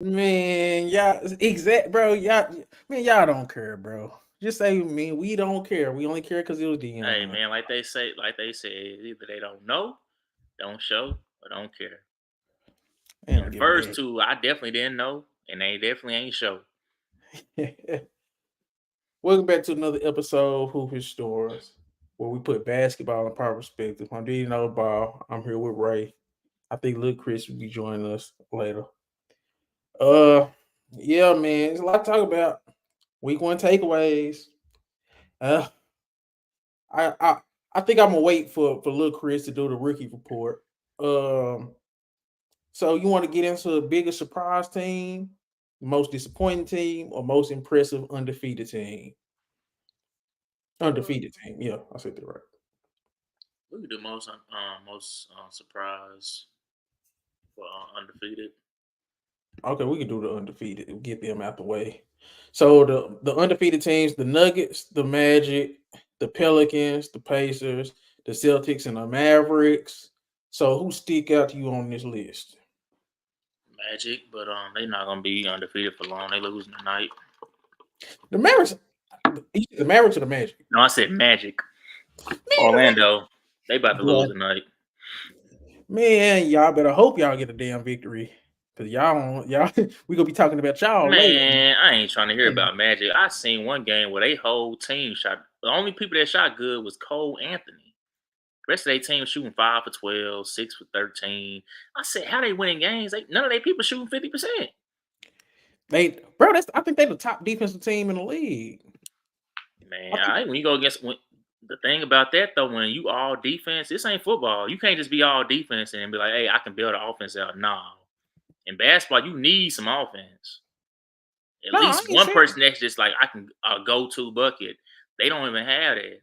Man, bro. Y'all don't care, bro. Just say, man, we don't care. We only care because it was Hey Dion. man, like they say, either they don't know, don't show, or don't care. They And don't the give first a two, I definitely didn't know, and they definitely ain't show. damn. Welcome back to another episode of Hoop His Stores, where we put basketball in proper perspective. I'm Dino Know Ball. I'm here with Ray. I think Lil Chris will be joining us later. Uh, yeah, man, there's a lot to talk about. Week one takeaways. Uh, I I I think I'm gonna wait for Lil Chris to do the rookie report. Um, so you want to get into a bigger surprise team, most disappointing team, or most impressive undefeated team? Uh, Undefeated team. Yeah, I said that right. we could do most surprise for undefeated. Okay, we can do the undefeated. Get them out the way. So the undefeated teams: the Nuggets, the Magic, the Pelicans, the Pacers, the Celtics, and the Mavericks. So who stick out to you on this list? Magic, but they not gonna be undefeated for long. They losing tonight. The Mavericks. The Mavericks or the Magic? No, I said Magic. Man, Orlando, they about to lose boy, tonight. man, y'all better hope y'all get a damn victory, cause y'all we gonna be talking about y'all later. Man, I ain't trying to hear about Magic. I seen one game where they whole team shot. The only people that shot good was Cole Anthony. The rest of their team was shooting 5 for 12, 6 for 13. I said, how they winning games? None of their people shooting 50%. I think they the top defensive team in the league. Man, I think when you go against the thing about that though, when you all defense, this ain't football. You can't just be all defense and be like, hey, I can build an offense out. Nah. In basketball, you need some offense. At no, I least ain't one saying, person that's just like I can go to bucket. They don't even have that.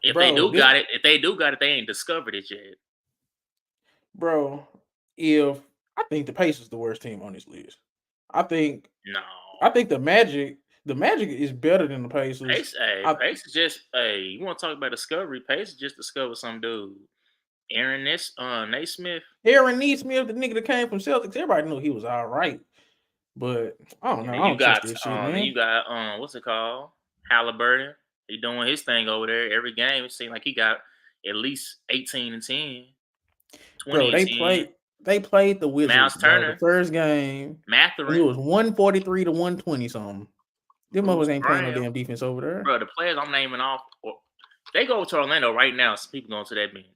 If they bro. do got it, they ain't discovered it yet. Bro, if I think the Pacers the worst team on this list. I think No. I think the Magic is better than the Pacers. I Pace is just you want to talk about discovery? Pace just discovered some dude. Aaron Naismith. Aaron Neesmith, the nigga that came from Celtics, everybody knew he was all right. But I don't And know. then I don't trust that shit, you man. got what's it called? Halliburton. He doing his thing over there. Every game it seemed like he got at least 18 and 10, Bro, 20 and 10. they played the Wizards, Miles bro, the Turner, first game, and it Matherin, was 143 to 120 something. Them Bruce motherfuckers ain't playing no Brown. damn defense over there. Bro, the players I'm naming off, they go to Orlando right now. Some people going to that bench.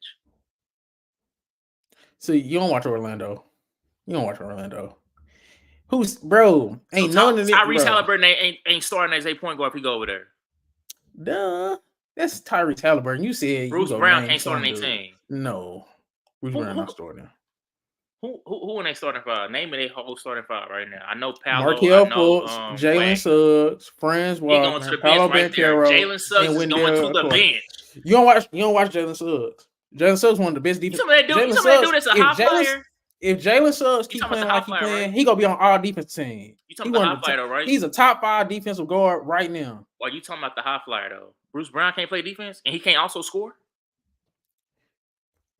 See, you don't watch Orlando. You don't watch Orlando. Who's bro? So Ain't none of it, Tyrese bro. Halliburton ain't starting as a point guard if he go over there. Duh. That's Tyrese Halliburton. You said you Bruce go Brown name can't start on some their dude. team. No. Bruce Who Brown who not starting. who in their starting five? Name me their whole starting five right now. I know Paolo. I Markel know Fultz, Jalen Wagner. Suggs, Franz He going to Wagner, the bench Paolo right there. Banchero, Jalen and Suggs is going to Wendell the Clark. bench. You don't watch Jalen Suggs. Jalen Suggs one of the best You defense. talking about that dude? You Jalen talking about that Suggs, dude that's a high flyer? if Jalen Suggs You keep talking about playing the high like he flyer, right? playing, he gonna be on our defense team. You talking He about the one high of the flyer though, right? he's a top 5 defensive guard right now. Or you talking about the high flyer though? Bruce Brown can't play defense and he can't also score.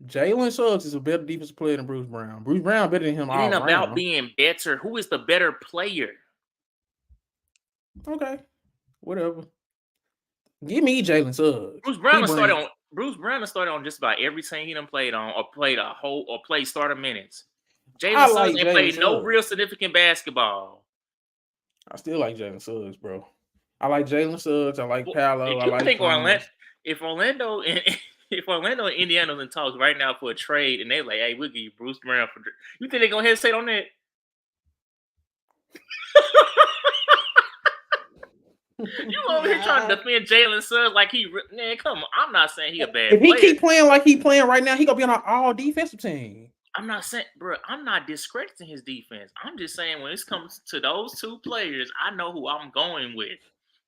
Jalen Suggs is a better defensive player than Bruce Brown. Bruce Brown better than him It ain't all about around. being better. Who is the better player? Okay, whatever. Give me Jalen Suggs. He bring. Bruce Brown has started on just about every team he done played on, or played a whole, or played starter minutes. Jalen I Suggs like ain't Jalen played no Suggs. real significant basketball. I still like Jalen Suggs, bro. I like Jalen Suggs. I like Well, Paolo. if I you like think Franz. if Orlando and if Orlando and Indiana in talks right now for a trade, and they're like, "Hey, we'll give you Bruce Brown for," you think they're gonna hesitate on that? You over here trying to defend Jalen Suggs like man, come on. I'm not saying he a bad If he player. keep playing like he playing right now, he gonna be on our all defensive team. I'm not saying, bro, I'm not discrediting his defense. I'm just saying when it comes to those two players, I know who I'm going with.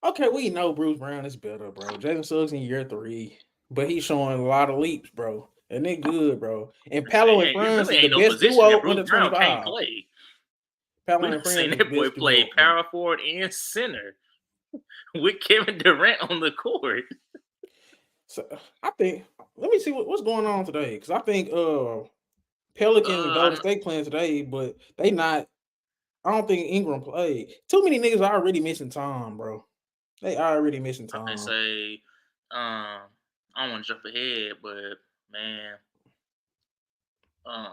Okay, we know Bruce Brown is better, bro. Jalen Suggs in year 3, but he's showing a lot of leaps, bro. And they good, bro. And I say, Paolo and it Franz really is the ain't no best position that duo Bruce under Brown can't 25. play. Paolo We and done seen Franz is the that boy best play duo. power forward and center with Kevin Durant on the court. So I think let me see what's going on today. Cause I think Pelicans and Golden State playing today, but they not. I don't think Ingram played. Too many niggas are already missing time, bro. They already missing I can time. say, I don't want to jump ahead, but man, um,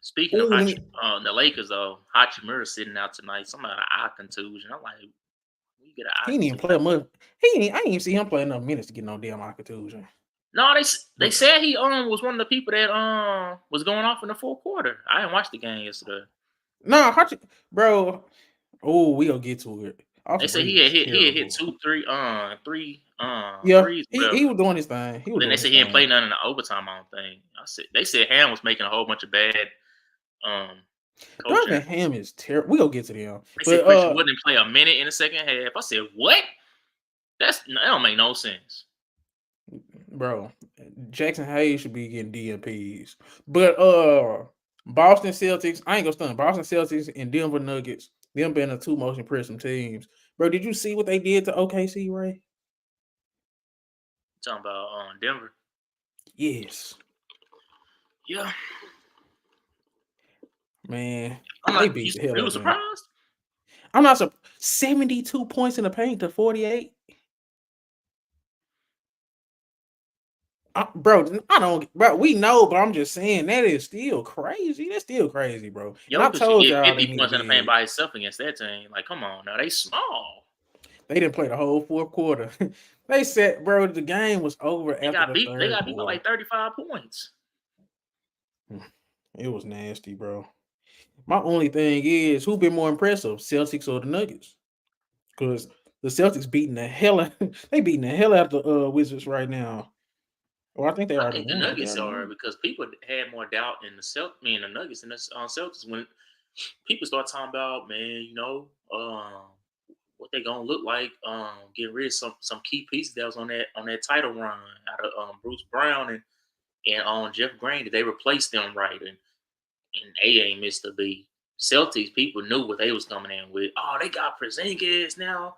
speaking of Ooh, let me. The Lakers though, Hachimura sitting out tonight. Somebody eye contusion. I'm like, you get an eye He didn't even contusion. play much. I didn't even see him play enough minutes to get no damn eye contusion. No, they But said he was one of the people that was going off in the fourth quarter. I didn't watch the game yesterday. nah, bro. Oh, we gonna get to it. They Austin said Reeves is he had hit terrible. two, three Yeah, threes, whatever. he was doing his thing. He was Then they doing his said he didn't thing. play none in the overtime. I don't think. They said Ham was making a whole bunch of bad um coaching. Darvin Ham is terrible. We gonna get to them, They said but Christian Wood didn't play a minute in the second half. I said, what? That don't make no sense. bro, Jackson Hayes should be getting DMPs. But Boston Celtics, I ain't gonna stun. Boston Celtics and Denver Nuggets, them being the two most impressive teams. Bro, did you see what they did to OKC, Ray? Talking about Denver. Yes. Yeah. Man, I'm they not beat the hell you out was of them. surprised? I'm not 72 points in the paint to 48. Bro, I don't, bro. We know, but I'm just saying that is still crazy. That's still crazy, bro. And I Jokic should told get y'all they 50 need to points in the paint be. by himself against that team. Like, come on now, they small. They didn't play the whole fourth quarter. They said, bro, the game was over They after got the beat. They third got beat by quarter. like 35 points. It was nasty, bro. My only thing is, who been more impressive, Celtics or the Nuggets? Because the Celtics beating the hell out, they beating the hell out of the Wizards right now. Well, I think they I already think the won. Did they Nuggets already are won? because people had more doubt in the Nuggets and the Celtics when people start talking about, man, what they gonna look like, getting rid of some key pieces that was on that title run out of Bruce Brown and on Jeff Green. Did they replace them right? And they ain't missed a beat. Celtics people knew what they was coming in with. Oh, they got Porzingis now.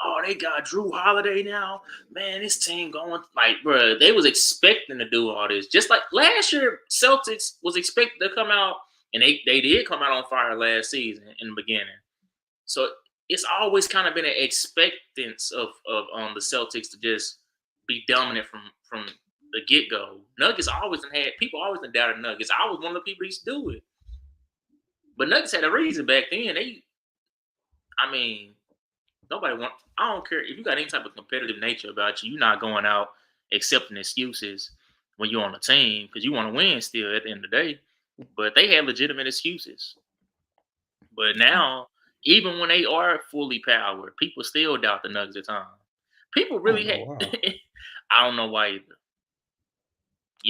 Oh, they got Drew Holiday now. Man, this team going like, bro. They was expecting to do all this. Just like last year, Celtics was expected to come out, and they did come out on fire last season in the beginning. So it's always kind of been an expectance of the Celtics to just be dominant from the get go. Nuggets always had people always doubted Nuggets. I was one of the people who used to do it. But Nuggets had a reason back then. I mean, nobody want. I don't care if you got any type of competitive nature about you. You're not going out accepting excuses when you're on a team because you want to win still at the end of the day. But they had legitimate excuses. But now, even when they are fully powered, people still doubt the Nuggets at times. People I don't really know hate. why. I don't know why either.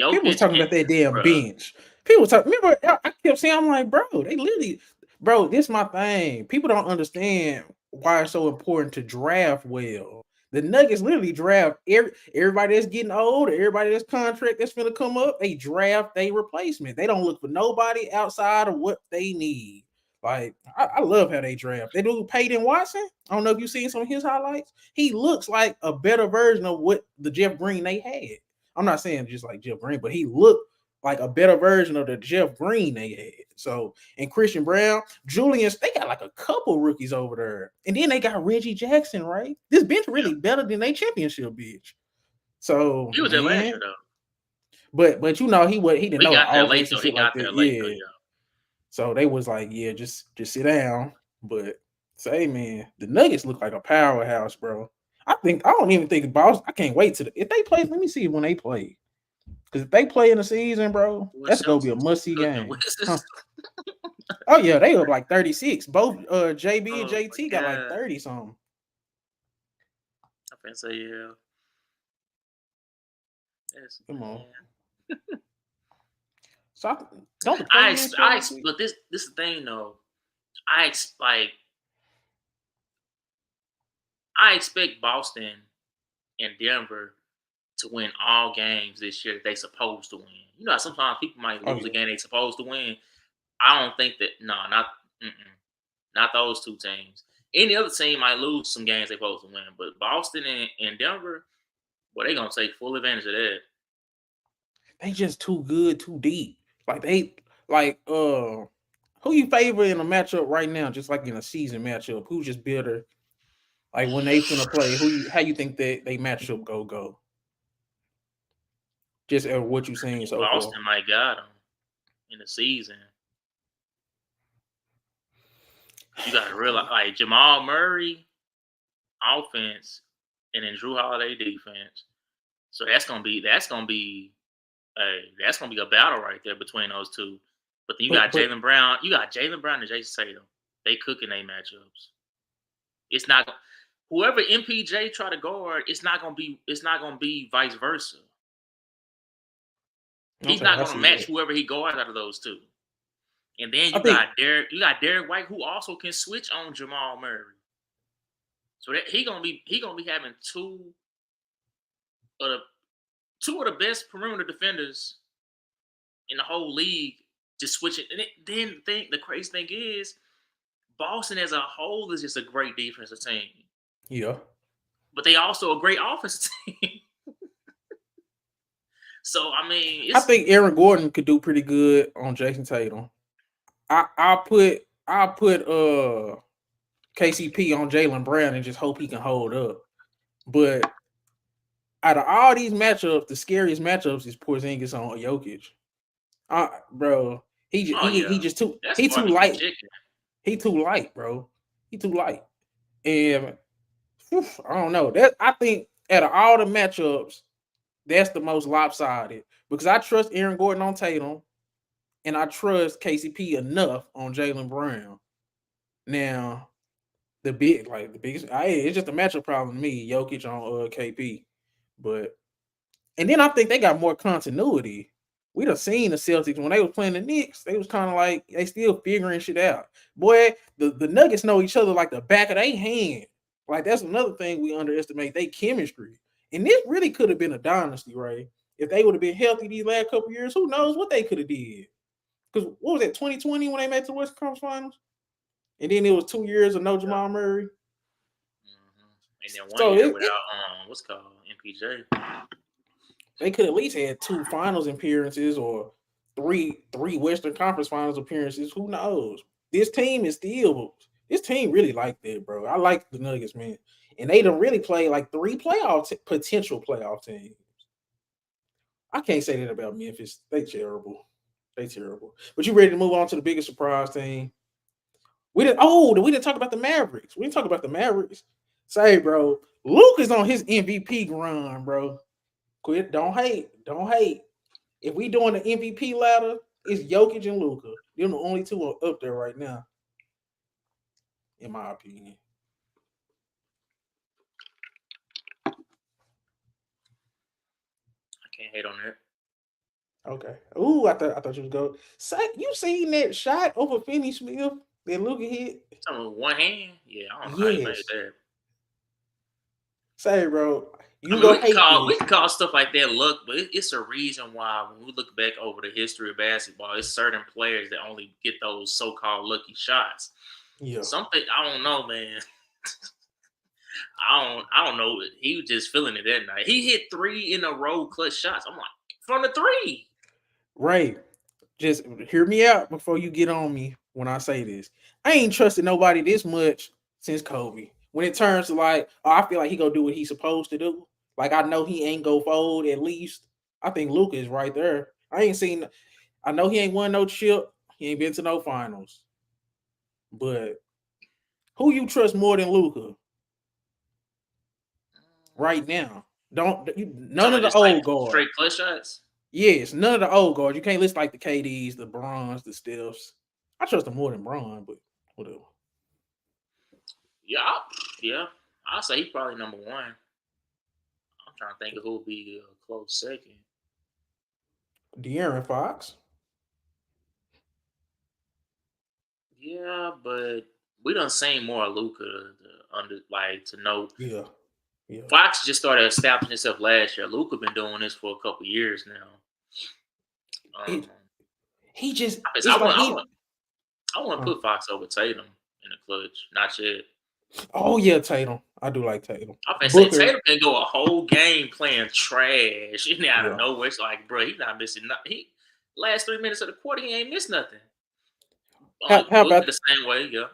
People was Jokic talking and about that damn bruh, bench. People talk. Remember, I kept saying, I'm like, bro, they literally, bro. This my thing. People don't understand why it's so important to draft well. The Nuggets literally draft everybody that's getting older, everybody that's contract that's gonna come up. They draft a replacement. They don't look for nobody outside of what they need. Like I love how they draft. They do Peyton Watson. I don't know if you've seen some of his highlights. He looks like a better version of what the Jeff Green they had. I'm not saying just like Jeff Green, but he looked like a better version of the Jeff Green they had. So, and Christian Brown, Julius, they got like a couple rookies over there. And then they got Reggie Jackson, right? This bench yeah, really better than they championship bench. So, he was there last year man. though. But you know, he didn't He know the got there late offense and though. He shit like got there that. late though. Yeah. Yeah. So they was like, yeah, just sit down. But say, man, the Nuggets look like a powerhouse, bro. I don't even think Boston. I can't wait to if they play. Let me see when they play. Because if they play in the season, bro, With that's gonna be a Celtics must-see cooking game. Huh. Wizards. Oh yeah, they up like 36. Both JB and Oh JT my got like god. 30 something. I can say yeah. Yes, Come on. man. So don't the play-in start this week? But this is the thing though. I ex- like I expect Boston and Denver to win all games this year that they supposed to win. You know, sometimes people might Oh lose a yeah. game they supposed to win. I don't think that. No, not those two teams. Any other team might lose some games they supposed to win, but Boston and Denver, well, they gonna take full advantage of that. They just too good, too deep. Like Like, who you favor in a matchup right now? Just like in a season matchup, who's just better? Like when they finna play, how you think that they matchup go? Just what you seen so far. Boston might got him in the season. But you got to realize, like Jamal Murray offense, and then Drew Holiday defense. So that's gonna be a battle right there between those two. But then you got But Jaylen Brown. You got Jaylen Brown and Jason Tatum. They cooking their matchups. It's not whoever MPJ try to guard. It's not gonna be vice versa. He's okay, not I gonna see match that. whoever he guards out of those two. And then I think You got Derek White, who also can switch on Jamal Murray. So that he gonna be having of the two of the best perimeter defenders in the whole league just switching. And the crazy thing is, Boston as a whole is just a great defensive team, yeah. but they also a great offensive team. So I mean, I it's think Aaron Gordon could do pretty good on Jason Tatum. I'll put KCP on Jaylen Brown and just hope he can hold up. But out of all these matchups, the scariest matchups is Porzingis on Jokic. Bro, oh he yeah, just too that's he too barbecue light. chicken. He too light, bro. He too light. And I don't know. That I think out of all the matchups, that's the most lopsided because I trust Aaron Gordon on Tatum and I trust KCP enough on Jaylen Brown. Now, the biggest, it's just a matchup problem to me. Jokic on KP, but and then I think they got more continuity. We done seen the Celtics when they was playing the Knicks. They was kind of like they still figuring shit out. Boy, the Nuggets know each other like the back of their hand. Like that's another thing we underestimate they chemistry. And this really could have been a dynasty, right? If they would have been healthy these last couple years, who knows what they could have did? Because what was it, 2020 when they made the West Conference Finals? And then it was 2 years of no Yeah. Jamal Murray. And then one So year without what's called MPJ. they could at least had 2 finals appearances or three Western Conference Finals appearances. Who knows? This team really like that, bro. I like the Nuggets, man. And they don't really play like 3 potential playoff teams. I can't say that about Memphis. They terrible. They terrible. But you ready to move on to the biggest surprise team? We didn't talk about the Mavericks. We didn't talk about the Mavericks. Say, bro, Luke is on his MVP run, bro. Quit. Don't hate. Don't hate. If we doing the MVP ladder, it's Jokic and Luka. They're the only two up there right now, in my opinion. I can't hate on that. Okay. Ooh, I thought you was go. You seen that shot over Finney Smith that Luka hit? Something with one hand. Yeah, I don't know how he made Yes. that. Say, bro, I you mean, go hate we this. can call stuff like that luck, but it's a reason why when we look back over the history of basketball, it's certain players that only get those so-called lucky shots. Yeah. Something I don't know, man. I don't know. He was just feeling it that night. He hit 3 in a row clutch shots. I'm like, from the 3. Right. Just hear me out before you get on me when I say this. I ain't trusted nobody this much since Kobe. When it turns to like, oh, I feel like he gonna do what he's supposed to do. Like I know he ain't go fold at least. I think Luka is right there. I know he ain't won no chip. He ain't been to no finals. But who you trust more than Luka right now? None Talking of about the just like old guard. straight clutch shots. Yes, none of the old guards. You can't list like the KDs, the Brons, the Stephs. I trust them more than Bron, but whatever. Yeah. I'll say he's probably number 1. I'm trying to think of who would be a close second. De'Aaron Fox. Yeah, but we done seen more of Luka to know. Yeah. Yeah. Fox just started establishing himself last year. Luka been doing this for a couple years now. He just it's I like want to put Fox over Tatum in the clutch. Not yet. Oh yeah, Tatum. I do like Tatum. I can say Booker. Tatum can go a whole game playing trash and out of Yeah. nowhere. It's like, bro, he's not missing nothing. Last 3 minutes of the quarter, he ain't missed nothing. How Booker about? the same way, yeah.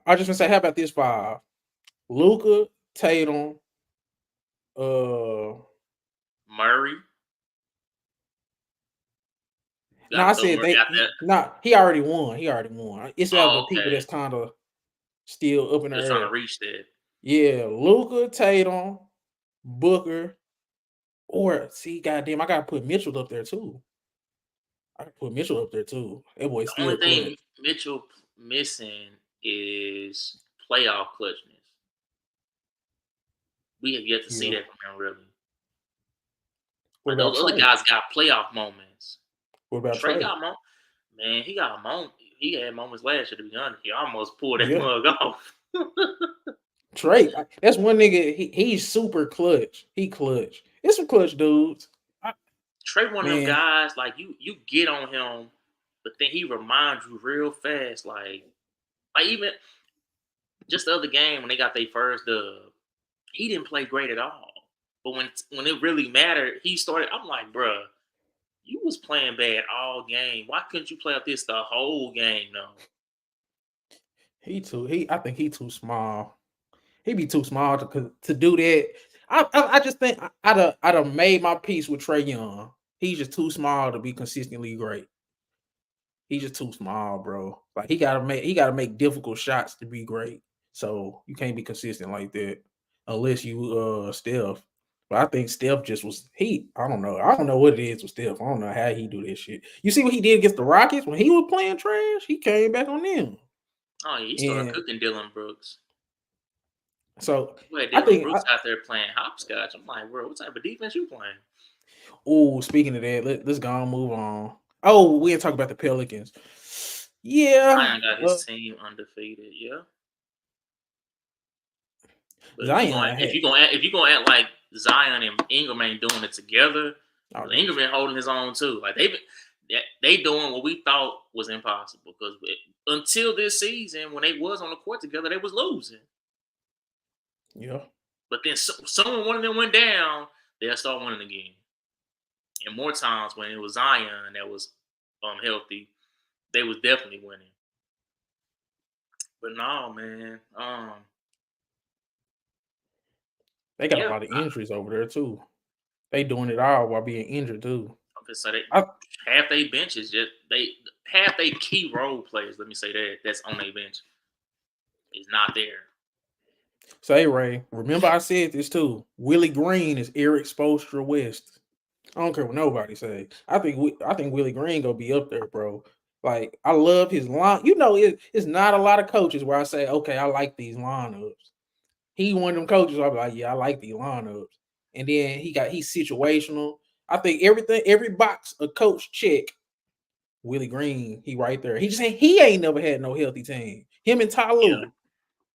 I just gonna say, how about this five? Luka, Tatum, uh, Murray. You no, I gotta throw said Murray out there. he already won. He already won. It's out of the Oh, people okay. that's kind of still up in the Just trying to air. reach that. Yeah, Luka, Tatum, Booker, or see, goddamn, I gotta put Mitchell up there too. I can put Mitchell up there too. That boy The still only thing clutch. Mitchell missing is playoff clutchness. We have yet to see Yeah. that from him, really. What Like about those other Trey? guys got playoff moments. What about Trey Trey? got man. He got a moment. He had moments last year. To be honest, he almost pulled that Yeah, mug off. Trey. That's one nigga. He's super clutch. He clutch. It's some clutch dudes. Trey, one of them Man, guys. Like you get on him, but then he reminds you real fast. Like even just the other game when they got their first dub, he didn't play great at all. But when it really mattered, he started. I'm like, bruh, you was playing bad all game. Why couldn't you play up this the whole game though? I think he too small. He be too small to do that. I just think I'd have made my peace with Trey Young. He's just too small to be consistently great. He's just too small, bro. Like he gotta make difficult shots to be great. So you can't be consistent like that unless you Steph. But I think Steph just was I don't know. I don't know what it is with Steph. I don't know how he do this shit. You see what he did against the Rockets when he was playing trash? He came back on them. Oh yeah, he started And cooking Dylan Brooks. so You had I Dylan think Brooks out there playing hopscotch. I'm like, bro, what type of defense you playing? speaking of that, let's go and move on. Oh, we didn't talk about the Pelicans. Yeah. Zion got his team undefeated. Yeah, but Zion had if you gonna act like Zion and Ingram ain't doing it together, oh, well, Ingram been holding his own too. Like they doing what we thought was impossible because until this season when they was on the court together, they was losing. yeah. But then someone one of them went down, they'll start winning again. And more times when it was Zion that was healthy, they was definitely winning. But no, man. They got a Yeah, lot of injuries over there too. They doing it all while being injured too. I'm just say I, half they benches just they half they key role players. Let me say that's on their bench is not there. say Ray, remember I said this too. Willie Green is Eric Spoelstra West. I don't care what nobody say. I think Willie Green gonna be up there, bro. Like I love his line. You know, it's not a lot of coaches where I say, okay, I like these lineups. He one of them coaches. I'm like, yeah, I like these lineups. And then he's situational. I think every box a coach check. Willie Green, he right there. He ain't never had no healthy team. Him and Ty Yeah, Lue,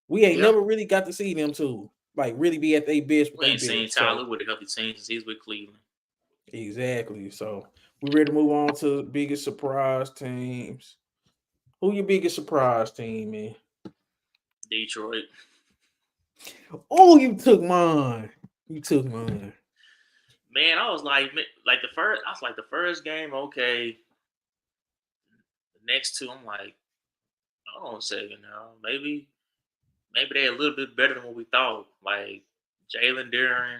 we ain't yeah. never really got to see them two like really be at their best with We their ain't seen best. So Tyler with a healthy team since he's with Cleveland. exactly. So we ready to move on to biggest surprise teams. Who your biggest surprise team, man? Detroit. Oh, you took mine. You took mine. Man, I was like the first game, okay. The next two, I'm like, hold on a second now. Maybe they're a little bit better than what we thought. Like Jalen Duren,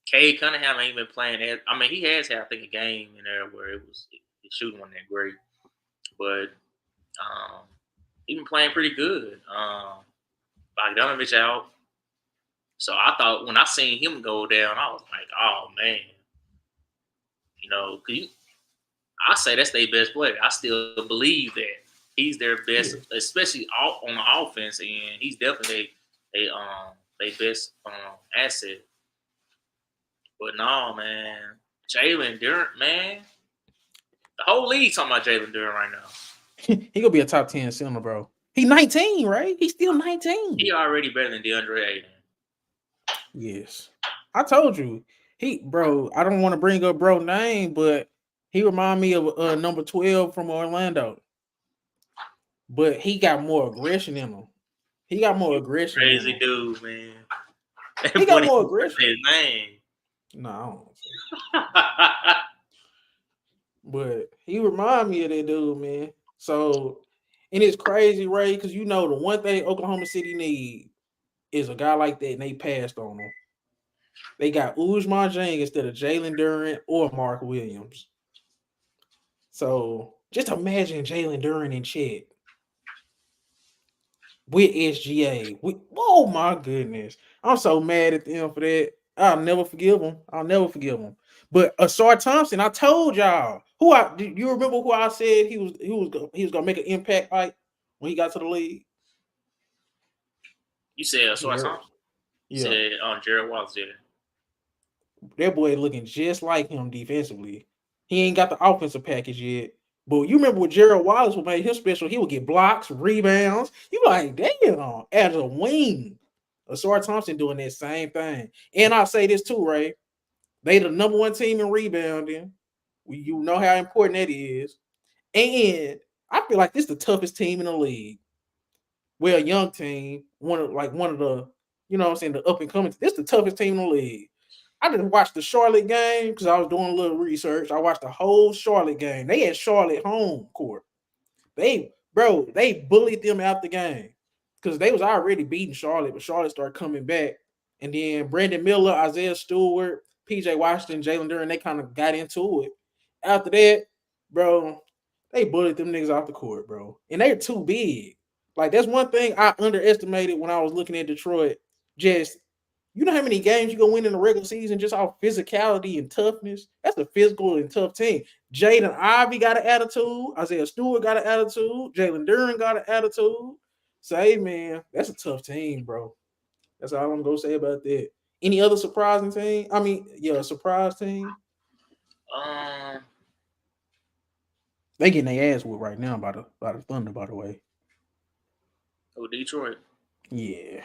Cade Cunningham ain't been playing. I mean, he has had I think a game in there where his shooting wasn't that great, but he been playing pretty good. Bogdanovich out, so I thought when I seen him go down, I was like, oh man, I say that's their best player. I still believe that he's their best, Yeah. especially on the offense, and he's definitely they best asset. But no, man, Jalen Duren, man, the whole league talking about Jalen Duren right now. He gonna be a top 10 center, bro. He 19, right? He's still 19. He already better than DeAndre Ayton. Yes. I told you. Bro, I don't want to bring up bro name, but he remind me of number 12 from Orlando. But he got more aggression in him. He got more aggression in Crazy him. dude, man. He got more aggression. His name. No, But he remind me of that dude, man. So, and it's crazy, Ray, because you know the one thing Oklahoma City need is a guy like that, and they passed on him. They got Uzman Jang instead of Jalen Duran or Mark Williams. So just imagine Jalen Duran in Chet with SGA. Oh my goodness. I'm so mad at them for that. I'll never forgive them. I'll never forgive them. But Asar Thompson, I told y'all do you remember who I said he was gonna make an impact like when he got to the league? You said Swart Jared. Thompson? You Yeah. said Jared Wallace, yeah. That boy looking just like him defensively. He ain't got the offensive package yet. But you remember what Gerald Wallace would make him special? He would get blocks, rebounds. You like, damn, as a wing. Asar Thompson doing that same thing. And I'll say this too, Ray. They the number one team in rebounding. You know how important that is. And I feel like this is the toughest team in the league. We're a young team, one of the, you know what I'm saying, the up and coming. This is the toughest team in the league. I just watched the Charlotte game because I was doing a little research. I watched the whole Charlotte game. They had Charlotte home court. They bullied them out the game because they was already beating Charlotte, but Charlotte started coming back. And then Brandon Miller, Isaiah Stewart, PJ Washington, Jalen Duran, they kind of got into it. After that, bro, they bullied them niggas off the court, bro. And they're too big. Like, that's one thing I underestimated when I was looking at Detroit. Just, you know how many games you gonna win in the regular season just off physicality and toughness? That's a physical and tough team. Jaden Ivey got an attitude. Isaiah Stewart got an attitude. Jalen Duran got an attitude. Say, man, that's a tough team, bro. That's all I'm gonna say about that. Any other surprising team? I mean, yeah, surprise team. Um, They getting their ass whooped right now by the Thunder, by the way. Detroit. Yeah.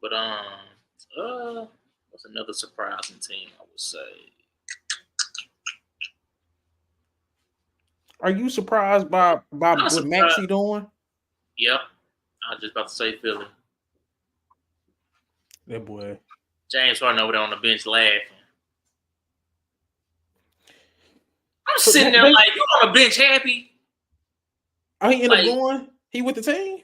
But what's another surprising team? I would say. Are you surprised by what Maxey doing? Yep. I was just about to say Philly. That boy. James Harden over there on the bench laughing. I'm sitting there like, you on the bench happy? Oh, he ended up going? He with the team?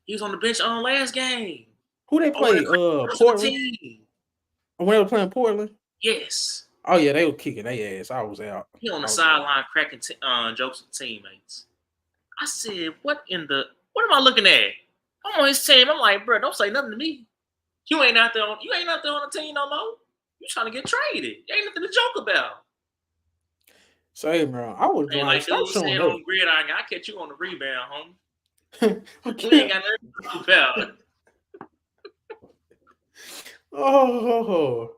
He was on the bench on last game. Who they play? Portland? When they were playing Portland? Yes. Oh, yeah, they were kicking their ass. I was out. He on the sideline cracking jokes with teammates. I said, what am I looking at? I'm on his team. I'm like, bro, don't say nothing to me. You ain't out there on the team no more. You trying to get traded. Ain't nothing to joke about. Same, bro. I was like stop dude showing said up. on the gridiron, I catch you on the rebound, homie. You ain't got nothing to talk about. Oh,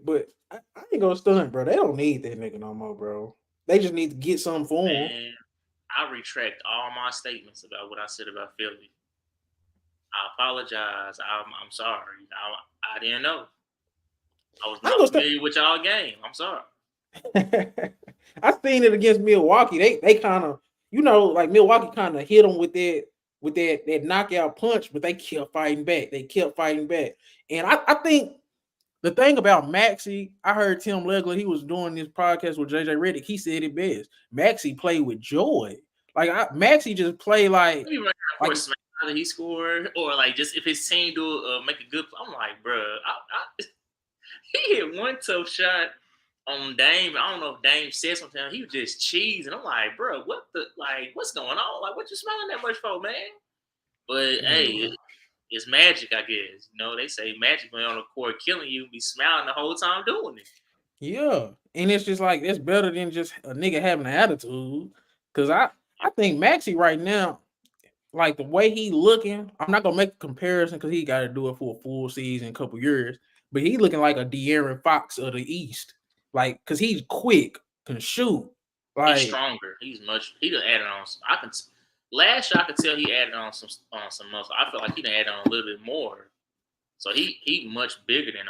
but I ain't gonna stunt, bro. They don't need that nigga no more, bro. They just need to get something for him. I retract all my statements about what I said about Philly. I apologize. I'm sorry. I didn't know. I was not familiar with y'all game. I'm sorry. I seen it against Milwaukee. They kind of, you know, like Milwaukee kind of hit them with that knockout punch, but they kept fighting back. And I think the thing about Maxey, I heard Tim Legler, he was doing this podcast with JJ Redick. He said it best. Maxey played with joy. Like Maxey just play like he scored, or like just if his team make a good. I'm like, bro, he hit one tough shot on Dame. I don't know if Dame said something. He was just cheesing. I'm like, bro, what's going on? Like, what you smiling that much for, man? But hey, it's magic, I guess. You know, they say magic when on the court killing you, be smiling the whole time doing it. Yeah, and it's just like it's better than just a nigga having an attitude. Cause I think Maxey right now, like the way he looking, I'm not gonna make a comparison because he got to do it for a full season, a couple years. But he looking like a De'Aaron Fox of the East, like because he's quick, can shoot. Like he's stronger. He done added on. Last year I could tell he added on some muscle. I feel like he done added on a little bit more. So he much bigger than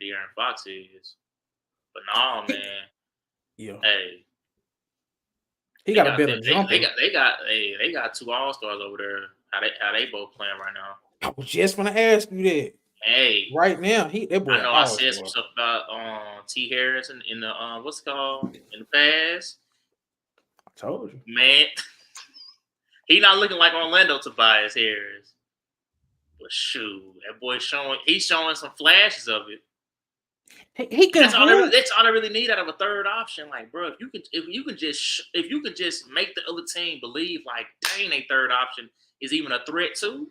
De'Aaron Fox is. But no, man. Yeah. Hey. He got a better jumper. They got two all-stars over there. How they both playing right now. I was just gonna ask you that. Hey, Right now, that boy I an know I all said some star. stuff about T Harris in the what's it called in the past. I told you. Man, he not looking like Orlando Tobias Harris. But shoot, that boy he's showing some flashes of it. He And can hoop. that's all I really need out of a third option. Like, bro, if you can just make the other team believe, like, dang, a third option is even a threat too.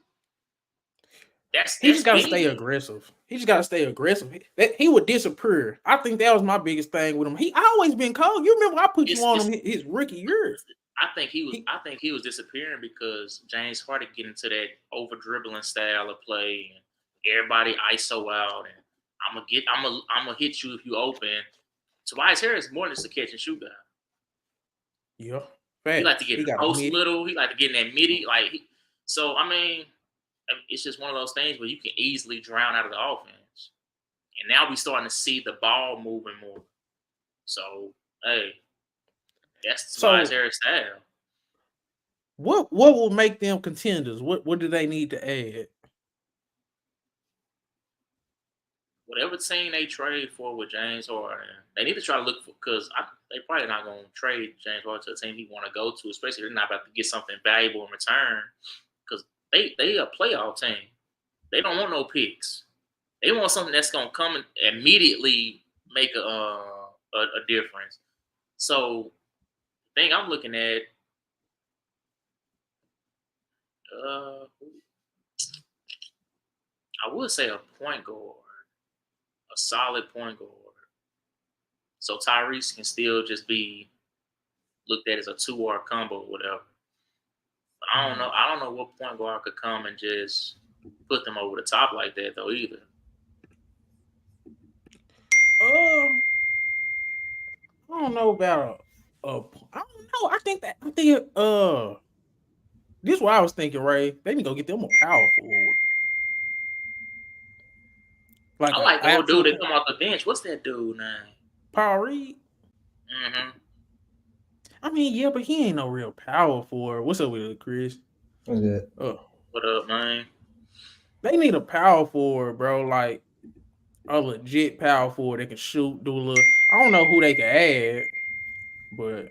He That's just got to stay big. aggressive. He just got to stay aggressive. He would disappear. I think that was my biggest thing with him. He always been cold. You remember I put you on It's him his rookie year. He, I think he was disappearing because James Harden get into that over dribbling style of play and everybody ISO out and I'm gonna hit you if you open. Tobias Harris is more than just a catch and shoot guy. yeah, He like to facts. get He in the got a post midi. middle. He like to get in that midi. So I mean, it's just one of those things where you can easily drown out of the offense. And now we starting to see the ball moving more. So hey, that's Tobias So Harris style. what will make them contenders? What do they need to add? Whatever team they trade for with James Harden, they need to try to look for because they probably not going to trade James Harden to a team he want to go to, especially if they're not about to get something valuable in return because they a playoff team. They don't want no picks. They want something that's going to come and immediately make a difference. So the thing I'm looking at, uh, I would say a point guard, a solid point guard. So Tyrese can still just be looked at as a 2 or a combo or whatever. But I don't know. I don't know what point guard could come and just put them over the top like that though either. I don't know about I don't know. I think this is what I was thinking, Ray. They need to go get them a power forward. Like I a like the old dude actual that come off the bench. What's that dude name? power read. Mm-hmm. I mean, yeah, but he ain't no real power forward. What's up with it, Chris? What's good? What up, man? They need a power forward, bro. Like a legit power forward that can shoot, do a little. I don't know who they can add, but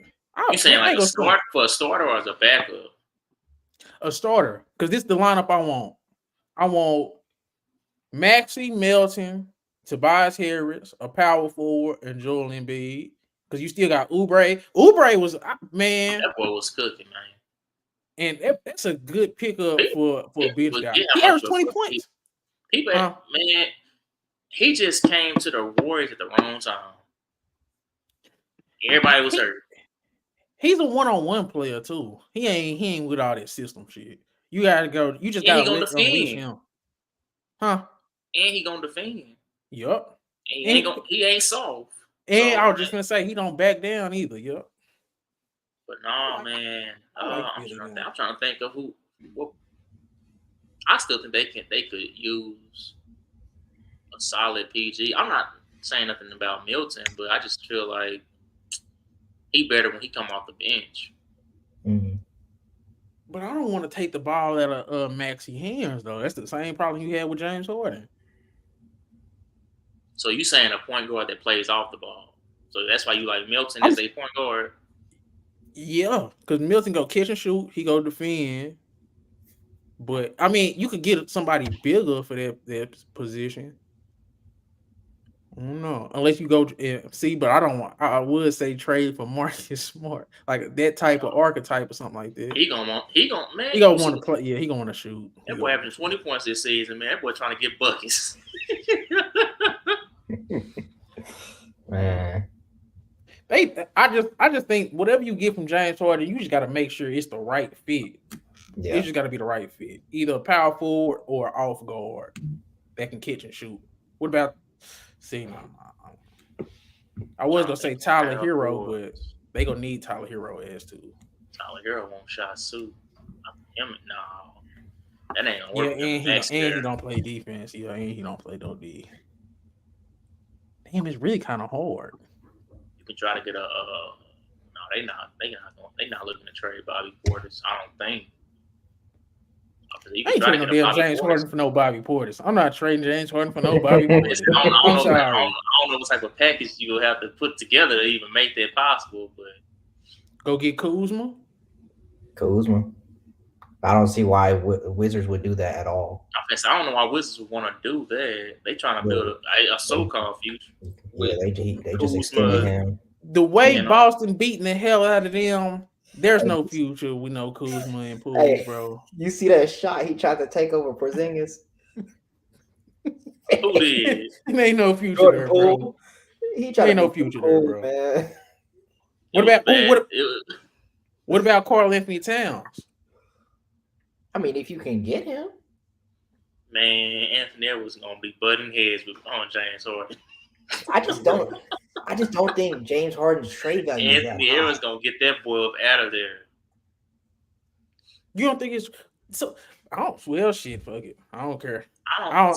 You saying like they a go spend start for a starter or as a backup? a starter because this is the lineup I want. I want Maxey, Melton, Tobias Harris, a power forward, and Joel Embiid. Because you still got Oubre. Oubre was man, That boy was cooking, man. and that's a good pickup for a People bench guy. forget He how much averaged of 20 a points. people, Huh? man. He just came to the Warriors at the wrong time. Everybody was He hurt. he's a one-on-one player too. He ain't with all that system shit. You gotta go. You just And he gotta gonna unleash defend. him, huh? And he gonna defend. Yup. And And he ain't soft. I So was just gonna say he don't back down either. Yup. but I no, like man. I like Philly now. I'm trying to think of who. Well, I still think they could use a solid PG. I'm not saying nothing about Milton, but I just feel like he better when he come off the bench. Mm-hmm. But I don't want to take the ball out of Maxie hands though. That's the same problem you had with James Harden. So you saying a point guard that plays off the ball. So that's why you like Milton I'm as a point guard. Yeah, because Milton go catch and shoot, he go defend. But I mean, you could get somebody bigger for that position. I don't know, unless you go see. But I don't want. I would say trade for Marcus Smart, like that type of archetype or something like that. He gonna man. He gonna want to play. Yeah, he gonna want to shoot. That boy averaging 20 points this season, man. That boy trying to get buckets. Man. I just think whatever you get from James Harden, you just got to make sure it's the right fit. Yeah. It just got to be the right fit, either a power forward or an off guard that can catch and shoot. What about? See, I was gonna say Tyler Hero, but they gonna need Tyler Hero as too. Tyler Hero won't shot suit. Him, no, that ain't gonna Yeah, work. and he don't play defense. Yeah, and he don't play no D. Damn, it's really kind of hard. You can try to get a. No, they not. They not looking to trade Bobby Portis. I don't think. You I can ain't try to trading no get a damn Bobby James Portis. Harden for no Bobby Portis. I'm not trading James Harden for no Bobby Portis. I I'm don't sorry. know what type of package you will have to put together to even make that possible. But Go get Kuzma. I don't see why Wizards would do that at all. I don't know why Wizards would want to do that. They trying to build a so-called future. Yeah, they just Kuzma, extended him. The way Boston beating the hell out of them, there's no future with no Kuzma and Poole, bro. You see that shot? He tried to take over Porzingis. Who did? Ain't no future there, bro. He tried ain't no future there, bro. Man. What about Karl Anthony Towns? I mean, if you can get him, man, Anthony Edwards gonna be butting heads on James Harden. I just don't think James Harden's trade value is that high. Anthony Edwards gonna get that boy up out of there. You don't think it's so? Shit, fuck it. I don't care. I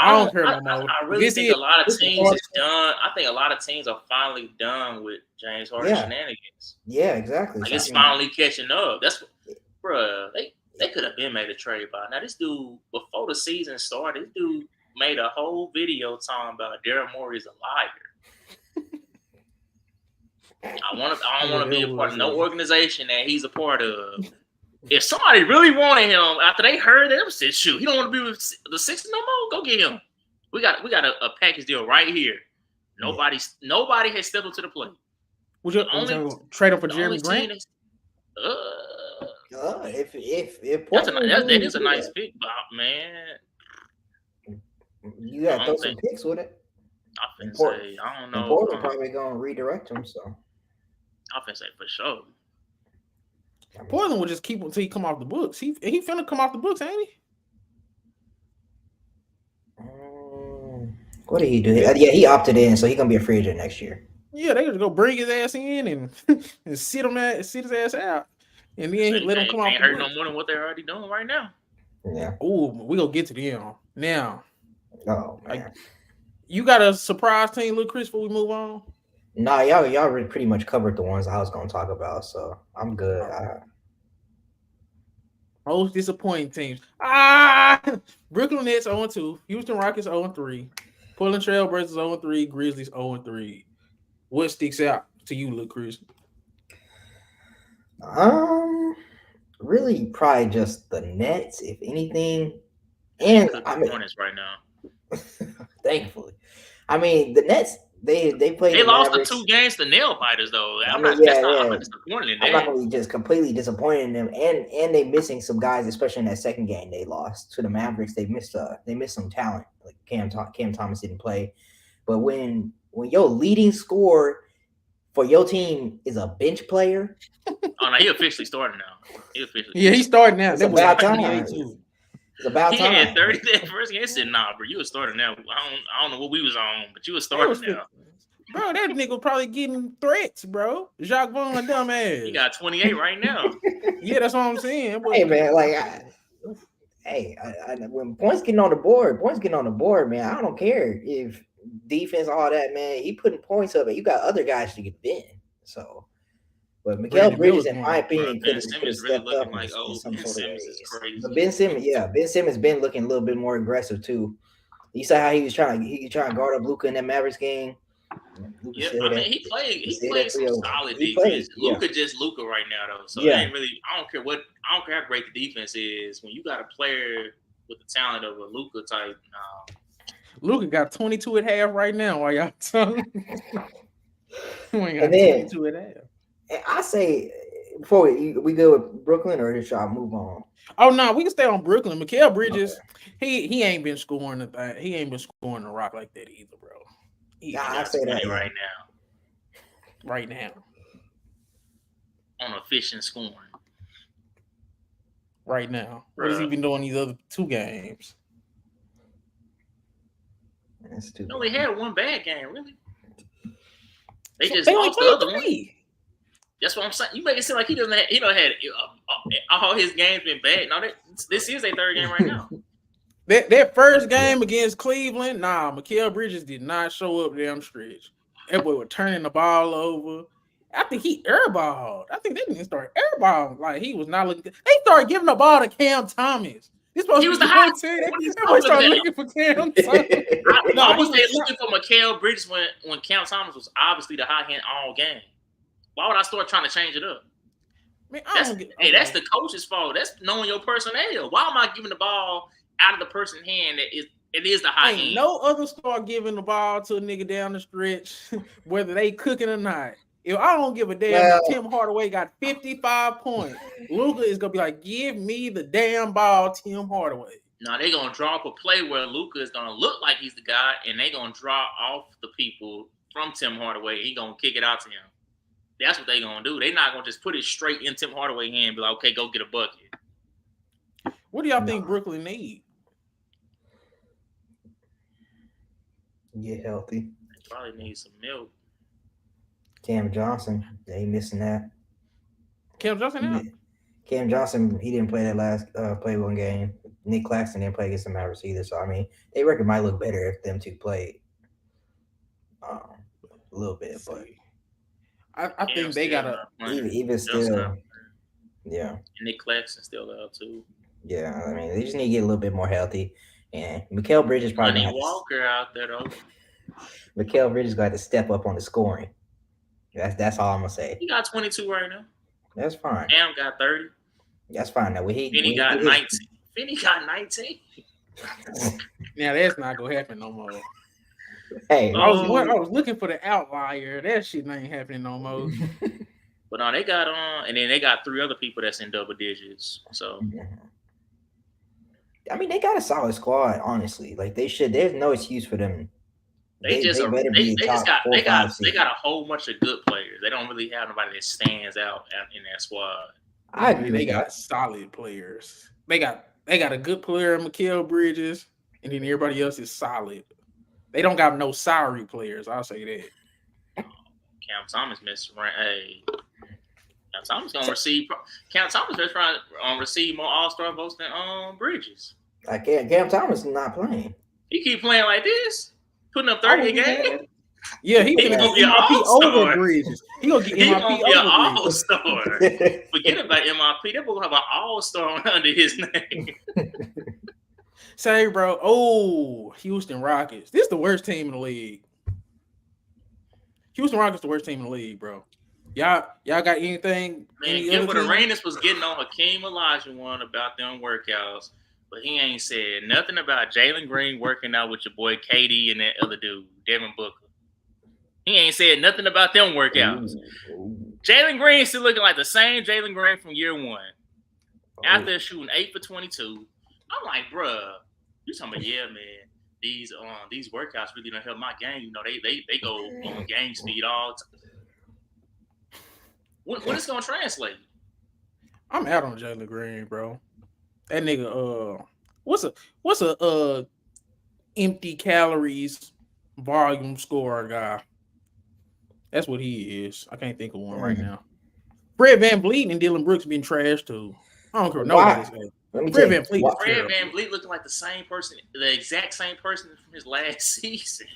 don't care no more. I really think a lot of teams is done. I think a lot of teams are finally done with James Harden shenanigans. Yeah, exactly. Like it's finally catching up. That's what, bruh. They could have been made a trade by now. This dude, before the season started, this dude made a whole video talking about Daryl Morey is a liar. I don't want to be a part of no organization that he's a part of. If somebody really wanted him after they heard that, said, "Shoot, he don't want to be with the Sixers no more. Go get him. We got a package deal right here. Nobody has stepped up to the plate. Would you trade up for Jeremy Grant? If that is a nice pick, Bob, man. You got to throw some picks with it. I don't know. Portland probably gonna redirect him. So I can say for sure. Portland will just keep him until he come off the books. He finna come off the books, ain't he? What did he do? Yeah, he opted in, so he's gonna be a free agent next year. Yeah, they just go bring his ass in and sit his ass out, and then let him come off. Ain't hurt no more than what they're already doing right now. Yeah. Oh, we gonna get to them now. Oh man, you got a surprise team, Lil Chris, before we move on? Nah, y'all pretty much covered the ones I was gonna talk about, so I'm good. Most disappointing teams. Brooklyn Nets 0-2, Houston Rockets 0-3, Portland Trail Blazers 0-3, Grizzlies 0-3. What sticks out to you, Lil Chris? Really, probably just the Nets, if anything. And I mean, Hornets right now. Thankfully, I mean the Nets. They played. They lost the 2 games to nail biters though. I'm not disappointed in that. I'm not gonna be just completely disappointed in them, and they missing some guys, especially in that second game they lost to the Mavericks. They missed some talent. Like Cam Thomas didn't play, but when your leading scorer for your team is a bench player. Oh no, he officially started now. He's starting now. It's about time. It's about time. He had 30 that first game. I said, "Nah, bro, you a starter now. I don't know what we was on, but you a starter now." Bro, that nigga probably getting threats, bro. Jacques Vaughn, dumbass. He got 28 right now. Yeah, that's what I'm saying. Boy. Hey man, when points getting on the board, man. I don't care if defense, all that, man. He putting points up, and you got other guys to get in. So, but Mikal Bridges, in my opinion, could have stepped up in some sort of ways. But Ben Simmons been looking a little bit more aggressive too. You saw how he was trying to guard up Luka in that Mavericks game. Yeah, I mean he played some solid defense. Luka just Luka right now though. So it ain't really I don't care how great the defense is. When you got a player with the talent of a Luka type, Luka got 22 at half right now while y'all talking. And then 22 at half. I say before we go with Brooklyn, or should I move on? Oh no, we can stay on Brooklyn. Mikal Bridges, he ain't been scoring the thing. He ain't been scoring the rock like that either, bro. I say that right now. On efficient scoring. Right now. What has he been doing these other 2 games? He only had 1 bad game, really. They just lost the other 1. That's what I'm saying. You make it seem like he doesn't have, had all his games been bad. No, this is their 3rd game right now. That first game against Cleveland, Mikal Bridges did not show up damn stretch. That boy was turning the ball over. After he airballed, I think they didn't start airball. Like he was not looking good. They started giving the ball to Cam Thomas. This supposed He to was be the the highest. Everybody started looking for Cam Thomas. Why was they looking for Mikal Bridges when Cam Thomas was obviously the high hand all game? Why would I start trying to change it up? Man, that's the coach's fault. That's knowing your personnel. Why am I giving the ball out of the person's hand that it is the high end? No other star giving the ball to a nigga down the stretch, whether they cooking or not. If I don't give a damn, if Tim Hardaway got 55 points, Luka is gonna be like, give me the damn ball, Tim Hardaway. Now they're gonna draw up a play where Luka is gonna look like he's the guy, and they're gonna draw off the people from Tim Hardaway. He gonna kick it out to him. That's what they're gonna do. They're not gonna just put it straight in Tim Hardaway's hand and be like, okay, go get a bucket. What do y'all think Brooklyn need? Get healthy. They probably need some milk. Cam Johnson, they missing that. Cam Johnson out? Cam Johnson, he didn't play that last play one game. Nick Claxton didn't play against the Mavericks either. So I mean, they record might look better if them two played a little bit, but I think they gotta even still, yeah. And Nick Claxton still out too. Yeah, I mean, they just need to get a little bit more healthy. And Mikal Bridges probably. Walker out there though. Mikal Bridges got to step up on the scoring. That's all I'm gonna say. He got 22 right now. That's fine. Cam got 30. That's fine. Now Finney got 19. Finney got 19. Now that's not gonna happen no more. Hey, I was looking for the outlier. That shit ain't happening no more. But no, they got and then they got 3 other people that's in double digits. So I mean, they got a solid squad, honestly. Like they should. There's no excuse for them. They got a whole bunch of good players. They don't really have nobody that stands out in that squad. I agree. They got solid players. They got a good player, Mikal Bridges, and then everybody else is solid. They don't got no sorry players. I'll say that. Cam Thomas missed. Hey, Cam Thomas gonna receive. Cam Thomas is trying to receive more All-Star votes than Bridges. Cam Thomas is not playing. He keep playing like this, putting up 30 a game. Yeah, he gonna be MIP over Bridges. He gonna get MIP over Bridges. All-Star. Forget about MIP. That boy gonna have an All-Star under his name. Say, bro. Oh, Houston Rockets. This is the worst team in the league. Houston Rockets the worst team in the league, bro. Y'all got anything? Man, Gilbert Arenas was getting on Hakeem Olajuwon about them workouts, but he ain't said nothing about Jalen Green working out with your boy KD and that other dude, Devin Booker. He ain't said nothing about them workouts. Jalen Green still looking like the same Jalen Green from year one. After shooting 8 for 22, I'm like, bruh, you talking about, yeah, man, these workouts really don't help my game. You know, they go on game speed all the time. What is gonna translate? I'm out on Jalen Green, bro. That nigga, what's a empty calories volume scorer guy? That's what he is. I can't think of one right now. Fred VanVleet and Dylan Brooks being trash too. I don't care. Nobody's Fred VanVleet looking like the same person, the exact same person from his last season.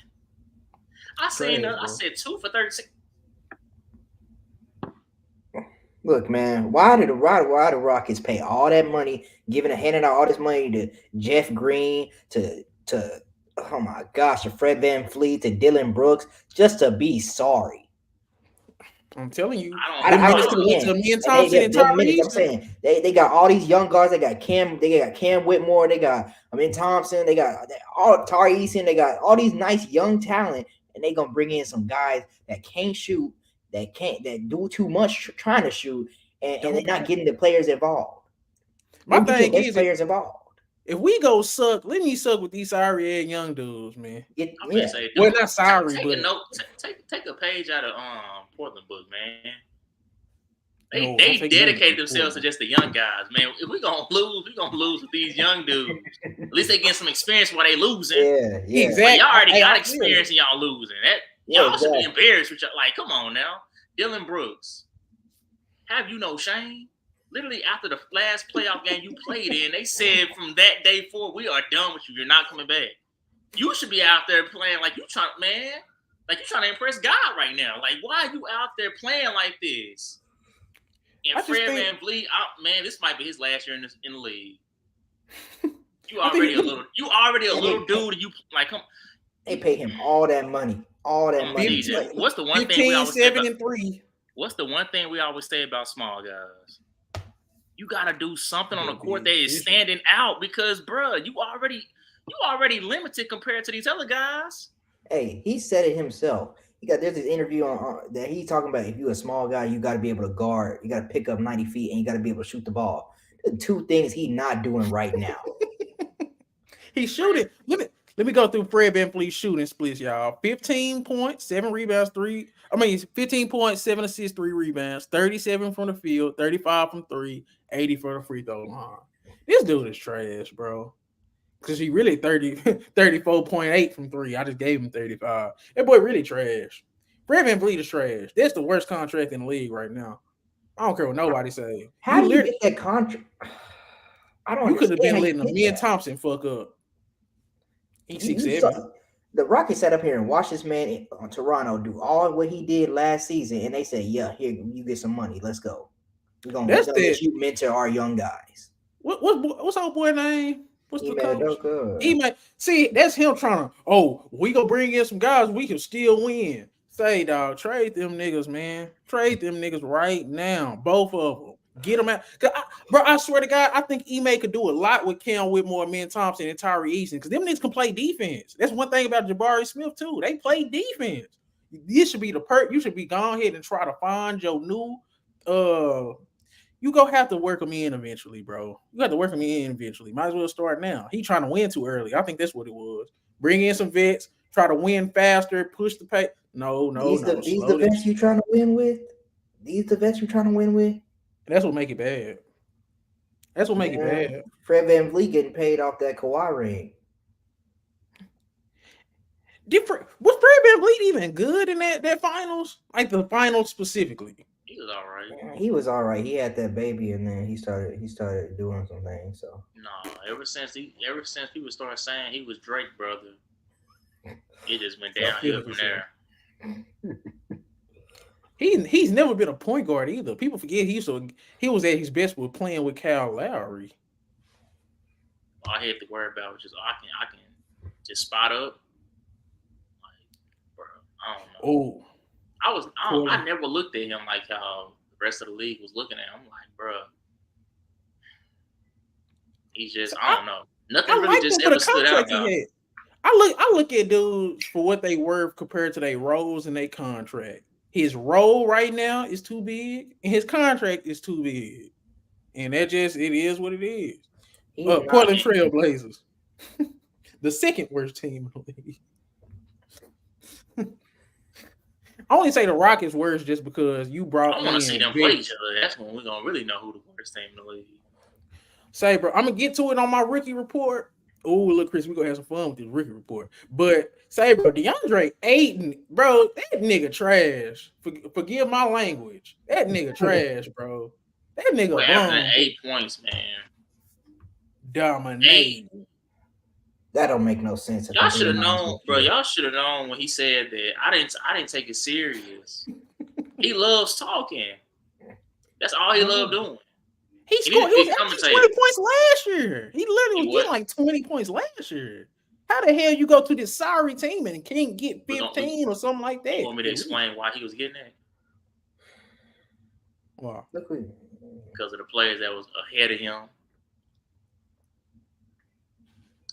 I said 2 for 36. Look, man, why do the Rockets pay all that money, handing out all this money to Jeff Green, to oh my gosh, to Fred VanVleet, to Dylan Brooks, just to be sorry? I'm telling you, I'm saying they got all these young guards. They got Cam Whitmore. They got Thompson. They got all Tari Eason. They got all these nice young talent, and they gonna bring in some guys that can't shoot, that do too much trying to shoot, and they're not getting the players involved. My thing is players involved. If we go suck, let me suck with these sorry young dudes, man. Say, well, not sorry, but take a page out of Portland book, man. They dedicated themselves to just the young guys, man. If we gonna lose with these young dudes. At least they get some experience while they losing. Yeah, exactly. Like, y'all already got experience and y'all losing. Y'all should be embarrassed with y'all. Like, come on now, Dylan Brooks. Have you no shame? Literally after the last playoff game you played in, they said from that day forward, we are done with you. You're not coming back. You should be out there playing like you trying, man. Like, you're trying to impress God right now. Like, why are you out there playing like this? And Fred VanVleet, man, this might be his last year in the league. You already a little dude. You like, come. They pay him all that money. Money. What's the one thing we always say about? 3? What's the one thing we always say about small guys? You gotta do something on the court that is standing out because, bruh, you already limited compared to these other guys. Hey, he said it himself. There's this interview on that he's talking about. If you're a small guy, you got to be able to guard. You got to pick up 90 feet, and you got to be able to shoot the ball. The two things he's not doing right now. He's shooting. Let me go through Fred VanVleet's shooting splits, y'all. 15 points, 7 rebounds, 15 points, 7 assists, 3 rebounds, 37 from the field, 35 from 3, 80 for the free throw line. This dude is trash, bro. Because he really 34.8 from 3. I just gave him 35. That boy really trash. Fred VanVleet is trash. That's the worst contract in the league right now. I don't care what nobody say. How do you get that contract? I don't. You could have been letting Amen Thompson fuck up. He's 6'7". The Rockets sat up here and watched this man on Toronto do all what he did last season, and they said, "Yeah, here you get some money. Let's go. We're gonna let you mentor our young guys." What's our boy name? What's the coach? See, that's him trying to. We gonna bring in some guys. We can still win. Say, dog, trade them niggas, man. Trade them niggas right now. Both of them. Get them out. Bro, I swear to God, I think Ime could do a lot with Cam Whitmore, Amen Thompson, and Tyree Eason because them niggas can play defense. That's one thing about Jabari Smith, too. They play defense. This should be you should be going ahead and try to find your new you gonna have to work them in eventually, bro. You got to work them in eventually. Might as well start now. He trying to win too early. I think that's what it was. Bring in some vets, try to win faster, push the pace. No. These the vets you trying to win with? These the vets you trying to win with? That's what make it bad. That's what make it bad. Fred VanVleet getting paid off that Kawhi ring. Was Fred VanVleet even good in that finals? Like the finals specifically? He was all right. Yeah, he was all right. He had that baby, and then he started doing some things. So no, ever since people started saying he was Drake brother, it just went downhill from there. He's never been a point guard either. People forget he was at his best with playing with Kyle Lowry. All I had to worry about was just I can just spot up. Like, bro, I don't know. I never looked at him like how the rest of the league was looking at him. I'm like, bro, he's just I don't know. Nothing really just ever stood out about him. I look at dudes for what they were compared to their roles and their contract. His role right now is too big, and his contract is too big. And it is what it is. Portland Trail Blazers. The second worst team in the league. I only say the Rockets worse just because you brought I want to see them play each other. That's when we're going to really know who the worst team in the league. Say, bro, I'm going to get to it on my rookie report. Oh, look, Chris, we're going to have some fun with this rookie report. But, say, bro, DeAndre Ayton, bro, that nigga trash. Forgive my language. That nigga trash, bro. That nigga bum. 8 points, man. Dominating. That don't make no sense. Y'all should have known, bro. Y'all should have known when he said that. I didn't take it serious. He loves talking. That's all he loved doing. He scored. He was 20 points last year. He literally was getting like 20 points last year. How the hell you go to this sorry team and can't get 15 or something like that? You want me to explain why he was getting that? Wow. Because of the players that was ahead of him.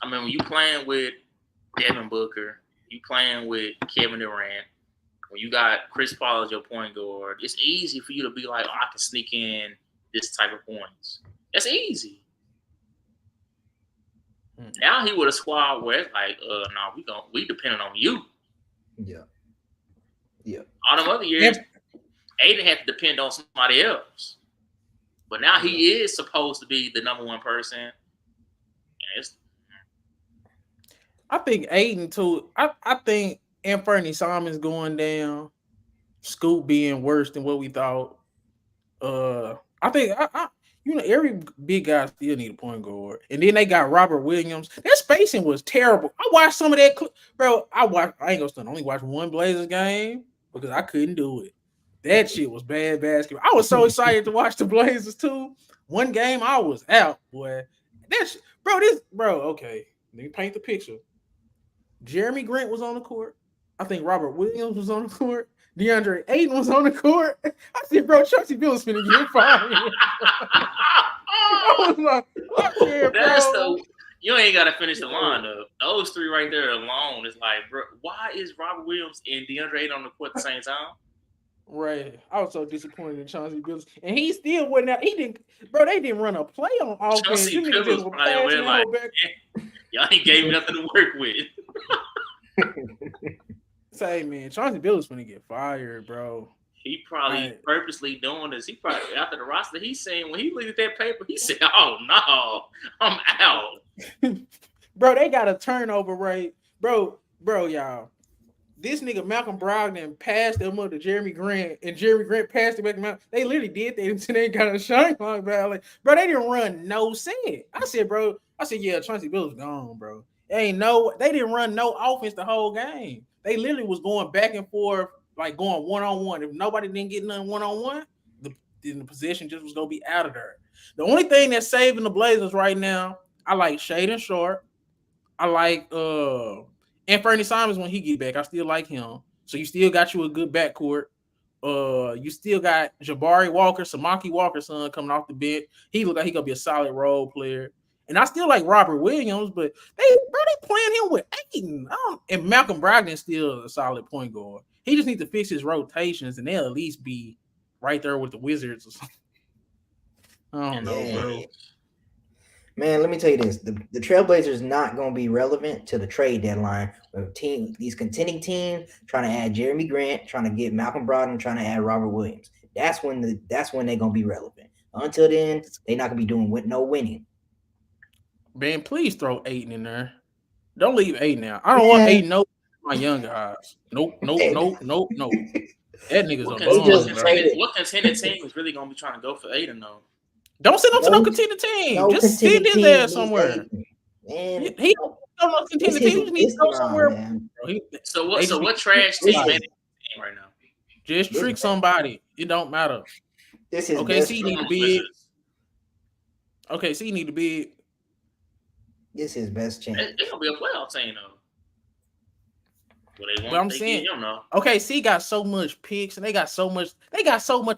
I mean, when you playing with Devin Booker, you playing with Kevin Durant, when you got Chris Paul as your point guard, it's easy for you to be like, I can sneak in this type of points. That's easy. Now he with a squad where it's like, we depending on you. Yeah. All them other years, Aiden had to depend on somebody else. But now he is supposed to be the number one person. And I think Aiden too. I think Anthony Simons going down, Scoop being worse than what we thought. I think You know, every big guy still need a point guard. And then they got Robert Williams. Their spacing was terrible. I watched some of that, bro. I ain't gonna stand. I only watched one Blazers game because I couldn't do it. That shit was bad basketball. I was so excited to watch the Blazers too. One game I was out, boy. That's okay. Let me paint the picture. Jeremy Grant was on the court. I think Robert Williams was on the court. DeAndre Ayton was on the court. I said, bro, Chauncey Billups finna get fired. I was like, bro. You ain't got to finish the lineup. Those three right there alone is like, bro, why is Robert Williams and DeAndre Ayton on the court at the same time? Right. I was so disappointed in Chauncey Billups. And he still wasn't out. They didn't run a play on offense. Chauncey Billups probably went like, y'all ain't gave me nothing to work with. Say, man, Chauncey Billups gonna get fired, bro. He probably purposely doing this. He probably after the roster. He's saying when he looked at that paper, he said, "Oh no, I'm out." Bro, they got a turnover rate, bro, y'all. This nigga Malcolm Brogdon passed them up to Jeremy Grant, and Jeremy Grant passed it back to Malcolm. They literally did that until they got a shine clock valley. Bro, they didn't run no set. I said, yeah, Chauncey Billups gone, bro. They didn't run no offense the whole game. They literally was going back and forth, like going one-on-one. If nobody didn't get nothing one-on-one, the possession just was going to be out of there. The only thing that's saving the Blazers right now, I like Shaedon Sharpe. I like Anthony Simons when he get back. I still like him. So you still got you a good backcourt. You still got Jabari Walker, Samaki Walker's son coming off the bench. He look like he going to be a solid role player. And I still like Robert Williams, but they playing him with Ayton. And Malcolm Brogdon's still a solid point guard. He just needs to fix his rotations, and they'll at least be right there with the Wizards or something. I don't know, bro. Man, let me tell you this: the Trailblazers not going to be relevant to the trade deadline. These contending teams trying to add Jeremy Grant, trying to get Malcolm Brogdon, trying to add Robert Williams. That's when they're going to be relevant. Until then, they're not going to be doing no winning. Man, please throw Ayton in there. Don't leave Ayton now. I don't want Ayton. No, my young guys. Nope. That nigga's what contending team is really gonna be trying to go for Ayton though? Don't send him to no contending team. Just send his ass somewhere. Man, he don't know contending team. He just needs to go somewhere. So what trash team right now? Just trick somebody. It don't matter. This is OKC need to bid. OKC need to bid. This is best chance. It's gonna be a playoff team though. But I'm saying, OKC got so much picks and they got so much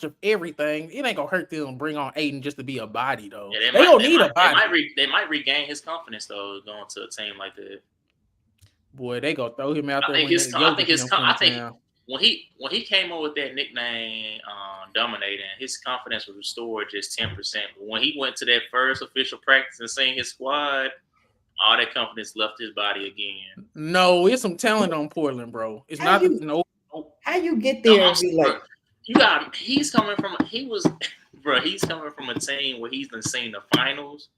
of everything. It ain't gonna hurt them to bring on Ayton just to be a body though. Yeah, they don't need a body. They might regain his confidence though, going to a team like that. Boy, they gonna throw him out there. I think when he came up with that nickname, dominating, his confidence was restored just 10%. But when he went to that first official practice and seen his squad, all that confidence left his body again. No, it's some talent on Portland, bro. It's how you get there and be like, he's coming from a team where he's done seen the finals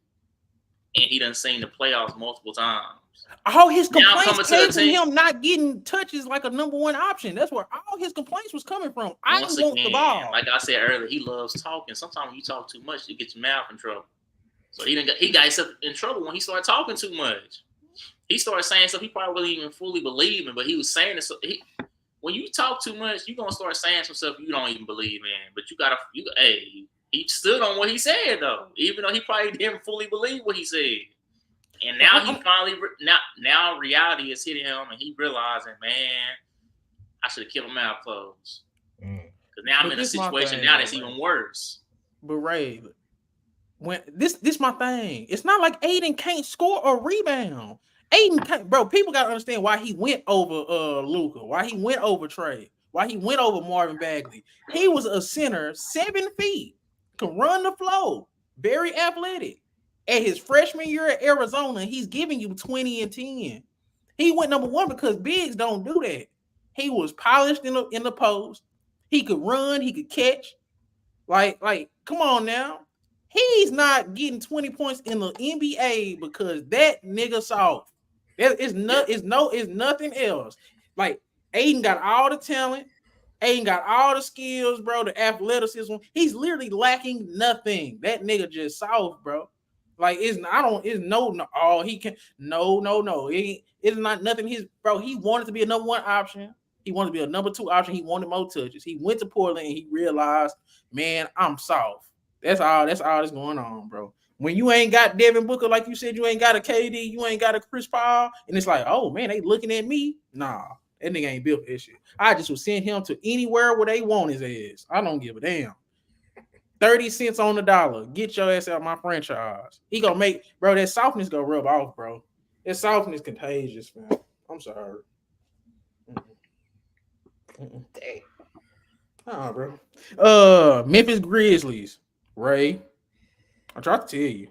and he done seen the playoffs multiple times. All his complaints came from him not getting touches like a number one option. That's where all his complaints was coming from. I want the ball. Like I said earlier, he loves talking. Sometimes when you talk too much, you get your mouth in trouble. So he got himself in trouble when he started talking too much. He started saying stuff he probably wasn't even fully believing, but he was saying it. So when you talk too much, you're gonna start saying some stuff you don't even believe in. But he stood on what he said though, even though he probably didn't fully believe what he said. And now he finally now reality is hitting him, and he realizing, man, I should have kept my mouth closed. Because now I'm in a situation now that's even worse. But Ray, when this my thing. It's not like Ayton can't score or rebound. Ayton can't, bro. People gotta understand why he went over Luka, why he went over Trey, why he went over Marvin Bagley. He was a center, 7 feet, can run the flow, very athletic. At his freshman year at Arizona, he's giving you 20 and 10. He went number one because bigs don't do that. He was polished in the post. He could run. He could catch. Like, come on now. He's not getting 20 points in the NBA because that nigga soft. It's nothing else. Like, Ayton got all the talent. Ain't got all the skills, bro. The athleticism. He's literally lacking nothing. That nigga just soft, bro. Like it's no. He can no. It's not nothing. He wanted to be a number one option. He wanted to be a number two option. He wanted more touches. He went to Portland and he realized, man, I'm soft. That's all that's going on, bro. When you ain't got Devin Booker, like you said, you ain't got a KD, you ain't got a Chris Paul, and it's like, oh man, they looking at me. Nah. That nigga ain't built for this shit. I just would send him to anywhere where they want his ass. I don't give a damn. 30 cents on the dollar. Get your ass out of my franchise. He gonna make, bro, that softness gonna rub off, bro. That softness contagious, man. I'm sorry. Dang. Nah, bro. Memphis Grizzlies. Ray. I tried to tell you.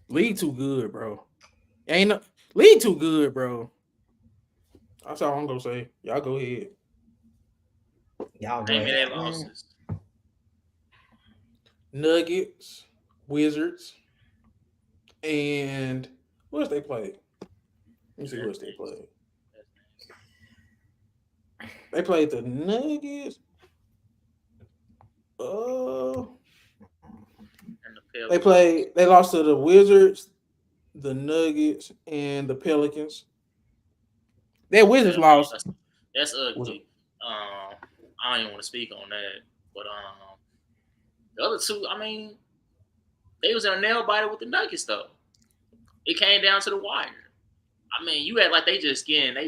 League too good, bro. League too good, bro. That's all I'm gonna say. Y'all go ahead. Y'all go Name me ahead. their losses. Nuggets, Wizards, and who else they played? Let me see who else they played. They played the Nuggets. They lost to the Wizards, the Nuggets, and the Pelicans. That Wizards lost. That's ugly. I don't even want to speak on that. But the other two, I mean, they was in a nail biter with the Nuggets though. It came down to the wire. I mean, you had like they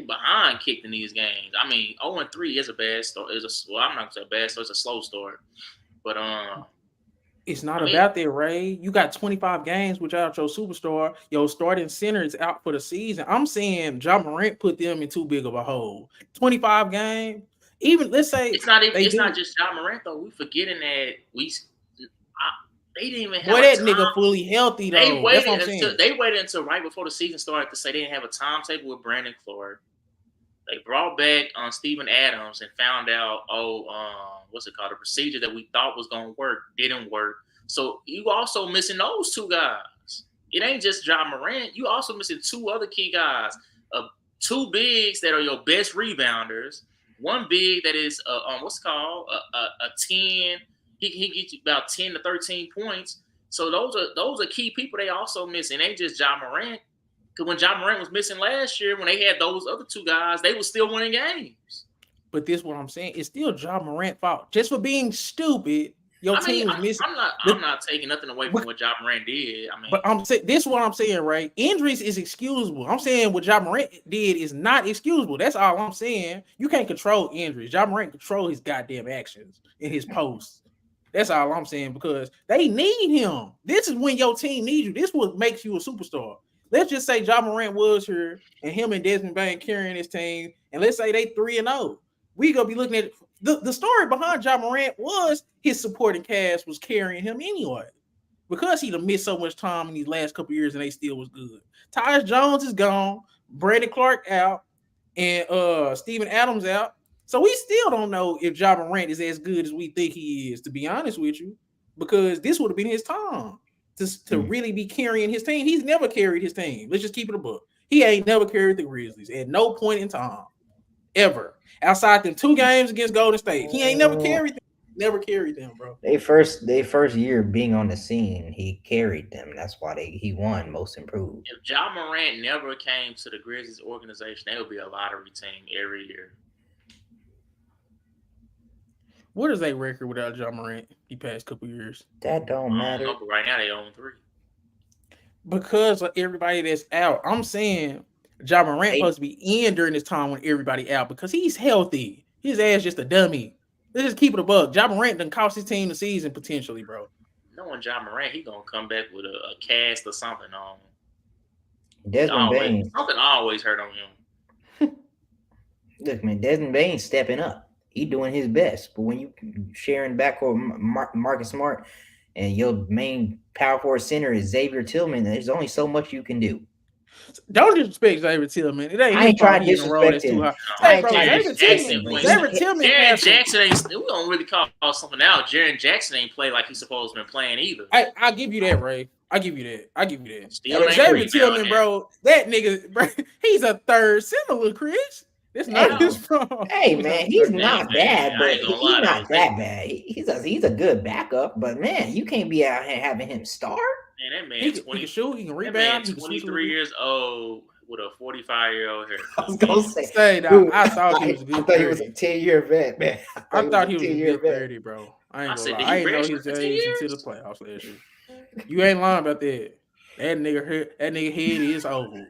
behind kicked in these games. I mean, 0-3 is a bad start. I'm not gonna say bad start, it's a slow start. But it's not about that, Ray. You got 25 games without your superstar. Your starting center is out for the season. I'm saying Ja Morant put them in too big of a hole. 25 games. Even let's say it's not just Ja Morant though. We forgetting that they didn't even have that nigga fully healthy though. They waited until right before the season started to say they didn't have a timetable with Brandon Clark. They brought back Steven Adams and found out, the procedure that we thought was going to work didn't work. So you also missing those two guys. It ain't just Ja Morant. You also missing two other key guys. Two bigs that are your best rebounders. One big that is a 10. He gets you about 10 to 13 points. So those are key people they also missing. It ain't just Ja Morant. Because when Ja Morant was missing last year, when they had those other two guys, they were still winning games. But this is what I'm saying. It's still Ja Morant's fault. Just for being stupid, team was missing. I'm not taking nothing away from what Ja Morant did. I mean, but I'm saying this is what I'm saying, right? Injuries is excusable. I'm saying what Ja Morant did is not excusable. That's all I'm saying. You can't control injuries. Ja Morant control his goddamn actions in his posts. That's all I'm saying, because they need him. This is when your team needs you. This is what makes you a superstar. Let's just say Ja Morant was here and him and Desmond Bain carrying his team, and let's say they 3-0. We gonna be looking at the story behind Ja Morant was his supporting cast was carrying him anyway, because he'd have missed so much time in these last couple years and they still was good. Tyus Jones is gone, Brandon Clark out, and Steven Adams out. So we still don't know if Ja Morant is as good as we think he is, to be honest with you, because this would have been his time to really be carrying his team. He's never carried his team. Let's just keep it a book. He ain't never carried the Grizzlies at no point in time, ever. Outside them 2 games against Golden State, he ain't never carried them. Never carried them, bro. They first year being on the scene, he carried them. That's why he won Most Improved. If Ja Morant never came to the Grizzlies organization, they would be a lottery team every year. What is their record without Ja Morant the past couple years? That don't matter. Know, but right now they own 3. Because of everybody that's out. I'm saying Ja Morant supposed to be in during this time when everybody out, because he's healthy. His ass just a dummy. Let's just keep it a buck. Ja Morant done cost his team the season potentially, bro. Knowing Ja Morant, he gonna come back with a cast or something on. Desmond Bain. Something always hurt on him. Look, man, Desmond Bain stepping up. He doing his best, but when you sharing backcourt Marcus Smart and your main power forward center is Xavier Tillman, there's only so much you can do. Don't disrespect Xavier Tillman. It ain't I ain't trying to disrespect him. Xavier Tillman. Jaren Jackson ain't. We don't really call something out. Jaren Jackson ain't play like he's supposed to be playing either. I'll give you that, Ray. I give you that. Still Xavier Tillman, bro. That nigga, bro, he's a third center, Chris. It's not his fault. Hey man, he's not bad, I but ain't gonna he's lie, not though. that bad. He's a good backup, but man, you can't be out here having him start. Man, that man He can shoot. He can that man rebound. He can switch 23 years old with a 45-year-old haircut. I was gonna say that. dude, I thought he was a I good thought he was 30. a 10-year vet, man. I thought he was a 10-year good vet. 30, bro. I ain't I gonna said, lie. did I he ain't know redshirt his for 10 age years? until the playoffs last year. You ain't lying about that. That nigga head is old.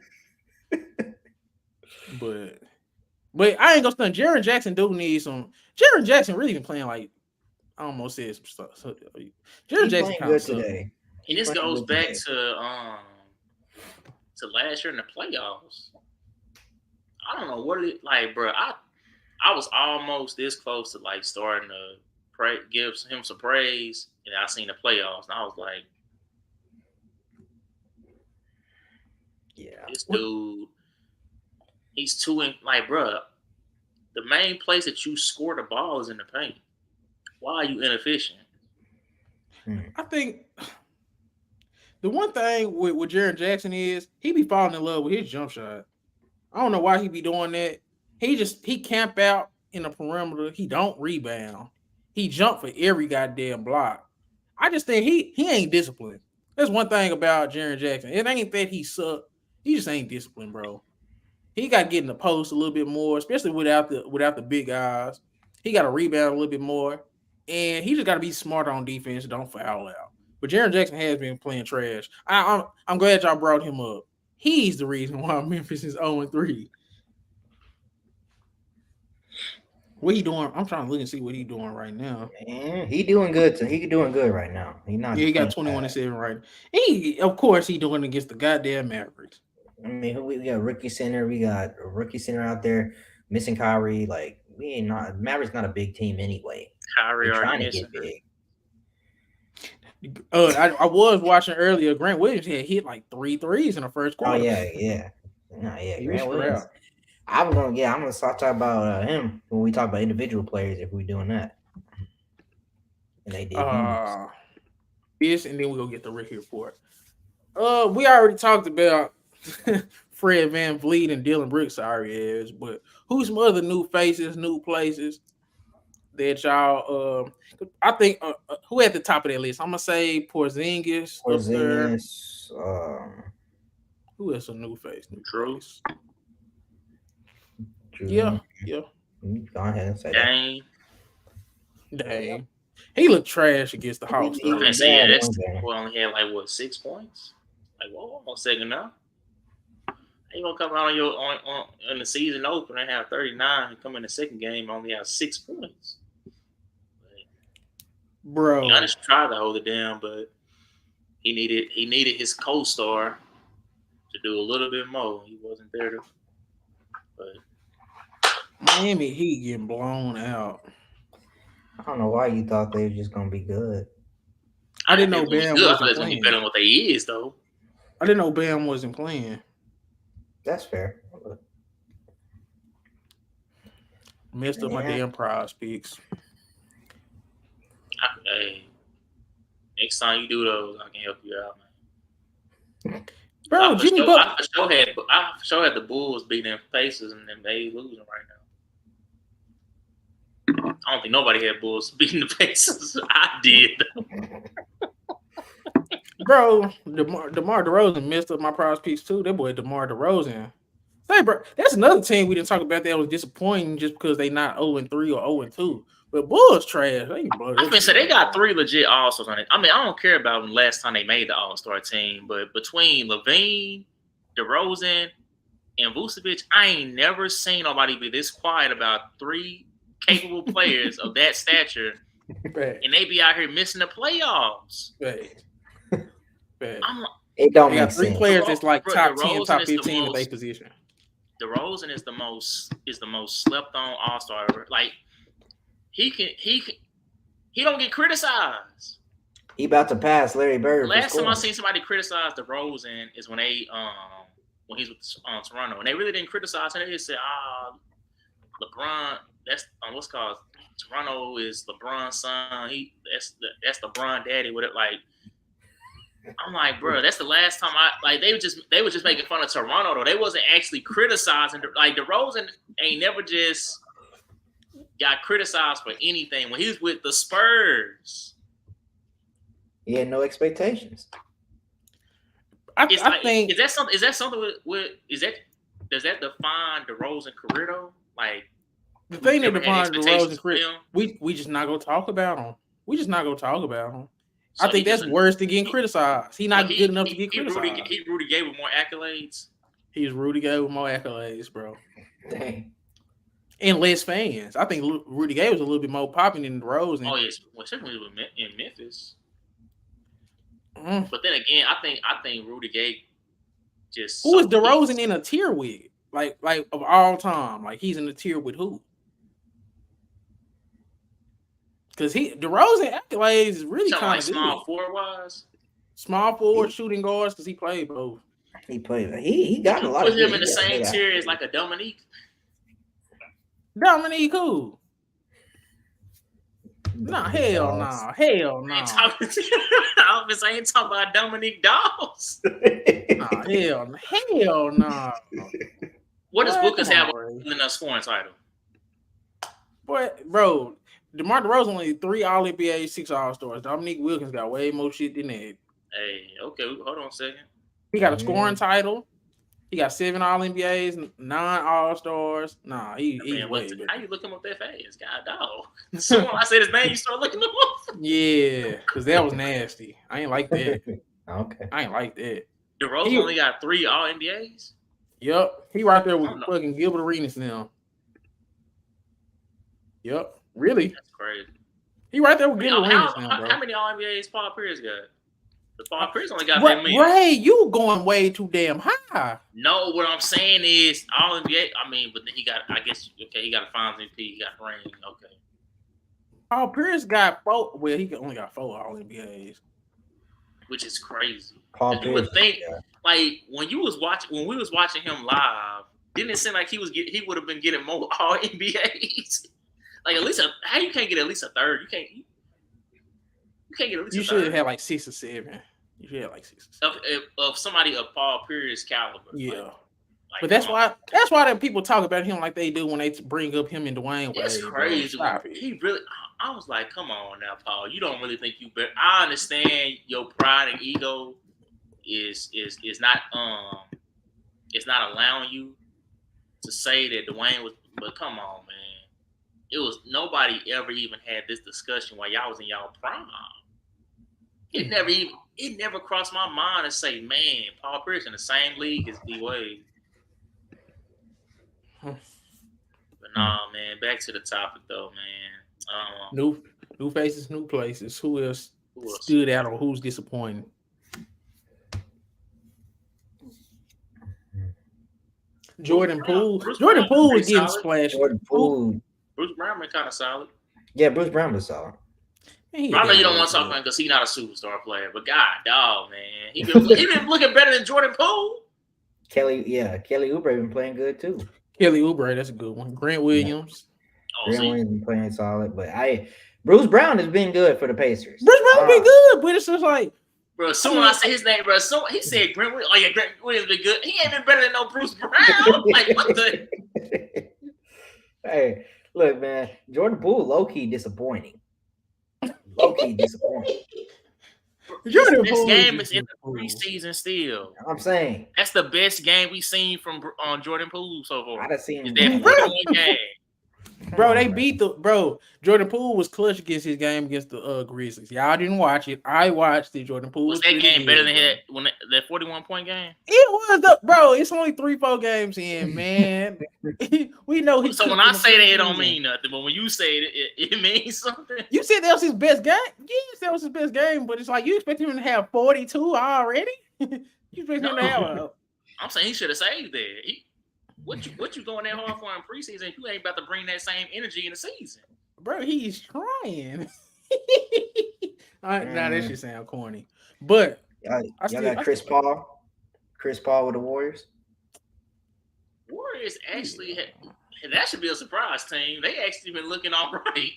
But I ain't gonna stunt. Jaren Jackson do need some. Jaren Jackson really been playing like I almost said some stuff. So, Jaren Jackson kind of today. And this goes back to last year in the playoffs. I don't know what it like, bro. I was almost this close to like starting to give him some praise, and I seen the playoffs, and I was like, yeah, this dude, he's too in like, bro. The main place that you score the ball is in the paint. Why are you inefficient? I think the one thing with Jaren Jackson is he be falling in love with his jump shot. I don't know why he be doing that. He camp out in the perimeter. He don't rebound. He jump for every goddamn block. I just think he ain't disciplined. That's one thing about Jaren Jackson. It ain't that he suck. He just ain't disciplined, bro. He got to get in the post a little bit more, especially without the big guys. He got to rebound a little bit more, and he just got to be smarter on defense. Don't foul out. But Jaren Jackson has been playing trash. I'm glad y'all brought him up. He's the reason why Memphis is 0-3. What he doing? I'm trying to look and see what he doing right now. Man, he doing good. He doing good right now. He got 21-7 right. Of course, he doing against the goddamn Mavericks. I mean, we got rookie center. We got a rookie center out there missing Kyrie. Like we ain't not Mavericks not a big team anyway. Kyrie trying to get big. I was watching earlier. Grant Williams had hit like 3 threes in the first quarter. Oh yeah. Grant Williams. Out. I'm gonna start talking about him when we talk about individual players if we're doing that. And they did this, and then we'll get the Ricky report. We already talked about Fred VanVleet and Dylan Brooks, but who's some other new faces, new places that y'all I think who at the top of that list? I'm gonna say Porzingis. Who is a new face? Drew. Yeah. Go ahead and say Dang. He looked trash against the Hawks. I didn't say this only had like 6 points. Like, whoa, 1 second now. You gonna come out on the season opener and have 39 and come in the second game only have 6 points. Bro, I just tried to hold it down, but he needed his co-star to do a little bit more. He wasn't there to. But Miami Heat getting blown out. I don't know why you thought they were just gonna be good. I didn't know Bam wasn't playing. Be better than what they is though. I didn't know Bam wasn't playing. That's fair. Messed up my damn prize picks. Hey, next time you do those, I can help you out, man. Bro, Jimmy Butler. I for sure had the Bulls beating them Pacers and then they losing right now. I don't think nobody had Bulls beating the Pacers. I did. Bro, DeMar DeRozan messed up my prize picks too. That boy DeMar DeRozan. Hey, bro, that's another team we didn't talk about that was disappointing just because they not 0-3 or 0-2. But Bulls trash. I mean, so they got 3 legit All-Stars on it. I mean, I don't care about when last time they made the All-Star team, but between Levine, DeRozan, and Vucevic, I ain't never seen nobody be this quiet about 3 capable players of that stature, and they be out here missing the playoffs. It don't they got 3 players that's like top 10, top 15 in their position. DeRozan is the most slept on All-Star ever. Like he don't get criticized. He about to pass Larry Bird. Last time I seen somebody criticize DeRozan is when when he's with Toronto, and they really didn't criticize him. They just said, LeBron. That's what's called Toronto is LeBron's son. That's LeBron daddy. With it, like I'm like, bro, that's the last time they were just making fun of Toronto though. They wasn't actually criticizing. Like DeRozan ain't never just got criticized for anything when he was with the Spurs. He had no expectations. I think is that something does that define DeRozan career though? Like the thing that defines DeRozan career, we just not gonna talk about him. We just not gonna talk about him. So I think that's worse than getting criticized. He's not good enough to get criticized. He Rudy Gay with more accolades. He's Rudy Gay with more accolades, bro. Dang. And less fans. I think Rudy Gay was a little bit more popular than DeRozan. Oh yes, well, certainly in Memphis. But then again, I think Rudy Gay just who is DeRozan in a tier with? Like of all time, like he's in a tier with who? Because DeRozan accolades is really kind of small forward wise. Small forward shooting guards because he played both. He played. He got a lot. Put him in the same tier as like a Dominique. Dominique who? Nah, hell no. Hell no. I ain't talking about Dominique Dawes. Nah, hell no. What does Booker have in a scoring title? Bro, DeMar DeRozan only 3 All-NBA, 6 All-Stars. Dominique Wilkins got way more shit than that. Hey, okay, hold on a second. He got a scoring title. He got 7 All-NBAs, 9 All-Stars. Nah, he's way better. How you look him up that fast? God dog. So when I said his name, you start looking him up. Yeah, because that was nasty. I ain't like that. Okay. I ain't like that. DeRozan only got 3 All-NBAs? Yep. He right there with fucking Gilbert Arenas now. Yep. Really? That's crazy. He right there with Gilbert Arenas now, bro. How many All-NBAs Paul Pierce got? The Paul Pierce only got that many. Ray, you going way too damn high. No, what I'm saying is All-NBA. I mean, but then he got, I guess, okay, he got a Finals MVP. He got a ring. Okay. Paul Pierce got 4. Well, he only got 4 All-NBAs. Which is crazy. You would think, like, when we was watching him live, didn't it seem like he would have been getting more All-NBAs? Like, at least how you can't get at least a third? You can't get at least. You should have had like 6 or 7. You should have like 6 or 7 of somebody of Paul Pierce's caliber. Yeah, but that's why people talk about him like they do when they bring up him and Dwayne. It's crazy. He really. I was like, come on now, Paul. You don't really think you better. I understand your pride and ego is not it's not allowing you to say that Dwayne was. But come on, man. It was nobody ever even had this discussion while y'all was in y'all prime. It never crossed my mind to say, man, Paul Pierce in the same league as D Wade. But nah, man, back to the topic though, man. New faces, new places. Who else stood out or who's disappointing? Jordan Poole. Jordan Poole was getting splashed. Jordan Poole. Bruce Brown been kind of solid. Yeah, Bruce Brown was solid. I know you don't want to talk about him because he's not a superstar player, but God, dog, man, he been looking better than Jordan Poole. Kelly Oubre been playing good too. Kelly Oubre, that's a good one. Grant Williams. Grant Williams been playing solid, but Bruce Brown has been good for the Pacers. Bruce Brown been good, but it's just like, bro. Soon when I say his name, bro, he said Grant Williams. Oh yeah, Grant Williams been good. He ain't been better than no Bruce Brown. Like what the? Hey, look, man, Jordan Poole low key disappointing. Jordan Poole game is in the preseason still. I'm saying that's the best game we've seen from Jordan Poole so far. I've seen that game. Bro, they beat Jordan Poole was clutch against his game against the Grizzlies. Y'all didn't watch it. I watched it. Jordan Poole was that game better than that 41-point game? It was bro. It's only 3-4 games in, man. We know he. So when I say that, it don't mean nothing. But when you say it means something. You said that was his best game. Yes, that was his best game. But it's like you expect him to have 42 already. You expect him to have. I'm saying he should have saved that. What you going that hard for in preseason? You ain't about to bring that same energy in the season, bro. He's trying. Now that should sound corny, but y'all got Chris Paul. Chris Paul with the Warriors. Warriors actually that should be a surprise team. They actually been looking all right.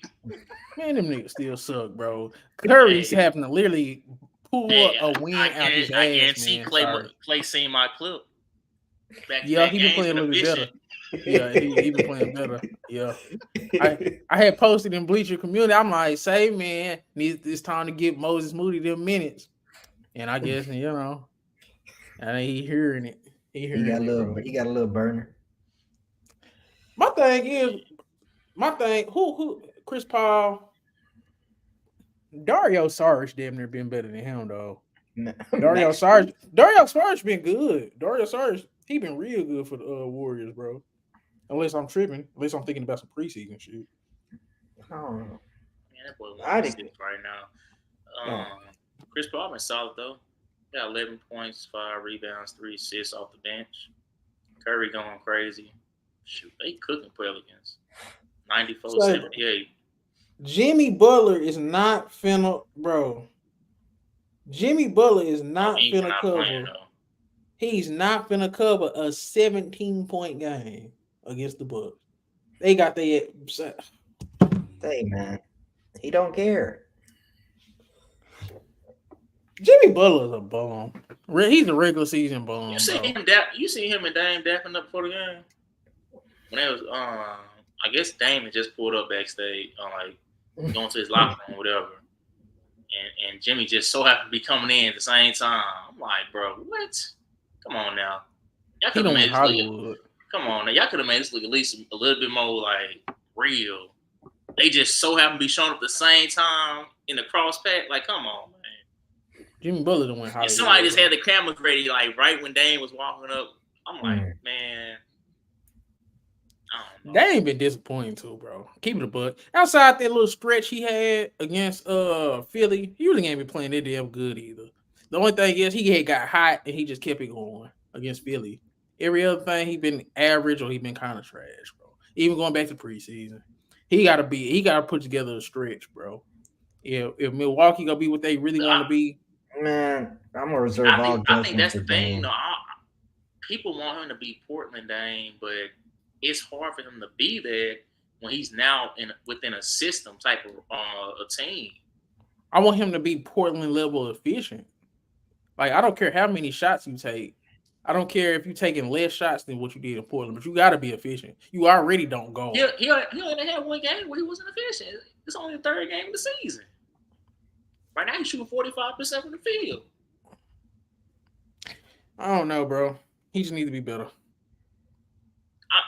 Man, them niggas still suck, bro. Curry's having to literally pull a win out his I ass, guarantee man. Clay seen my clip. Yeah, he been playing a little bit better. Yeah, he been playing better. Yeah. I had posted in Bleacher Community. I'm like, say, man, it's time to get Moses Moody them minutes. And I guess, and he hearing it. He got a little burner. My thing, who Chris Paul, Dario Saric damn near been better than him though. Dario Saric been good. Dario Saric, he been real good for the Warriors, bro. Unless I'm tripping. Unless I'm thinking about some preseason shit. I don't know. Man, that boy wants to right now. Chris Paul been solid though. Got 11 points, 5 rebounds, 3 assists off the bench. Curry going crazy. Shoot, they cooking Pelicans. 94-78. Jimmy Butler is not finna, bro. Jimmy Butler is not finna cover. He's not finna cover a 17-point game against the Bucks. They got their. Hey man, he don't care. Jimmy Butler's a bum. He's a regular season bum. You see him and Dame dapping up for the game. When they was, I guess Dame had just pulled up backstage, like going to his locker room, whatever. And Jimmy just so happened to be coming in at the same time. I'm like, bro, what? Come on now. Y'all could have made this look. Come on now. Y'all could have made this look at least a little bit more like real. They just so happen to be showing up at the same time in the cross pack. Like, come on, man. Jimmy Butler done went Hollywood. And somebody just had the cameras ready, like right when Dame was walking up. I'm like, man. They ain't been disappointing too, bro. Keep it a buck. Outside that little stretch he had against Philly, he really ain't been playing that damn good either. The only thing is he had got hot and he just kept it going against Philly. Every other thing he been average or he been kind of trash, bro. Even going back to preseason, he gotta put together a stretch, bro. If Milwaukee gonna be what they really want to be, man, I'm gonna reserve all judgment. I think that's the thing. You know, people want him to be Portland Dame, but it's hard for him to be there when he's now within a system type of a team. I want him to be Portland level efficient. Like, I don't care how many shots you take. I don't care if you're taking less shots than what you did in Portland, but you got to be efficient. You already don't go. He only had one game where he wasn't efficient. It's only the third game of the season. Right now, he's shooting 45% from the field. I don't know, bro. He just needs to be better.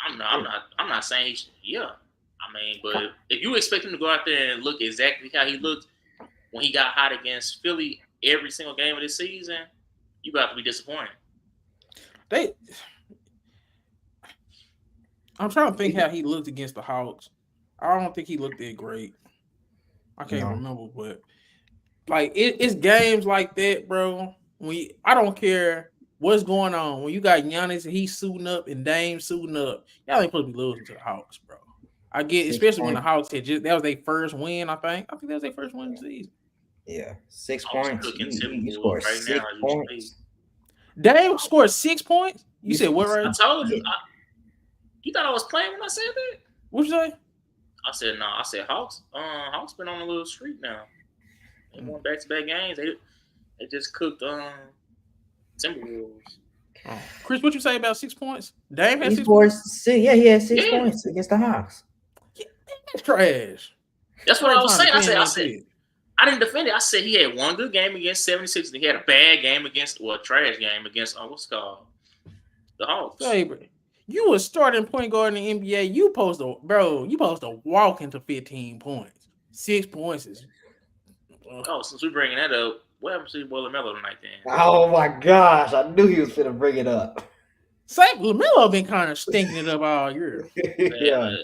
I'm not saying but if you expect him to go out there and look exactly how he looked when he got hot against Philly every single game of this season, you got to be disappointed. I'm trying to think how he looked against the Hawks. I don't think he looked that great. I can't remember, but like it's games like that, bro. I don't care what's going on. When you got Giannis and he's suiting up and Dame suiting up, y'all ain't supposed to be losing to the Hawks, bro. I get, especially when the Hawks had that was their first win, I think that was their first win of the season. Yeah, 6 points. You scored right 6 points. Dame scored 6 points? You said what, right? I told you. You thought I was playing when I said that? What'd you say? I said no. I said Hawks. Hawks been on a little streak now. They won back-to-back games. They just cooked Timberwolves. Oh. Chris, what you say about 6 points? Dame had 6 points. Yeah, he had 6 points against the Hawks. Yeah, that's trash. That's what I was saying. I said I didn't defend it. I said he had one good game against 76, and he had a bad game against, a trash game against what's it called? The Hawks. Hey, bro, you a starting point guard in the NBA. You supposed to walk into 15 points. 6 points is. Since we're bringing that up, what happened to LaMelo tonight then? Oh my gosh, I knew he was finna bring it up. LaMelo been kind of stinking it up all year. Yeah,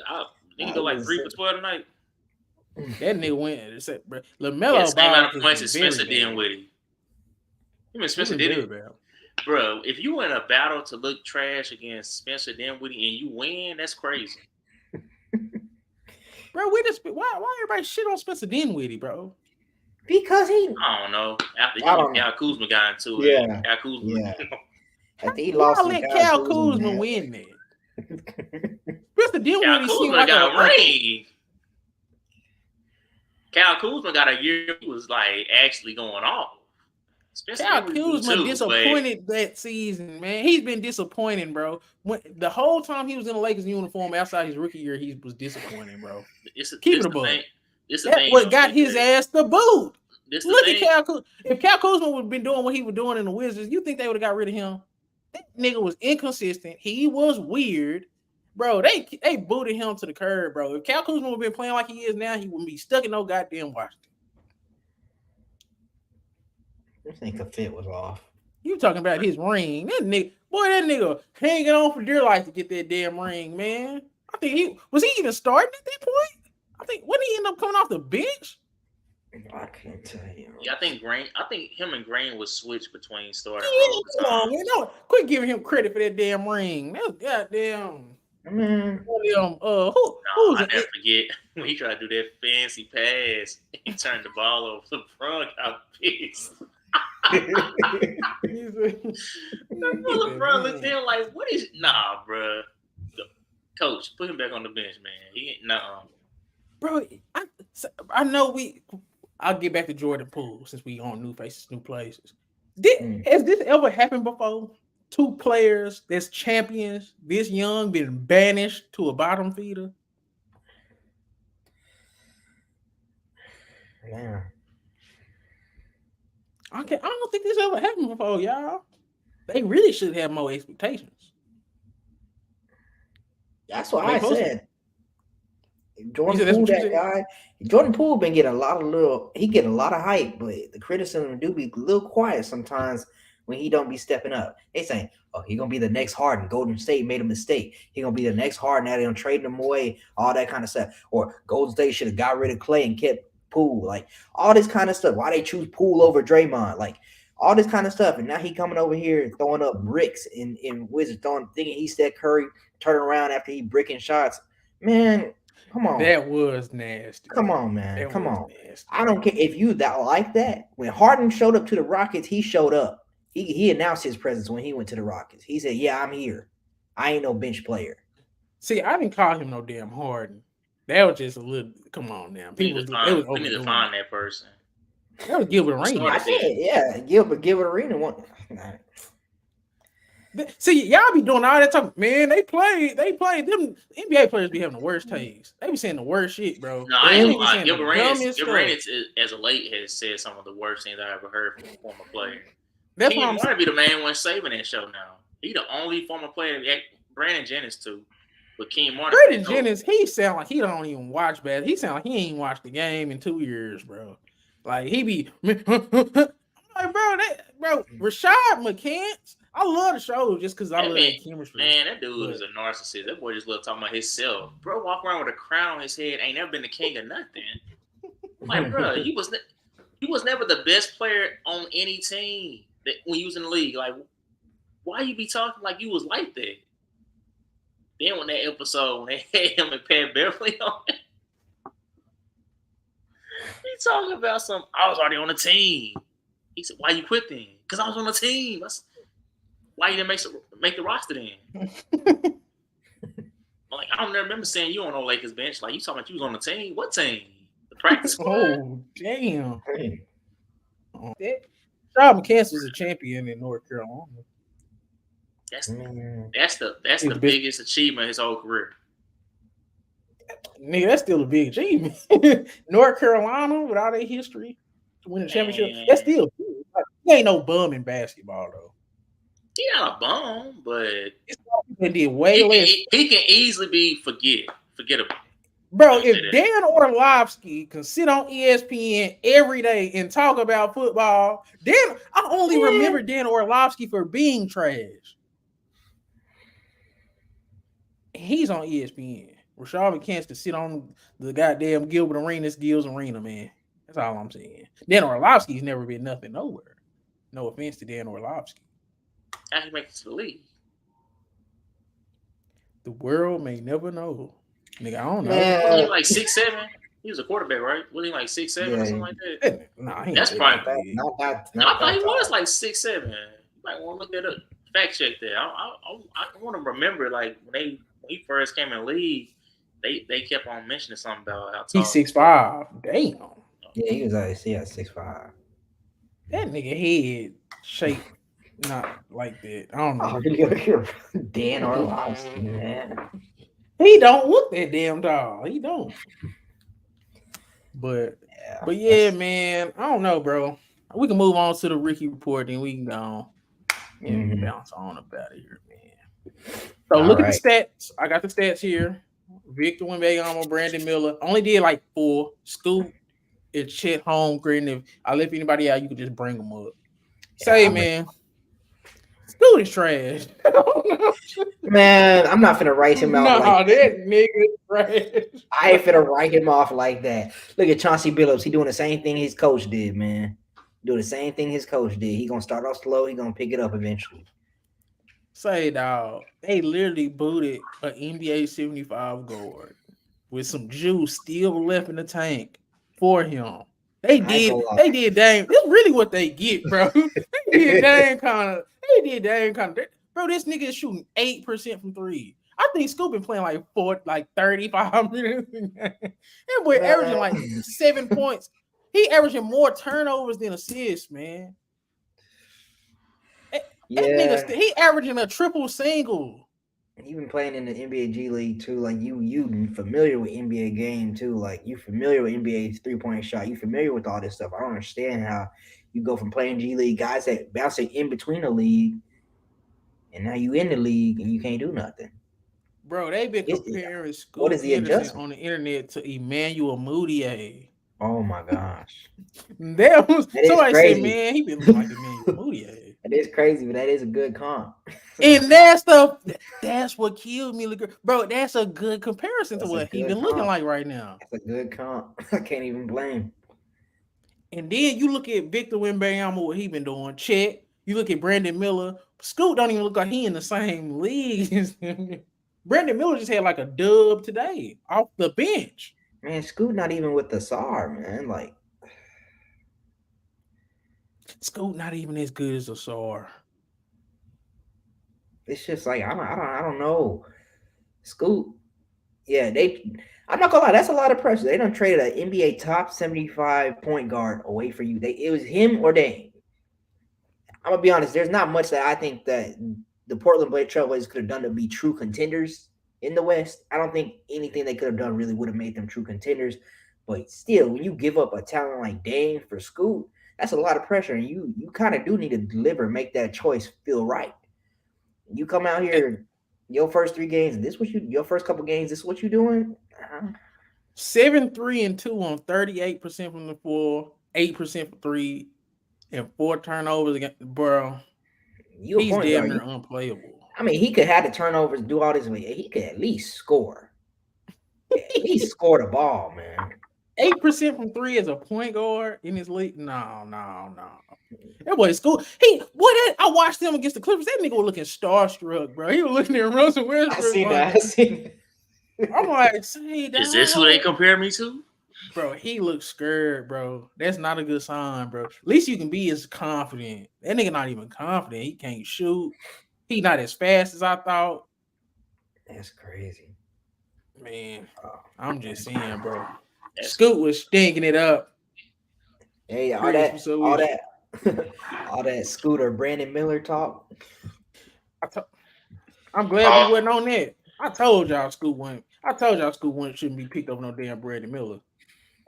he go like 3 for 12 tonight. That nigga went. LaMelo same amount of points as Spencer Dinwiddie. Him and Spencer Dinwiddie. Bro, if you in a battle to look trash against Spencer Dinwiddie and you win, that's crazy. Bro, why everybody shit on Spencer Dinwiddie, bro? Because I don't know. After Kyle Kuzma got into it. Yeah. Kyle Kuzma. Yeah. After he lost, let Kyle Kuzma win that. Spencer Dinwiddie seemed like got a ring. Kyle Kuzma got a year he was like actually going off. Kyle Kuzma disappointed that season, man. He's been disappointing, bro. The whole time he was in the Lakers uniform outside his rookie year, he was disappointing, bro. Keep it a buck. That's what got his ass the boot. Look at Kyle Kuzma. If Kyle Kuzma would have been doing what he was doing in the Wizards, you think they would have got rid of him? That nigga was inconsistent. He was weird. Bro, they booted him to the curb, bro. If Kyle Kuzma would have been playing like he is now, he wouldn't be stuck in no goddamn Washington. I think the fit was off. You talking about his ring. That nigga hanging on for dear life to get that damn ring, man. I think he even starting at that point? I think when he ended up coming off the bench? I can't tell you. Yeah, I think him and Green was switched between starting. Come on, man. No, quit giving him credit for that damn ring. That was goddamn. I'll never forget when he tried to do that fancy pass. He turned the ball over. LeBron got pissed. LeBron looked at him like, "What is? Nah, bro. Coach, put him back on the bench, man. He ain't Bro, I know I'll get back to Jordan Poole since we on new faces, new places. Has this ever happened before? Two players that's champions this young been banished to a bottom feeder? Yeah. I don't think this ever happened before, y'all. They really should have more expectations. That's what I said. Jordan Poole, that guy. Jordan Poole been getting a lot of hype, but the criticism do be a little quiet sometimes when he don't be stepping up. They saying, "Oh, he gonna be the next Harden. Golden State made a mistake. He gonna be the next Harden. Now they gonna trade him away. All that kind of stuff. Or Golden State should have got rid of Clay and kept Poole. Like all this kind of stuff. Why they choose Poole over Draymond? Like all this kind of stuff. And now he coming over here throwing up bricks in Wizards, thinking he's Steph Curry, turning around after he bricking shots. Man, come on. That was nasty. Come on, man. Come on. Nasty. I don't care if you like that. When Harden showed up to the Rockets, he showed up. He announced his presence when he went to the Rockets. He said, "Yeah, I'm here. I ain't no bench player." See, I didn't call him no damn Harden. That was just a little. Come on now, we need to find that person. That was Gilbert Arenas. I said, yeah, Gilbert Arenas. See, y'all be doing all that talk, man. They played. Them NBA players be having the worst takes. They be saying the worst shit, bro. No, I ain't gonna lie. Gilbert Arenas, as of late, has said some of the worst things I ever heard from a former player. That's He might be the main one saving that show now. He the only former player. Brandon Jennings too, but King Martin. Brandon Jennings, he sound like he don't even watch bad. He sound like he ain't watched the game in 2 years, bro. Like he be, I'm like, bro, Rashad McCants. I love the show just because I love that chemistry. Man, that dude is a narcissist. That boy just love talking about himself. Bro, walk around with a crown on his head. Ain't never been the king of nothing. Like, bro, he was never the best player on any team when you was in the league. Like, why you be talking like you was like that? Then when that episode, when they had him and Pat Beverly on it, he talking about I was already on the team. He said, "Why you quit then?" Because I was on the team. Why you didn't make the roster then? Like, I don't remember saying you on no Lakers bench. Like, you talking about you was on the team? What team? The practice squad? Oh, damn. Rashad McCants was a champion in North Carolina. That's the biggest achievement of his whole career. Nigga, that's still a big achievement. North Carolina, with all their history, to win the championship, that's still big. Like, he ain't no bum in basketball, though. He not a bum, but he did way less. He can easily be forgettable. Bro, if Dan Orlovsky can sit on ESPN every day and talk about football, I only remember Dan Orlovsky for being trash. He's on ESPN. Rashad McCants can sit on the goddamn Gilbert Arenas, Gills Arena, man. That's all I'm saying. Dan Orlovsky's never been nothing nowhere. No offense to Dan Orlovsky. How he make it to the league? The world may never know. Nigga, I don't know. Was he like 6'7"? He was a quarterback, right? Was he like 6'7" or something like that? Nah, that's probably not I thought he was like 6'7". You might want to look that up. Fact check that. I want to remember, like, when he first came in the league, they kept on mentioning something about how tall he's 6'5". Damn. Yeah, he was at 6'5". That nigga head shape not like that. I don't know. Dan Orlovsky, man. He don't look that damn tall. He don't. But yeah, man. I don't know, bro. We can move on to the Ricky report, and we can go and bounce on about it here, man. So look at the stats. I got the stats here. Victor Wembanyama, Brandon Miller only did like 4. Scoot and Chet Holmgren. If I left anybody out, you could just bring them up. Say, man, Scoot is trash. Man, I'm not finna write him out. Nah, that nigga trash. I ain't finna write him off like that. Look at Chauncey Billups. He doing the same thing his coach did, man. Doing the same thing his coach did. He gonna start off slow. He gonna pick it up eventually. Say, dog, they literally booted an NBA 75 guard with some juice still left in the tank for him. They did dang. That's really what they get, bro. They did dang kind of. Bro, this nigga is shooting 8% from 3. I think Scoop been playing like 35 minutes. That boy averaging like 7 points. He averaging more turnovers than assists, man. That nigga, he averaging a triple single. He been playing in the NBA G League too. Like you familiar with NBA game too. Like you familiar with NBA 3-point shot. You familiar with all this stuff. I don't understand how you go from playing G League guys that bouncing in between the league, and now you in the league and you can't do nothing. Bro, they've been comparing Scoot Henderson on the internet to Emmanuel Mudiay. Oh my gosh. Somebody said, man, he been looking like Emmanuel Mudiay. That is crazy, but that is a good comp. And that's what killed me, bro. That's a good comparison to what he been looking like right now. That's a good comp. I can't even blame. And then you look at Victor Wembanyama, what he been doing. Chet. You look at Brandon Miller. Scoot don't even look like he in the same league. Brandon Miller just had like a dub today off the bench. Man, Scoot not even with the SAR, man. Like Scoot not even as good as a SAR. It's just like I don't know. Scoot, yeah, I'm not gonna lie, that's a lot of pressure. They done traded an NBA top 75 point guard away for you. It was him or Dame. I'm gonna be honest. There's not much that I think that the Portland Trailblazers could have done to be true contenders in the West. I don't think anything they could have done really would have made them true contenders. But still, when you give up a talent like Dame for Scoot, that's a lot of pressure, and you kind of do need to deliver, make that choice feel right. You come out here, your first 3 games, your first couple games, this is what you doing? 7-3-2 on 38% from the floor, 8% for 3, and 4 turnovers again, bro. He's damn near unplayable. I mean, he could have the turnovers, do all this, but he could at least score. At least score the ball, man. 8% from 3 as a point guard in his league? No. That boy is cool. I watched him against the Clippers. That nigga was looking starstruck, bro. He was looking at Russell Westbrook. I seen that. I'm like, see, is this who they compare me to? Bro, he looks scared, bro. That's not a good sign, bro. At least you can be as confident. That nigga not even confident. He can't shoot. He not as fast as I thought. That's crazy. Man, I'm just saying, bro. Scoot was stinking it up. Hey, all that Scooter Brandon Miller talk. I'm glad we wasn't on that. I told y'all Scoot shouldn't be picked up no damn Brandon Miller.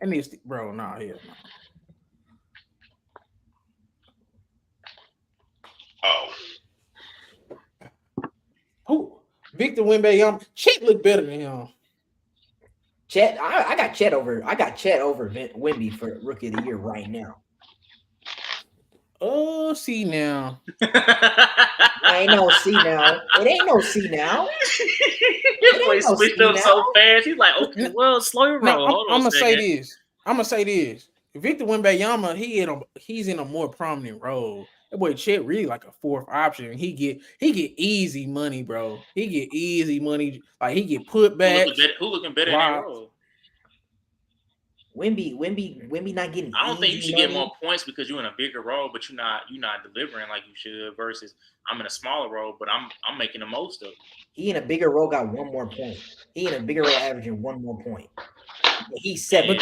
And this, bro, hell no. Who? Victor Wembanyama. Chet look better than him. Chet, I got Chet over Wemby for Rookie of the Year right now. Oh, see now. I ain't no see now. It ain't no see now. He switched up so fast. He's like, okay, well, slow your roll. I'm gonna say this. Victor Wembanyama, he's in a more prominent role. That boy Chet really like a 4th option. He get easy money, bro. He get easy money. Like he get put back. Who looking better in that role? Wemby not getting. I don't think you should get more points because you're in a bigger role, but you're not delivering like you should. Versus I'm in a smaller role, but I'm making the most of it. He in a bigger role got 1 more point. He in a bigger role averaging 1 more point. He's 7.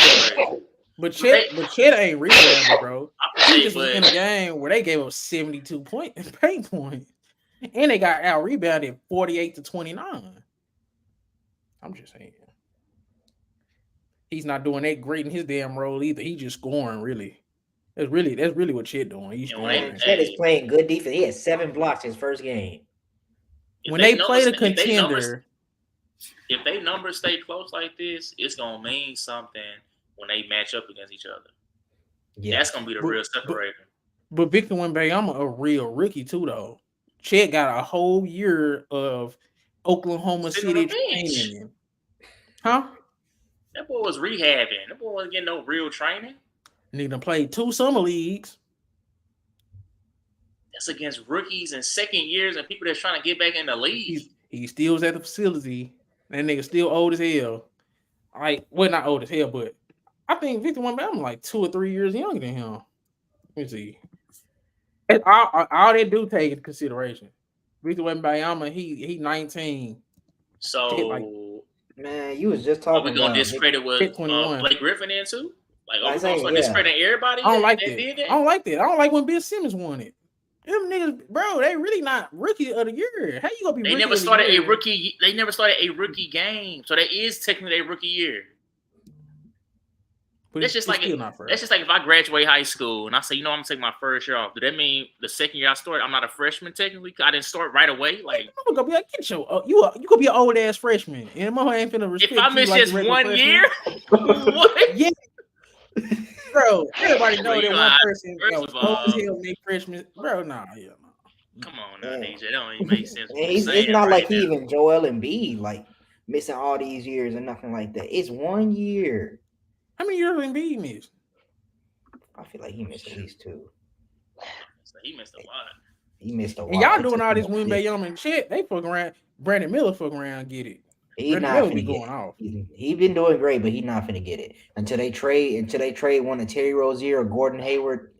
But Chet ain't rebounding, bro. he just was in a game where they gave up 72 paint points, and they got out rebounded 48-29. I'm just saying, he's not doing that great in his damn role either. He just scoring really. That's really what Chet doing. He's scoring. Chet is playing good defense. He had 7 blocks his first game. When they play the contender, if they numbers stay close like this, it's gonna mean something when they match up against each other. Yeah, that's gonna be the real separator. But Victor Wembanyama a real rookie too, though. Chet got a whole year of Oklahoma City training. Huh? That boy was rehabbing. That boy wasn't getting no real training. Nigga played 2 summer leagues. That's against rookies and second years and people that's trying to get back in the league. He still was at the facility. That nigga still old as hell. Well, not old as hell, but I think Victor Wembanyama like 2 or 3 years younger than him. Let me see. All they do take into consideration. Victor Wembanyama, he 19. So, man, you was just talking. Are we gonna discredit with Blake Griffin in too? Like, are we gonna start discrediting everybody? I don't like that. I don't like that. I don't like when Bill Simmons won it. Them niggas, bro, they really not rookie of the year. How you gonna be? They never started a rookie. They never started a rookie game, so that is technically a rookie year. But that's just like if I graduate high school and I say, I'm gonna take my first year off. Does that mean the second year I start, I'm not a freshman technically? I didn't start right away. Like, I'm gonna be like, get your you gonna be an old ass freshman, and my ain't finna respect if I miss just 1 year. What? Yeah, bro. Everybody know that one person that was old as hell made freshmen. Bro, nah, yeah, no. Come on, now, DJ. That don't even make sense. It's not like he even Joel Embiid like missing all these years and nothing like that. It's 1 year. How many years Embiid missed? I feel like he missed at least 2. So he missed a lot. He missed a lot. And y'all doing all this Wembanyama and shit. They fucking around. Brandon Miller fucking around get it. He's not finna going off. He been doing great, but he's not finna get it until they trade one of Terry Rozier or Gordon Hayward.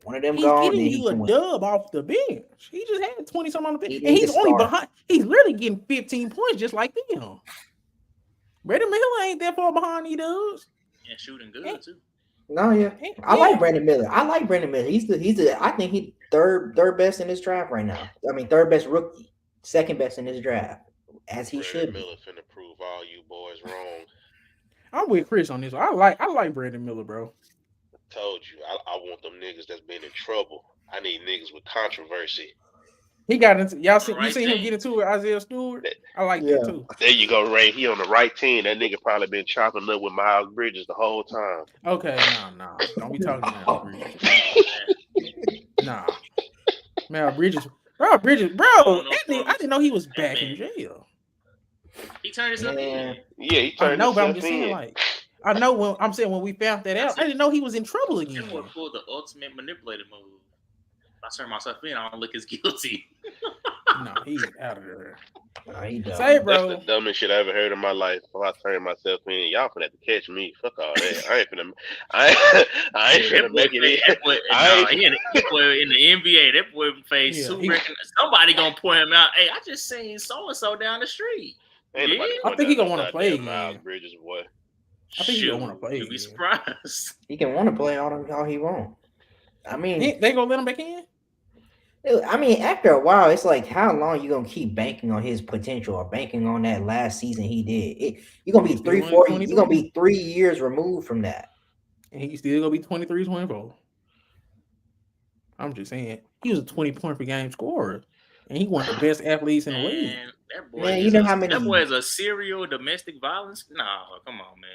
One of them gone. He's getting you a dub off the bench. He just had 20 something on the bench, and he's only behind. He's really getting 15 points just like them. Brandon Miller ain't that far behind he does. Yeah, shooting good too. No, yeah. I like Brandon Miller. He's the I think he's third best in this draft right now. I mean, third best rookie, second best in this draft, as he should be. Miller finna prove all you boys wrong. I'm with Chris on this one. I like Brandon Miller, bro. Told you, I want them niggas that's been in trouble. I need niggas with controversy. He got into you seen him get into it with Isaiah Stewart? I like that too. There you go, Ray. He on the right team. That nigga probably been chopping up with Miles Bridges the whole time. Okay, no. Don't be talking about Miles Bridges. Nah. Miles Bridges. Bro, I didn't know he was back in jail. He turned himself in. Yeah, he turned himself in. I'm just saying, I know when we found that out, I didn't know he was in trouble again. That was for the ultimate manipulator move. If I turn myself in, I don't look as guilty. No, he's out of there. No, he dumb. Say, bro. That's the dumbest shit I ever heard in my life. If I turn myself in, y'all finna have to catch me. Fuck all that. I ain't finna make it in. That boy in the NBA, that boy faced somebody gonna point him out. Hey, I just seen so-and-so down the street. I think he gonna want to play again. Miles Bridges, boy. I think he gonna want to play. You'd be surprised. He can want to play all he want. I mean, they gonna let him back in. I mean, after a while, it's like, how long you gonna keep banking on his potential or banking on that last season he did? You're gonna be 3-4. You're gonna be 3 years removed from that, and he's still gonna be 23, 24. I'm just saying, he was a 20-point per game scorer, and he one of the best athletes in the league. That boy, that boy is a serial domestic violence. No, come on, man.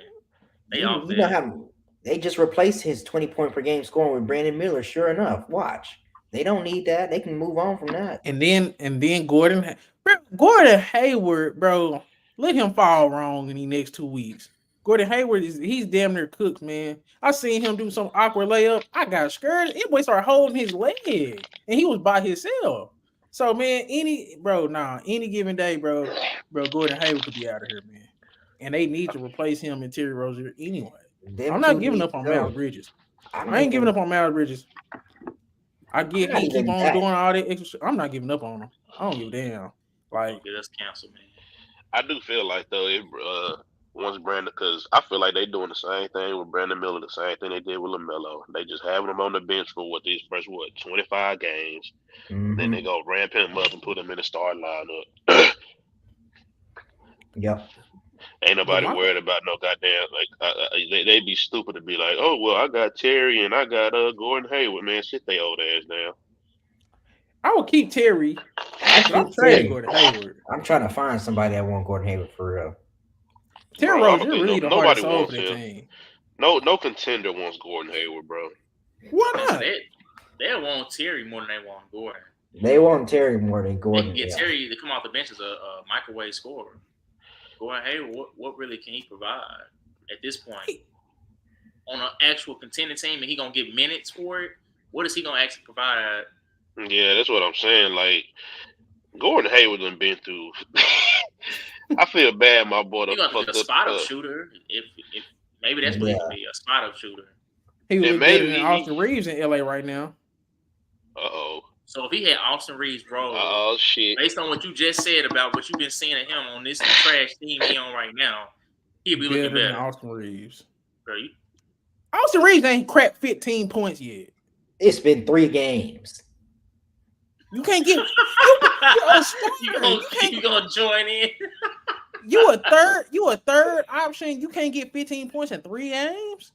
You know how they just replaced his 20-point per game scoring with Brandon Miller. Sure enough, watch. They don't need that. They can move on from that. And then Gordon Hayward, bro, let him fall wrong in the next 2 weeks. Gordon Hayward he's damn near cooked, man. I seen him do some awkward layup. I got scared. It boy started holding his leg, and he was by himself. So man, any given day, bro, Gordon Hayward could be out of here, man. And they need to replace him and Terry Rozier anyway. I'm not giving up on Miles Bridges. I ain't giving up on Miles Bridges. I get he keep on doing all that extra shit. I'm not giving up on him. I don't give a damn. Like, that's canceled, man. I do feel like though, once Brandon, because I feel like they doing the same thing with Brandon Miller, the same thing they did with LaMelo. They just having him on the bench for these first 25 games. Then they go ramp him up and put him in the starting lineup. Yep. Ain't nobody worried about no goddamn they be stupid to be like, oh well, I got Terry and I got Gordon Hayward. Man, sit they old ass down. I would keep Terry. I'm trading Gordon Hayward. I'm trying to find somebody that want Gordon Hayward for real. Terry Rose, you're really the hardest soul for the team. No contender wants Gordon Hayward, bro. Why not? They want Terry more than they want Gordon. They want Terry more than Gordon. They can get Terry to come off the bench as a microwave scorer. Gordon Hayward, what really can he provide at this point on an actual contending team, and he gonna get minutes for it? What is he gonna actually provide? Yeah, that's what I'm saying. Like Gordon Hayward done been through. I feel bad, my boy. He's gonna be a spot up shooter. If maybe that's what he can be, a spot up shooter. He would be better than Austin Reeves in LA right now. So if he had Austin Reeves, bro, shit. Based on what you just said about what you've been seeing of him on this trash team he on right now, he'd be looking better than Austin Reeves. Bro, Austin Reeves ain't cracked 15 points yet. It's been 3 games. You can't get you gonna join in. You a third option. You can't get 15 points in 3 games.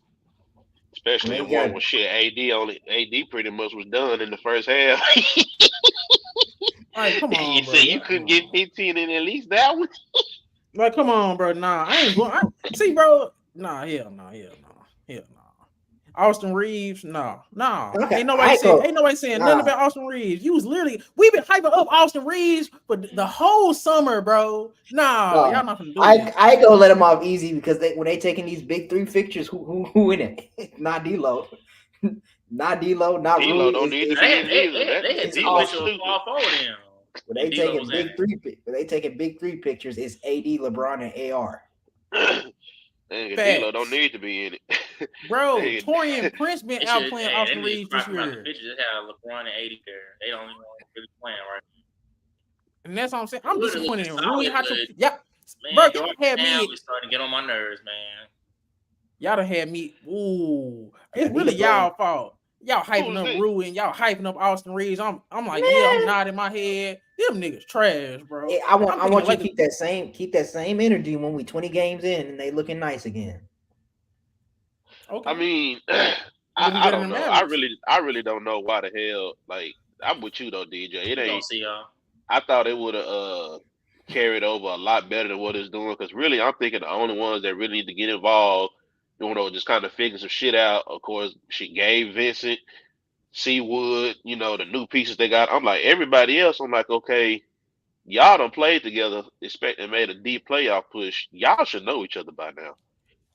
Especially in one with shit. AD pretty much was done in the first half. Like, come on, you bro. said you couldn't get 15 in at least that one. Like, come on, bro. Nah, I ain't going. See, bro. Nah, hell no. Austin Reeves, no. Okay. Ain't nobody saying nothing about Austin Reeves. You was literally, we've been hyping up Austin Reeves for the whole summer, bro. Y'all not gonna do it. I go let him off easy because when they taking these big 3 fixtures, who in it? Not D'Lo. Not D'Lo, not D'Lo don't need to be in either. They had D'Lo fall forward him. When they taking big 3 pictures, it's AD, LeBron, and AR. D'Lo don't need to be in it. Bro, Torian Prince been out playing Austin Reeves this year. The pictures just have LeBron and AD there. They don't even really playing right. And that's what I'm saying. I'm disappointed in Rui. Yeah, bro, y'all had me starting to get on my nerves, man. Y'all done had me. Ooh, it's really y'all fault. Y'all hyping up Rui and y'all hyping up Austin Reeves. I'm like, I'm nodding my head. Them niggas trash, bro. Hey, I want you to keep that same energy when we 20 games in and they looking nice again. Okay. I mean, I don't know. I really don't know why the hell. Like, I'm with you though, DJ. It ain't. I thought it would have carried over a lot better than what it's doing. Because really, I'm thinking the only ones that really need to get involved, just kind of figure some shit out. Of course, she gave Vincent, Seawood, the new pieces they got. I'm like, everybody else, I'm like, okay, y'all done played together, and made a deep playoff push. Y'all should know each other by now.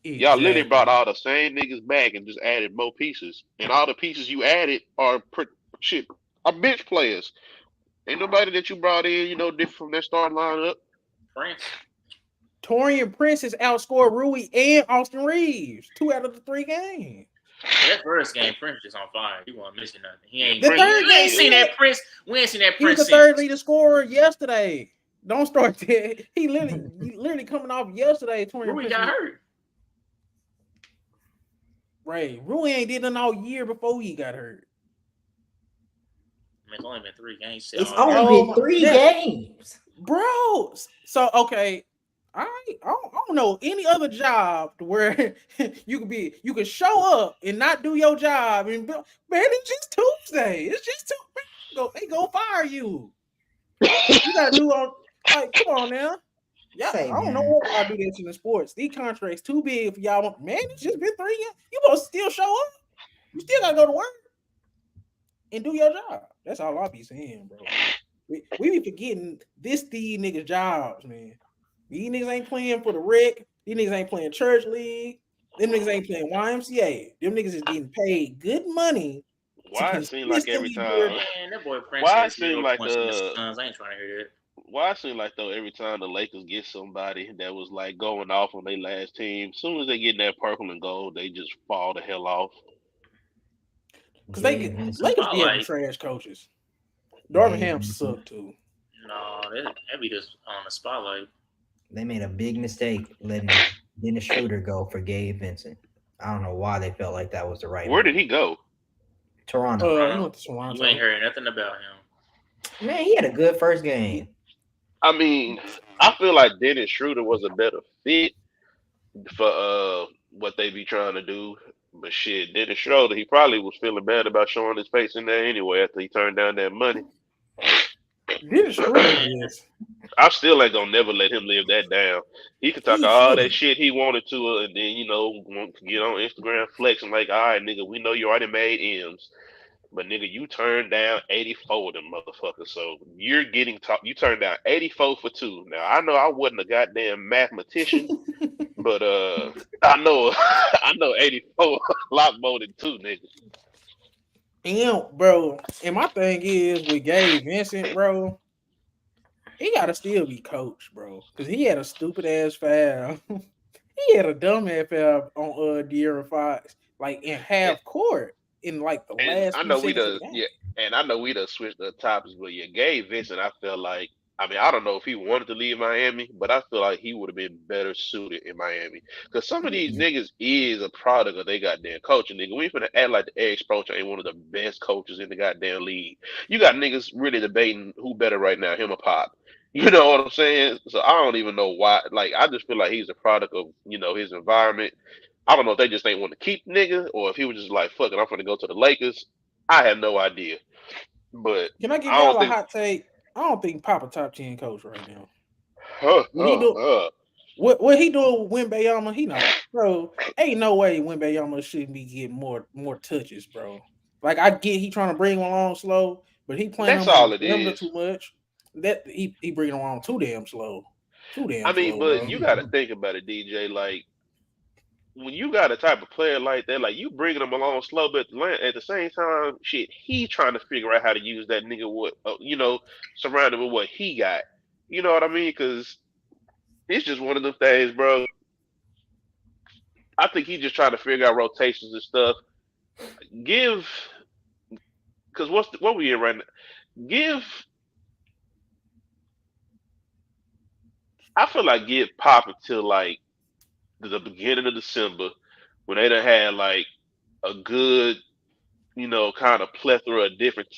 Exactly. Y'all literally brought all the same niggas back and just added more pieces. And all the pieces you added are bench players. Ain't nobody that you brought in, different from their starting lineup. Prince. Torian Prince has outscored Rui and Austin Reeves 2 out of the 3 games. That first game, Prince is on fire. He wasn't missing nothing. He ain't. We ain't seen that Prince. We ain't seen that Prince. He was the third leading scorer yesterday. Don't start that. He literally coming off yesterday. Rui got hurt. Right. Rui ain't did nothing all year before he got hurt. It's only been 3 games. It's only been 3 games, bro. So okay, I don't know any other job where you can show up and not do your job and man, it's just Tuesday. It's just Tuesday. They go fire you. You gotta do on like come on now. Yeah, I don't know why I do this in the sports. These contracts too big for y'all. Man, it's just been 3 games. You supposed to still show up. You still gotta go to work and do your job. That's all I'll be saying, bro. We be forgetting these niggas' jobs, man. These niggas ain't playing for the rec. These niggas ain't playing church league. Them niggas ain't playing YMCA. Them niggas is getting paid good money. Why it seem like every time? Man, that boy Prince why it seem like I ain't trying to hear that. Why it seem like though every time the Lakers get somebody that was like going off on their last team, as soon as they get that purple and gold, they just fall the hell off. Because Lakers be having trash coaches. Darvin Ham suck too. No, that be just on the spotlight. They made a big mistake letting Dennis Schroeder go for Gabe Vincent. I don't know why they felt like that was the right. Where did he go? Toronto. He went to Toronto. You ain't heard nothing about him. Man, he had a good first game. I mean, I feel like Dennis Schroeder was a better fit for what they be trying to do. But shit, Dennis Schroeder, he probably was feeling bad about showing his face in there anyway after he turned down that money. Dennis Schroeder, yes. I still ain't gonna never let him live that down. He could talk all that shit he wanted to, and then get on Instagram flexing like, all right, nigga, we know you already made M's, but nigga, you turned down 84 of them motherfuckers. So you're getting you turned down 84 for 2. Now I know I wasn't a goddamn mathematician, but I know 84 a lot more than 2 niggas. And bro, and my thing is with Gabe Vincent, bro, he gotta still be coached, bro, because he had a stupid ass foul. He had a dumb ass foul on De'Aaron Fox, like in half court in like the last. I know we done switched the topics, but yeah, Gabe Vincent, I feel like. I mean, I don't know if he wanted to leave Miami, but I feel like he would have been better suited in Miami. Because some of these niggas is a product of they goddamn coaching, nigga. We finna act like the ex-coach ain't one of the best coaches in the goddamn league. You got niggas really debating who better right now, him or Pop. You know what I'm saying? So I don't even know why. Like, I just feel like he's a product of, his environment. I don't know if they just ain't want to keep nigga or if he was just like, fuck it, I'm finna go to the Lakers. I have no idea. But can I give y'all a hot take? I don't think Pop a top 10 coach right now. What he doing with Wembanyama? He not, bro. Ain't no way Wembanyama shouldn't be getting more touches, bro. Like I get he trying to bring him along slow, but he playing that's all it is. Too much. That he bringing him along too damn slow. But bro. You got to think about it, DJ. Like when you got a type of player like that, like you bringing him along slow, but at the same time, shit, he trying to figure out how to use that nigga surrounded with what he got. You know what I mean? Because it's just one of them things, bro. I think he's just trying to figure out rotations and stuff. Because what we in right now? I feel like give Pop until like the beginning of December when they done had like a good, kind of plethora of different,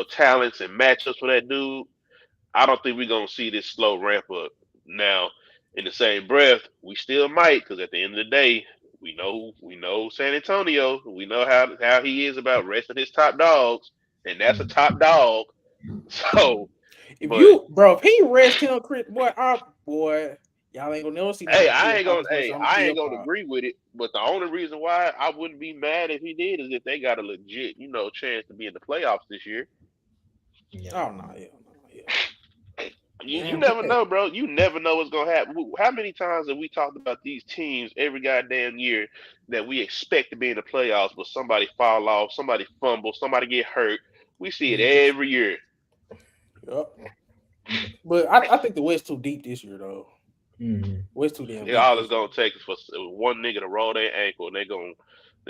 talents and matchups for that dude. I don't think we're gonna see this slow ramp up. Now, in the same breath, we still might, because at the end of the day, we know San Antonio. We know how he is about resting his top dogs, and that's a top dog. So if he rests him, boy, y'all ain't gonna never see. Hey, I ain't gonna agree with it. But the only reason why I wouldn't be mad if he did is if they got a legit, chance to be in the playoffs this year. Yeah. Oh no, yeah. You never know, bro. You never know what's gonna happen. How many times have we talked about these teams every goddamn year that we expect to be in the playoffs, but somebody fall off, somebody fumble, somebody get hurt? We see it every year. Yep. But I think the West too deep this year, though. Mm-hmm. West too damn deep. All it's gonna take is for one nigga to roll their ankle, and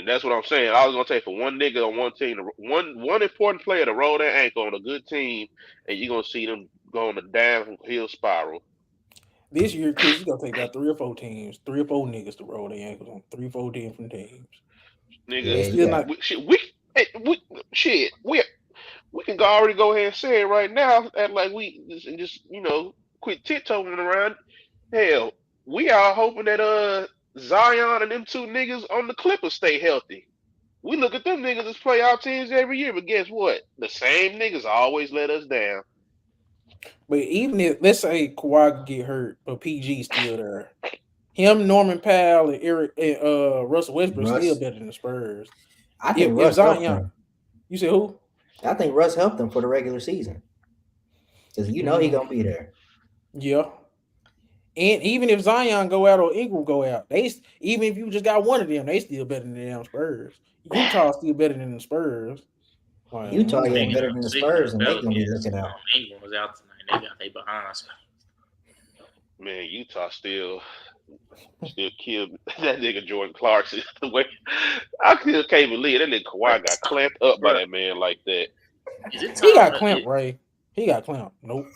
that's what I'm saying. All it's gonna take for one nigga on one team, one important player to roll their ankle on a good team, and you're gonna see them go on a downhill spiral. This year, Chris, it's gonna take about 3 or 4 teams, 3 or 4 niggas to roll their ankles on 3 or 4 different teams. Nigga, we can already go ahead and say it right now. Act like we just quit tiptoeing around. Hell, we are hoping that Zion and them 2 niggas on the Clippers stay healthy. We look at them niggas as playoff teams every year, but guess what? The same niggas always let us down. But even if, let's say Kawhi get hurt, but PG's still there, him, Norman Powell, and Russell Westbrook still better than the Spurs. I think Russ helped them. You said who? I think Russ helped them for the regular season because he gonna be there. Yeah. And even if Zion go out or Ingram go out, even if you just got one of them, they still better than the damn Spurs. Utah still better than the Spurs. Utah is better than the Spurs, and they're gonna be looking out. Ingram was out tonight. They got their behind. Man, Utah still killed that nigga Jordan Clarkson. The way I still can't believe that nigga Kawhi got clamped up by that man like that. He got clamped, Ray. He got clamped. Nope.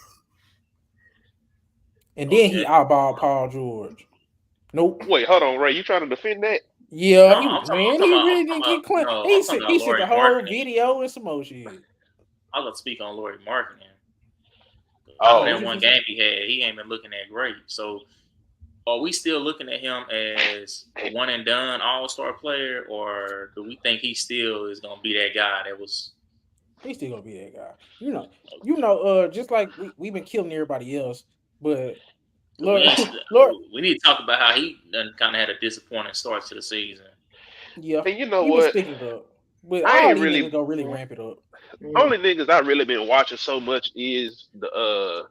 And then he eyeballed Paul George. Nope. Wait, hold on, Ray. You trying to defend that? Yeah, he really didn't get clean. He said the whole video and some more shit. I'm gonna speak on Lauri Markkanen. That one game he ain't been looking that great. So, are we still looking at him as one and done all-star player, or do we think he still is gonna be that guy that was? He's still gonna be that guy. You know. Just like we've been killing everybody else, but Lord, we need to talk about how he kind of had a disappointing start to the season. Yeah, and you know he what? Was picking it up, but I ain't really gonna really ramp it up. Only niggas I really been watching so much is the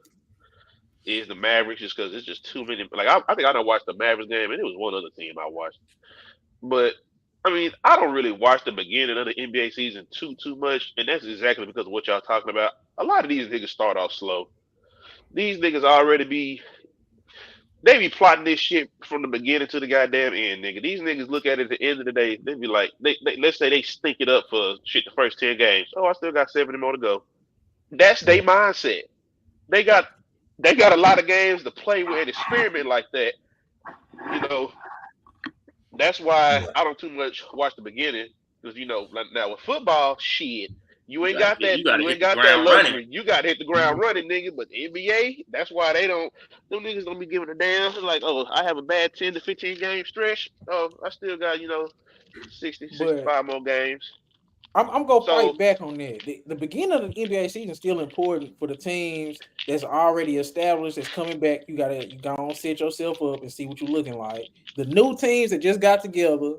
Mavericks, just because it's just too many. Like I think I done watched the Mavericks game, and it was one other team I watched. But I mean, I don't really watch the beginning of the NBA season too much, and that's exactly because of what y'all talking about. A lot of these niggas start off slow. These niggas already they be plotting this shit from the beginning to the goddamn end, nigga. These niggas look at it at the end of the day, they be like, they let's say they stink it up for shit the first 10 games. Oh, I still got 70 more to go. That's their mindset. They got a lot of games to play with and experiment like that. You know, that's why I don't too much watch the beginning. Because now with football, shit. You ain't got that luxury. You got to hit the ground running, nigga. But the NBA, that's why them niggas don't be giving a damn. It's like, oh, I have a bad 10 to 15 game stretch. Oh, I still got 65 more games. I'm gonna fight back on that. The beginning of the NBA season is still important for the teams that's already established, that's coming back. You gotta set yourself up and see what you're looking like. The new teams that just got together.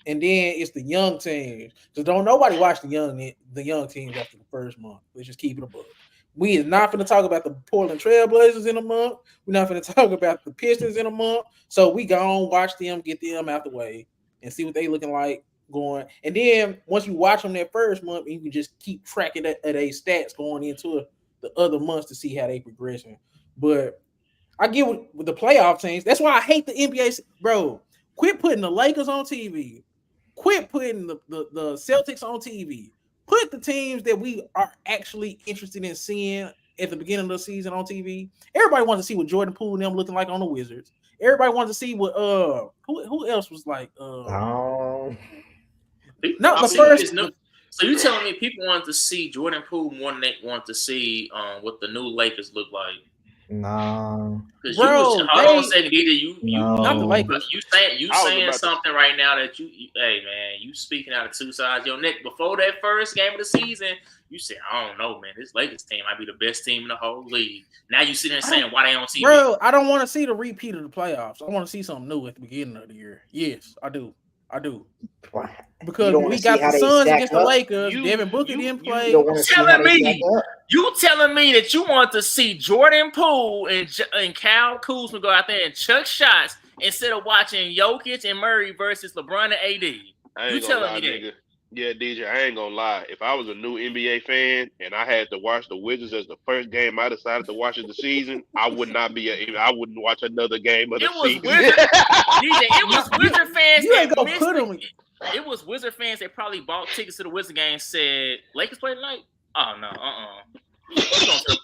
And then it's the young teams. So don't nobody watch the young teams after the first month. Let's just keep it a book. We is not going to talk about the Portland Trailblazers in a month. We're not going to talk about the Pistons in a month. So we go on, watch them, get them out the way, and see what they looking like going. And then once you watch them that first month, you can just keep tracking at their stats going into the other months to see how they progressing. But I get with the playoff teams. That's why I hate the NBA, bro. Quit putting the Lakers on TV. Quit putting the Celtics on TV. Put the teams that we are actually interested in seeing at the beginning of the season on TV. Everybody wants to see what Jordan Poole and them looking like on the Wizards. Everybody wants to see what who else was like not the first. So you telling me people want to see Jordan Poole more than they want to see what the new Lakers look like? No, hold on a second, DJ. Not the Lakers. You saying something right now that hey man, you speaking out of two sides. Your neck before that first game of the season, you said, I don't know, man. This Lakers team might be the best team in the whole league. Now you sit there saying why they don't see. Bro, I don't want to see the repeat of the playoffs. I want to see something new at the beginning of the year. Yes, I do. Because we got the Suns against the Lakers. Devin Booker didn't play. You telling me that you want to see Jordan Poole and Kyle Kuzma go out there and chuck shots instead of watching Jokic and Murray versus LeBron and AD? You telling me that? Nigga. Yeah, DJ, I ain't gonna lie. If I was a new NBA fan and I had to watch the Wizards as the first game I decided to watch of the season, I would not I wouldn't watch another game of the season. It was Wizard fans. It was Wizard fans that probably bought tickets to the Wizard game and said, Lakers play tonight? Oh, no,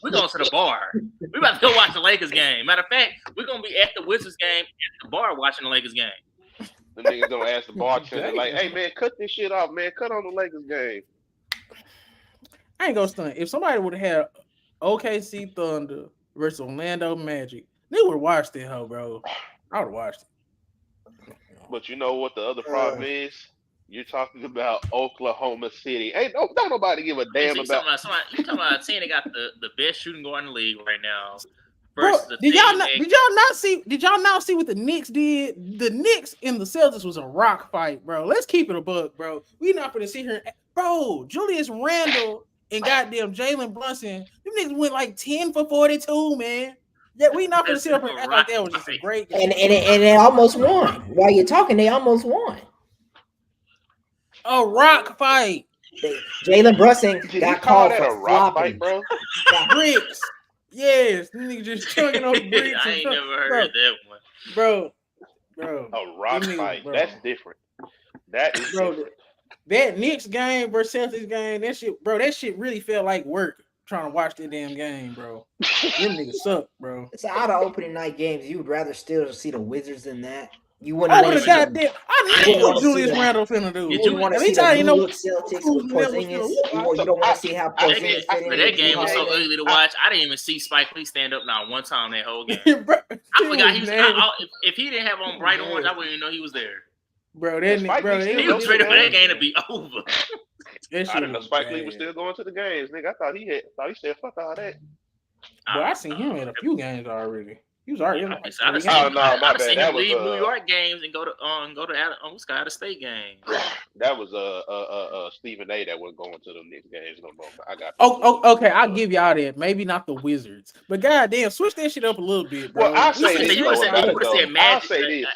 We're going to the bar. We're about to go watch the Lakers game. Matter of fact, we're going to be at the Wizards game at the bar watching the Lakers game. The niggas don't ask the bartender, like, hey, man, cut this shit off, man. Cut on the Lakers game. I ain't gonna stunt. If somebody would have had OKC Thunder versus Orlando Magic, they would have watched it, bro. I would have watched it. But you know what the other problem is? You're talking about Oklahoma City. Don't nobody give a damn about. You're talking about a team that got the best shooting guard in the league right now. Bro, did y'all not see what the Knicks did? The Knicks and the Celtics was a rock fight, bro. Let's keep it a buck, bro. We not gonna sit here, bro. Julius Randle and goddamn Jalen Brunson, them niggas went like 10 for 42, man. Yeah, we not gonna sit up and act like that was just a great game. And they almost won. While you're talking, they almost won. A rock fight. Jalen Brunson got called for a rock fight, bro. Bricks. Yes, nigga just chugging on bricks. I ain't never heard that one, bro. A rock fight. Bro. That's different. That is different. That Knicks game versus Celtics game, that shit really felt like work trying to watch that damn game, bro. Them niggas suck, bro. It's out of opening night games. You would rather still see the Wizards than that. You wouldn't want to goddamn. I knew what Julius Randle finna do. You want to see the new look Celtics with Porzingis. You don't want to see how Porzingis fit in. That game was so ugly to watch. I didn't even see Spike Lee stand up not one time that whole game. Bro, I forgot he was. If he didn't have on bright orange, I wouldn't even know he was there. Bro, he was ready for that game to be over. I didn't know Spike Lee was still going to the games, nigga. I thought he said fuck all that. Bro, I seen him in a few games already. He was already in. I've seen him leave New York games and go to out of state games. That was Stephen A. that was going to the Knicks games no more. I got. Okay, I'll give y'all that. Maybe not the Wizards, but goddamn, switch that shit up a little bit, bro. Well, I'll say this. You would have said Magic. I'll say this.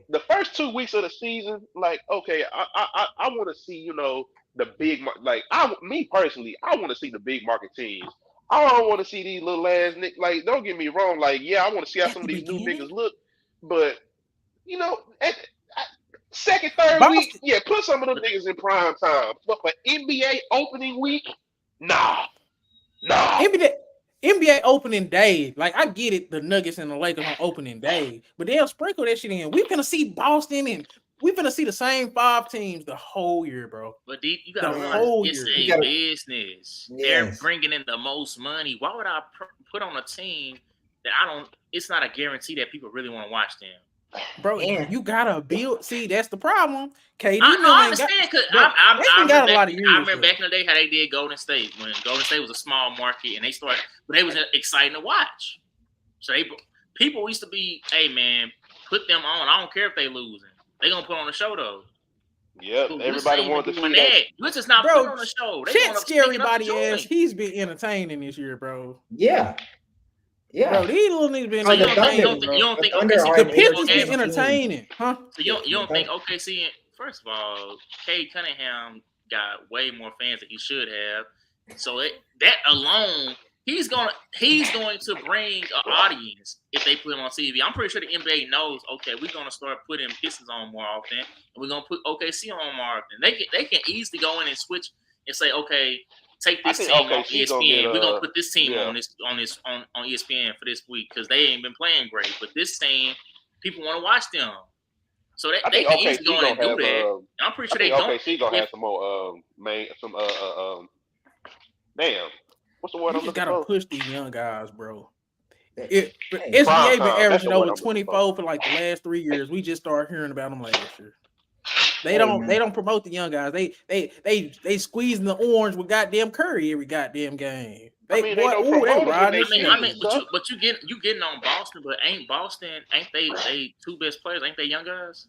The first 2 weeks of the season, like, okay, I want to see, the big, like, me personally, I want to see the big market teams. I don't want to see these little ass niggas. Like, don't get me wrong. Like, yeah, I want to see how some of these new niggas look. But, second, third week, yeah, put some of them niggas in prime time. But for NBA opening week, nah. NBA opening day, like, I get it, the Nuggets and the Lakers on opening day, but they'll sprinkle that shit in. We finna see Boston and we finna see the same 5 teams the whole year, bro. But you gotta realize it's a business. Yes. They're bringing in the most money. Why would I put on a team that it's not a guarantee that people really want to watch them? Bro, you gotta build. See, that's the problem. KD, I understand because I remember back in the day how they did Golden State when Golden State was a small market and they was exciting to watch. So people used to be, hey man, put them on. I don't care if they losing. They gonna put on the show though. Yep, everybody wanted to see that. Let's just not put on the show. Shit, scary body ass. He's been entertaining this year, bro. Yeah. Bro, these little niggas been entertaining. You don't think the Pistons been entertaining, huh? So you don't think OKC? First of all, Cade Cunningham got way more fans than he should have. So that alone. He's going to bring an audience if they put him on TV. I'm pretty sure the NBA knows, okay, we're going to start putting Pistons on more often, and we're going to put OKC on more often. They can easily go in and switch and say, okay, take this team on ESPN. We're going to put this team on ESPN for this week because they ain't been playing great. But this team, people want to watch them. So they can easily go in and do that. I'm pretty sure they don't. OKC going to have some more damn. What's the word? You just gotta push these young guys, bro. SBA been averaging over 24 for like the last 3 years. We just started hearing about them last year. They don't promote the young guys. They squeezing the orange with goddamn Curry every goddamn game. But you getting on Boston, but ain't they 2 best players? Ain't they young guys?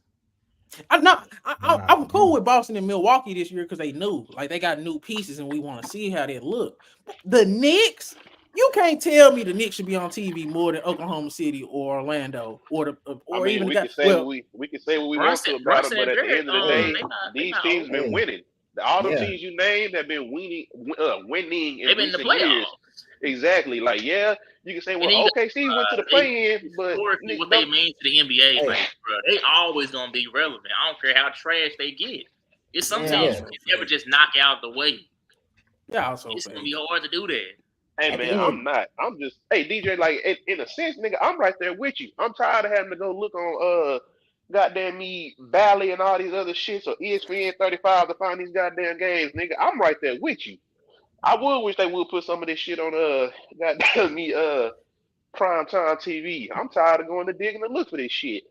I'm cool with Boston and Milwaukee this year because they new. Like, they got new pieces and we want to see how they look. The Knicks, you can't tell me the Knicks should be on TV more than Oklahoma City or Orlando we can say what we want to about them, but at the end of the day, these teams been winning. All the teams you named have been winning in recent years. Exactly. Like, yeah, you can say, well, OKC went to the play-in, but what they mean to the NBA, like, bro, they always gonna be relevant. I don't care how trash they get. It's some teams you can never just knock out the way. Yeah, it's gonna be hard to do that. Hey man, I'm not. I'm just, hey DJ, like in a sense, nigga, I'm right there with you. I'm tired of having to go look on goddamn me Bally and all these other shits or ESPN 35 to find these goddamn games, nigga. I'm right there with you. I would wish they would put some of this shit on goddamn me primetime TV. I'm tired of going to digging to look for this shit.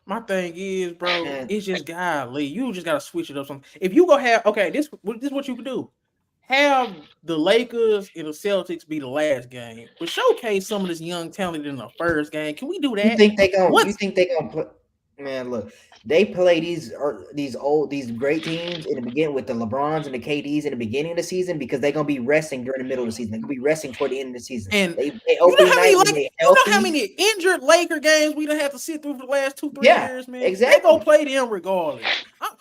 My thing is, bro, it's just golly, you just gotta switch it up. Something. If you go have this is what you can do. Have the Lakers and the Celtics be the last game, but showcase some of this young talent in the first game. Can we do that? You think they gonna play? Man, look, they play these great teams in the beginning with the LeBrons and the KDs in the beginning of the season because they're gonna be resting during the middle of the season. They're gonna be resting toward the end of the season. And you know how many injured Laker games we don't have to sit through for the last 2-3 years, man. Exactly. They gonna play them regardless.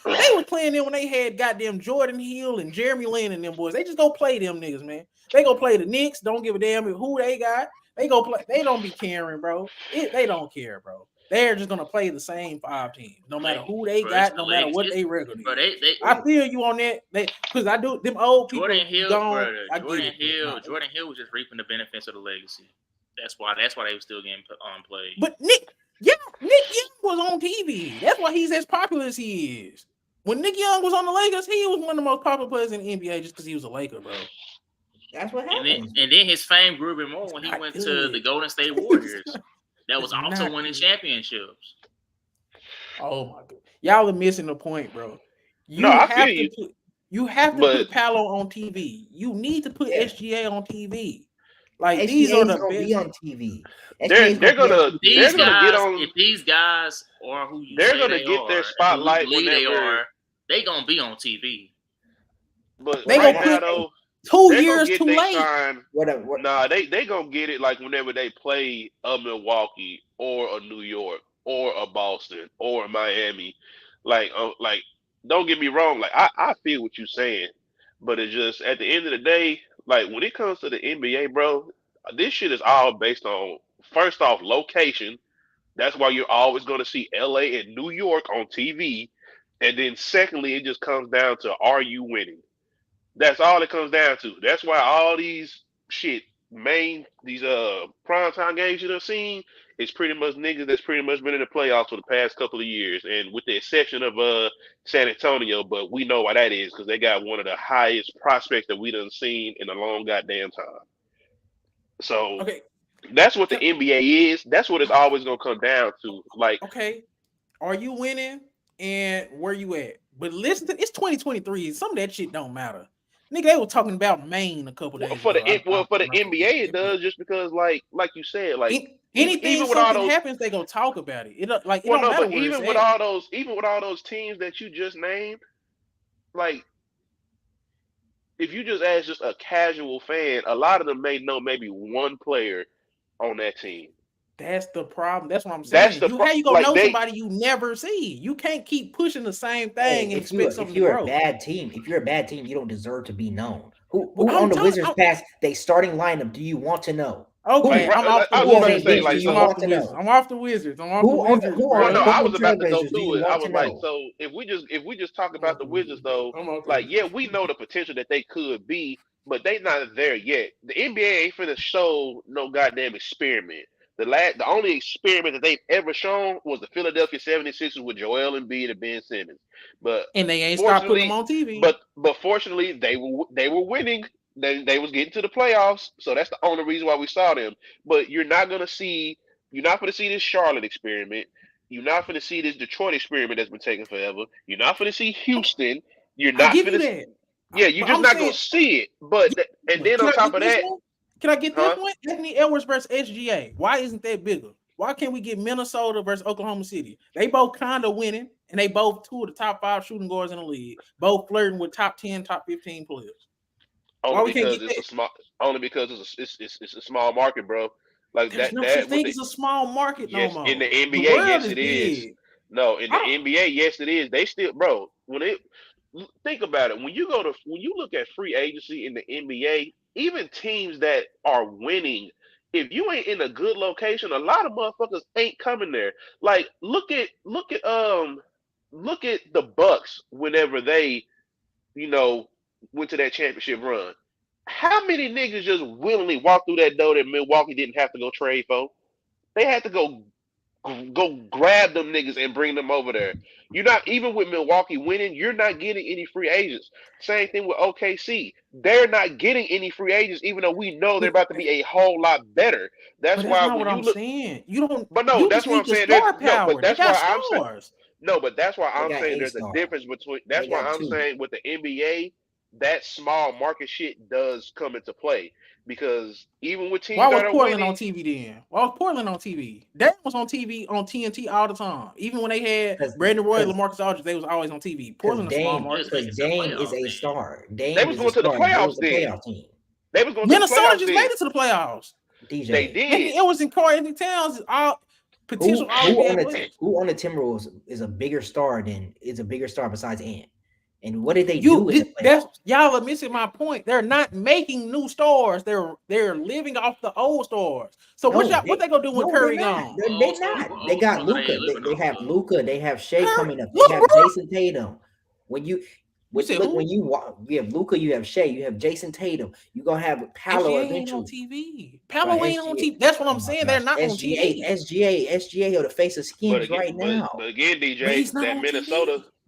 They were playing them when they had goddamn Jordan Hill and Jeremy Lin and them boys. They just go play them niggas, man. They go play the Knicks. Don't give a damn who they got. They go play. They don't be caring, bro. They don't care, bro. They're just gonna play the same 5 teams, no matter who they got, no matter what they record. I feel you on that. Because I do them old people. Jordan Hill was just reaping the benefits of the legacy. That's why they were still getting played. But Nick Young was on TV. That's why he's as popular as he is. When Nick Young was on the Lakers, he was one of the most popular players in the NBA just because he was a Laker, bro. That's what happened. And then his fame grew even more when he went to the Golden State Warriors. That was also winning championships. Oh my god, y'all are missing the point, bro. You have to put Paolo on TV. You need to put SGA on TV. Like SGA these are the best. Be on TV. They're gonna get on. If these guys are who they're gonna get their spotlight whenever they gonna be on TV. But they right gonna now, though, 2 years too late. Nah, they gonna get it like whenever they play a Milwaukee or a New York or a Boston or a Miami. Like don't get me wrong. Like I feel what you're saying, but it's just at the end of the day, like when it comes to the NBA, bro, this shit is all based on first off location. That's why you're always going to see LA and New York on TV, and then secondly, it just comes down to are you winning? That's all it comes down to. That's why all these primetime games you've seen, it's pretty much niggas that's pretty much been in the playoffs for the past couple of years, and with the exception of San Antonio, but we know why that is because they got one of the highest prospects that we done seen in a long goddamn time. So that's what the NBA is. That's what it's always gonna come down to. Like, are you winning and where you at? But listen to it's 2023. Some of that shit don't matter. Nigga, they were talking about Maine a couple days ago. For the NBA, it does just because, like you said, like anything something happens, they gonna talk about it. Don't matter. But even with all those teams that you just named, like if you just ask just a casual fan, a lot of them may know maybe one player on that team. That's the problem. That's what I'm saying. How you gonna know somebody you never see? You can't keep pushing the same thing and expect something to grow. If you're a bad team, you don't deserve to be known. Who on the Wizards past they starting lineup do you want to know? Okay, I'm off the Wizards. I was about to go through it. I was like, so if we just talk about the Wizards though, like we know the potential that they could be, but they not there yet. The NBA ain't finna show no goddamn experiment. The only experiment that they've ever shown was the Philadelphia 76ers with Joel Embiid and Ben Simmons. And they ain't stopped putting them on TV. But fortunately, they were winning. They was getting to the playoffs, so that's the only reason why we saw them. But you're not gonna see this Charlotte experiment. You're not gonna see this Detroit experiment that's been taking forever. You're not gonna see Houston. You're not gonna see. Yeah, you're just not gonna see it. But then on top of that. Can I get this one? Anthony Edwards versus SGA. Why isn't that bigger? Why can't we get Minnesota versus Oklahoma City? They both kind of winning, and they both two of the top 5 shooting guards in the league. Both flirting with top 10, top 15 players. Only because it's a small market, bro. Like there's no such thing as a small market no more. In the NBA, yes it is. No, in the NBA, yes it is. They still, bro. Think about it. When you look at free agency in the NBA. Even teams that are winning, if you ain't in a good location, a lot of motherfuckers ain't coming there. Like look at the Bucks whenever they, went to that championship run. How many niggas just willingly walked through that door that Milwaukee didn't have to go trade for? They had to go grab them niggas and bring them over there. You're not even with Milwaukee winning, you're not getting any free agents. Same thing with OKC. They're not getting any free agents, even though we know they're about to be a whole lot better. That's why when you look, saying. You don't. But no, that's what I'm saying. But that's why I'm saying. No, but that's why I'm saying there's a difference between. That's why I'm saying with the NBA, that small market shit does come into play. Because even with teams why was Portland on TV then? Why was Portland on TV? That was on TV on TNT all the time. Even when they had Brandon Roy, LaMarcus Aldridge, they was always on TV. Portland, a small market. Because Dame is a star. They was going to the playoffs then. They was going to Minnesota just made it to the playoffs. DJ. They did. It was in Karl Anthony Towns. All potential. Who on the Timberwolves is a bigger star besides Ant? And what did they do with the playoffs? Y'all are missing my point. They're not making new stars. They're living off the old stars. So what they gonna do when Curry gone? They're not. They got Luka. They have Luka. They have Shea coming up. They have Jason Tatum. Look, when you have Luka, you have Shea, you have Jason Tatum. You're gonna have Paolo eventually. On TV. Paolo ain't on TV. That's what I'm saying. They're not on TV. SGA are the face of skins right now. But again, DJ,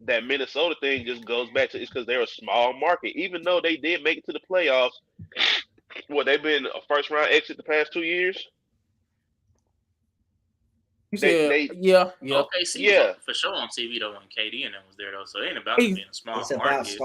that Minnesota thing just goes back to it's because they're a small market. Even though they did make it to the playoffs, they've been a first round exit the past 2 years. Yeah. Okay, for sure on TV though when KD and them was there though, so it ain't about being a small market.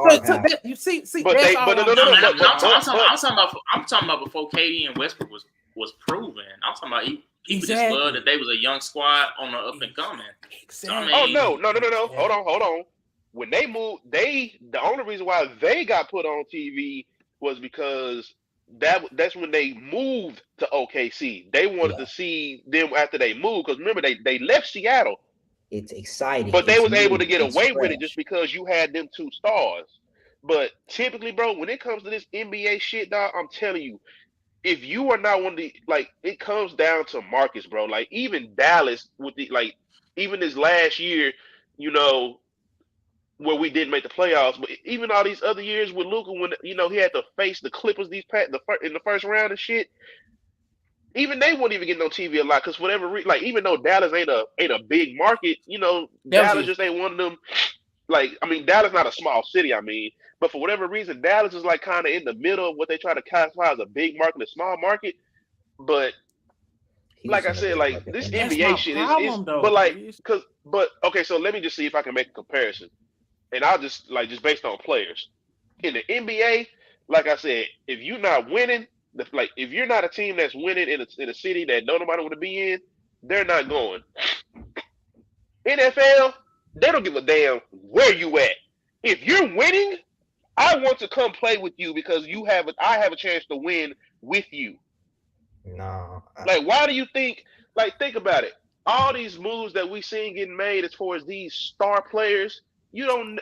I'm talking about before KD and Westbrook was proven. I'm talking about people just loved that they was a young squad on the up and coming. Exactly. So, no. Hold on. When they moved, the only reason why they got put on TV was because that's when they moved to OKC. They wanted to see them after they moved because remember they left Seattle. It's exciting, but they was able to get away with it just because you had them two stars. But typically, bro, when it comes to this NBA shit, dog, I'm telling you, if you are not one of the it comes down to markets, bro. Like even Dallas with even this last year, where we didn't make the playoffs, but even all these other years with Luka, when he had to face the Clippers in the first round and shit, even they won't even get no TV a lot because whatever even though Dallas ain't a big market, Dallas just ain't one of them. Dallas not a small city, but for whatever reason, Dallas is kind of in the middle of what they try to classify as a big market, a small market. But like I said, this NBA shit is okay. So let me just see if I can make a comparison. And I'll just based on players in the NBA, like I said, if you're not winning, if you're not a team that's winning in a city that nobody want to be in, they're not going. NFL, they don't give a damn where you at. If you're winning, I want to come play with you because I have a chance to win with you. No. Why do you think? Think about it. All these moves that we seen getting made as far as these star players. You don't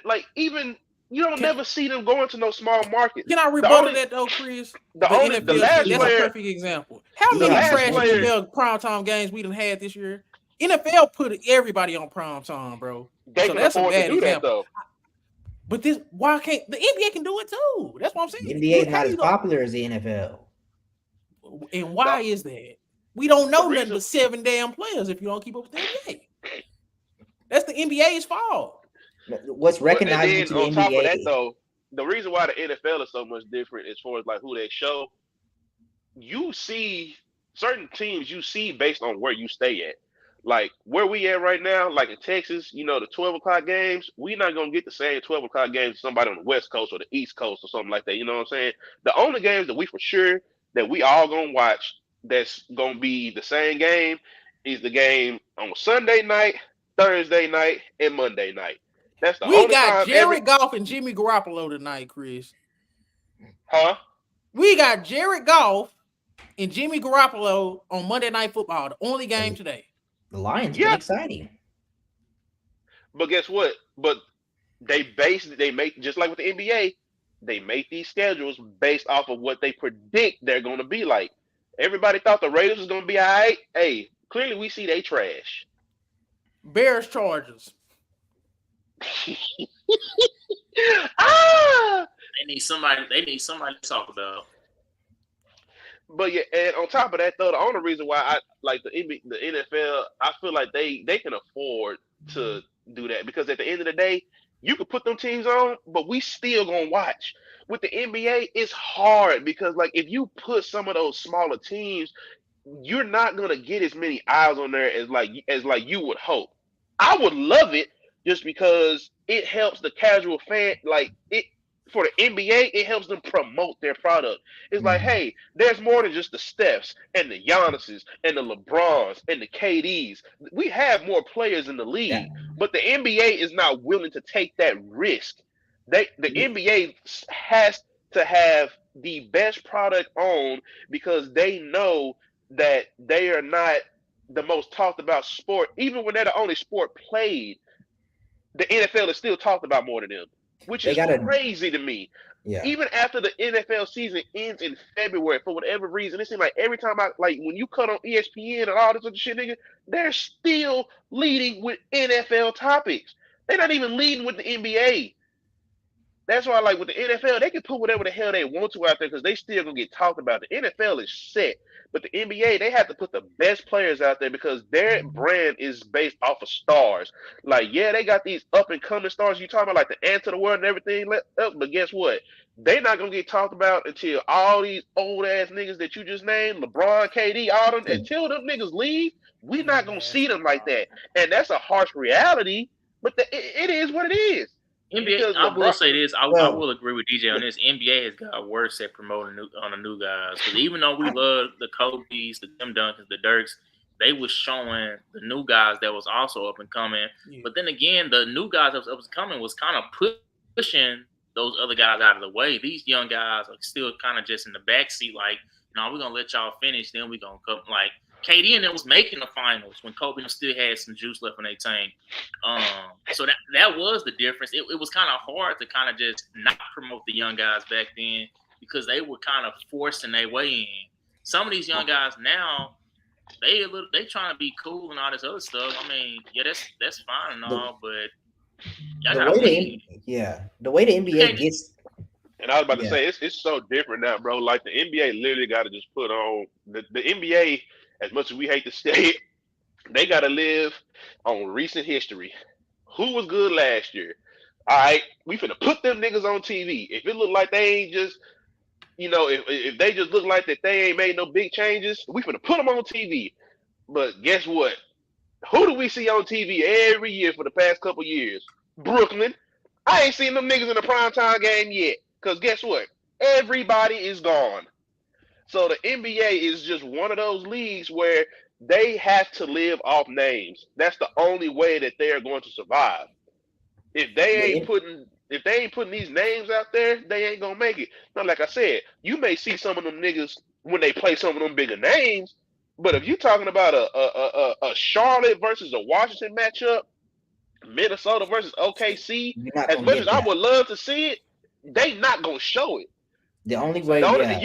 never see them going to no small market. Can I rebuttal that though, Chris? The last that's player, a perfect example. How many trash NFL primetime games we done had this year? NFL put everybody on primetime, bro. They can afford to do that though. But why can't the NBA can do it too? That's what I'm saying. The NBA is not as popular as the NFL. And why is that? We don't know nothing but 7 damn players if you don't keep up with the NBA. That's the NBA's fault. What's recognizable to the on NBA? Top of that, though, the reason why the NFL is so much different as far as who they show, you see certain teams based on where you stay at. Where we at right now, in Texas, the 12 o'clock games, we're not going to get the same 12 o'clock games as somebody on the West Coast or the East Coast or something like that. You know what I'm saying? The only games that we for sure that we all going to watch that's going to be the same game is the game on Sunday night, Thursday night, and Monday night. That's the only time. We got Jared Goff and Jimmy Garoppolo tonight, Chris. Huh? We got Jared Goff and Jimmy Garoppolo on Monday Night Football, the only game today. The Lions been exciting. But guess what? But they make just like with the NBA, they make these schedules based off of what they predict they're going to be like. Everybody thought the Raiders was going to be all right. Hey, clearly we see they trash. Bears Chargers. They need somebody to talk about. But yeah, and on top of that though, the only reason why I like the NFL, I feel like they can afford to do that because at the end of the day, you can put them teams on, but we still gonna watch. With the NBA, it's hard because if you put some of those smaller teams, you're not gonna get as many eyes on there as you would hope. I would love it just because it helps the casual fan. For the NBA, it helps them promote their product. It's hey, there's more than just the Stephs and the Giannis's and the LeBrons and the KDs. We have more players in the league, but the NBA is not willing to take that risk. The NBA has to have the best product on because they know that they are not the most talked about sport. Even when they're the only sport played, the NFL is still talked about more than them, which is crazy to me. Yeah. Even after the NFL season ends in February, for whatever reason, it seems like every time when you cut on ESPN and all this other shit, nigga, they're still leading with NFL topics. They're not even leading with the NBA. That's why, like with the NFL, they can put whatever the hell they want to out there because they still gonna get talked about. The NFL is set, but the NBA they have to put the best players out there because their brand is based off of stars. Like, yeah, they got these up and coming stars. You talking about like the ants of the world and everything, but guess what? They not gonna get talked about until all these old ass niggas that you just named, LeBron, KD, all them. Until them niggas leave, we not gonna see them like that, and that's a harsh reality. But it is what it is. NBA, I will say this. I will agree with DJ on this. NBA has got worse at promoting the new guys. Because even though we love the Kobe's, the Tim Duncans, the Dirks, they was showing the new guys that was also up and coming. Yeah. But then again, the new guys that was coming was kind of pushing those other guys out of the way. These young guys are still kind of just in the backseat, like, no, we're going to let y'all finish, then we're going to come. Like, KD and them was making the finals when Kobe still had some juice left in their tank. So that was the difference. It was kind of hard to kind of just not promote the young guys back then because they were kind of forcing their way in. Some of these young guys now, they trying to be cool and all this other stuff. I mean, yeah, that's fine and all, but the way the NBA gets. And I was about to say it's so different now, bro. Like the NBA literally got to just put on the NBA. As much as we hate to say it, they got to live on recent history. Who was good last year? All right, we finna put them niggas on TV. If it look like they ain't just, if they just look like that they ain't made no big changes, we finna put them on TV. But guess what? Who do we see on TV every year for the past couple years? Brooklyn. I ain't seen them niggas in the primetime game yet. Because guess what? Everybody is gone. So the NBA is just one of those leagues where they have to live off names. That's the only way that they are going to survive. If they ain't putting these names out there, they ain't gonna make it. Now, like I said, you may see some of them niggas when they play some of them bigger names, but if you're talking about a Charlotte versus a Washington matchup, Minnesota versus OKC, as much as I would love to see it, they not gonna show it. The only way, you might